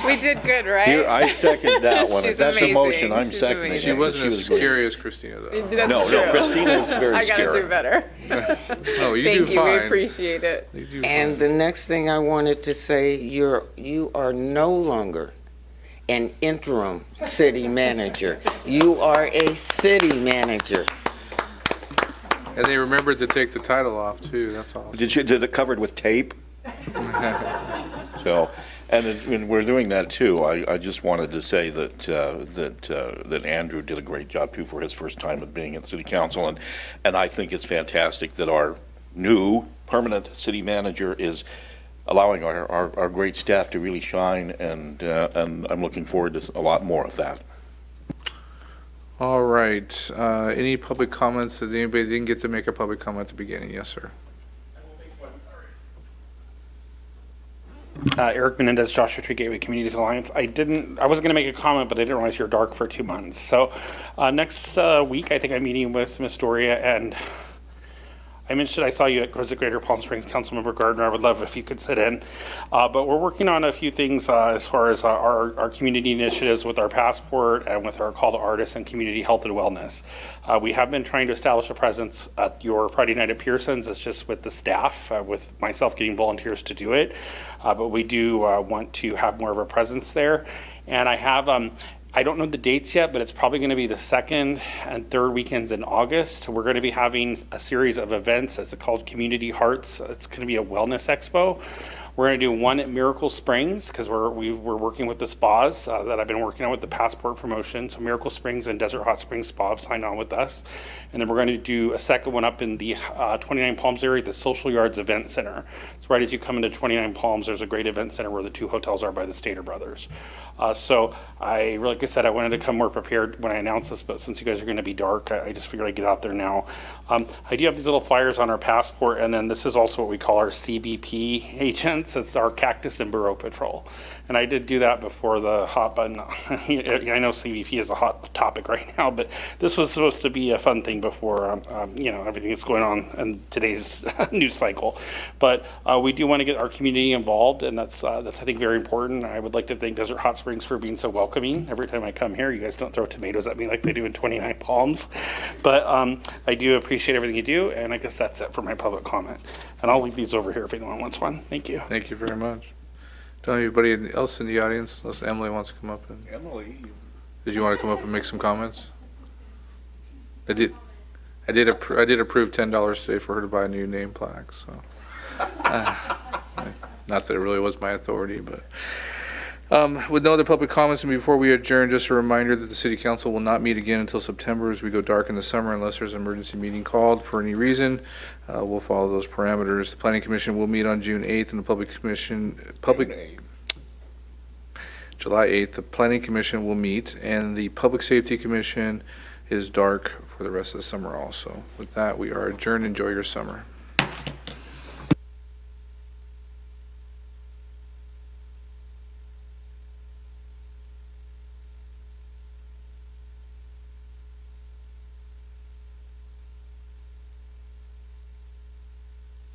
We did good, right? Here, I second that one. She's If that's amazing. a motion, I'm She's seconding it. She wasn't as was great. scary as Christina, though. That's No, true. Christina is very I scary. gotta do better. No, you Thank do you. fine. We appreciate it. You do And fine. the next thing I wanted to say, you are no longer an interim city manager. You are a city manager. And they remembered to take the title off, too. That's awesome. Did it covered with tape? So, and we're doing that too. I just wanted to say that that Andrew did a great job too for his first time of being at City Council, and I think it's fantastic that our new permanent city manager is allowing our great staff to really shine, and I'm looking forward to a lot more of that. All right. Any public comments? That anybody didn't get to make a public comment at the beginning? Yes, sir. Eric Menendez, Joshua Tree Gateway Communities Alliance. I wasn't going to make a comment, but I didn't realize you're dark for 2 months. So next week, I think I'm meeting with Ms. Doria, and I mentioned I saw you at Greater Palm Springs, Councilmember Gardner. I would love if you could sit in. But we're working on a few things as far as our community initiatives with our passport and with our call to artists and community health and wellness. We have been trying to establish a presence at your Friday night at Pearson's. It's just with the staff, with myself getting volunteers to do it. But we do want to have more of a presence there. And I have I don't know the dates yet, but it's probably going to be the second and third weekends in August. We're going to be having a series of events. It's called Community Hearts. It's going to be a wellness expo. We're going to do one at Miracle Springs because we're working with the spas that I've been working on with the passport promotion. So Miracle Springs and Desert Hot Springs Spa have signed on with us. And then we're going to do a second one up in the 29 Palms area, the Social Yards Event Center. So right as you come into 29 Palms, there's a great event center where the two hotels are by the Stater Brothers. So like I said, I wanted to come more prepared when I announced this, but since you guys are going to be dark, I just figured I'd get out there now. I do have these little flyers on our passport, and then this is also what we call our CBP agents. It's our Cactus and Burrow Patrol. And I did do that before the hot button. I know CBP is a hot topic right now, but this was supposed to be a fun thing before, everything that's going on in today's news cycle. But we do want to get our community involved, and that's I think very important. I would like to thank Desert Hot Springs for being so welcoming. Every time I come here, you guys don't throw tomatoes at me like they do in 29 Palms. But I do appreciate everything you do, and I guess that's it for my public comment. And I'll leave these over here if anyone wants one. Thank you. Thank you very much. Don't anybody else in the audience, unless Emily wants to come up and. Emily. Did you want to come up and make some comments? I did approve $10 today for her to buy a new name plaque. So, not that it really was my authority, but with no other public comments, and before we adjourn, just a reminder that the City Council will not meet again until September as we go dark in the summer, unless there's an emergency meeting called for any reason. We'll follow those parameters. The Planning Commission will meet on June 8th, and the July 8th, the Planning Commission will meet, and the Public Safety Commission is dark for the rest of the summer also. With that, we are adjourned. Enjoy your summer.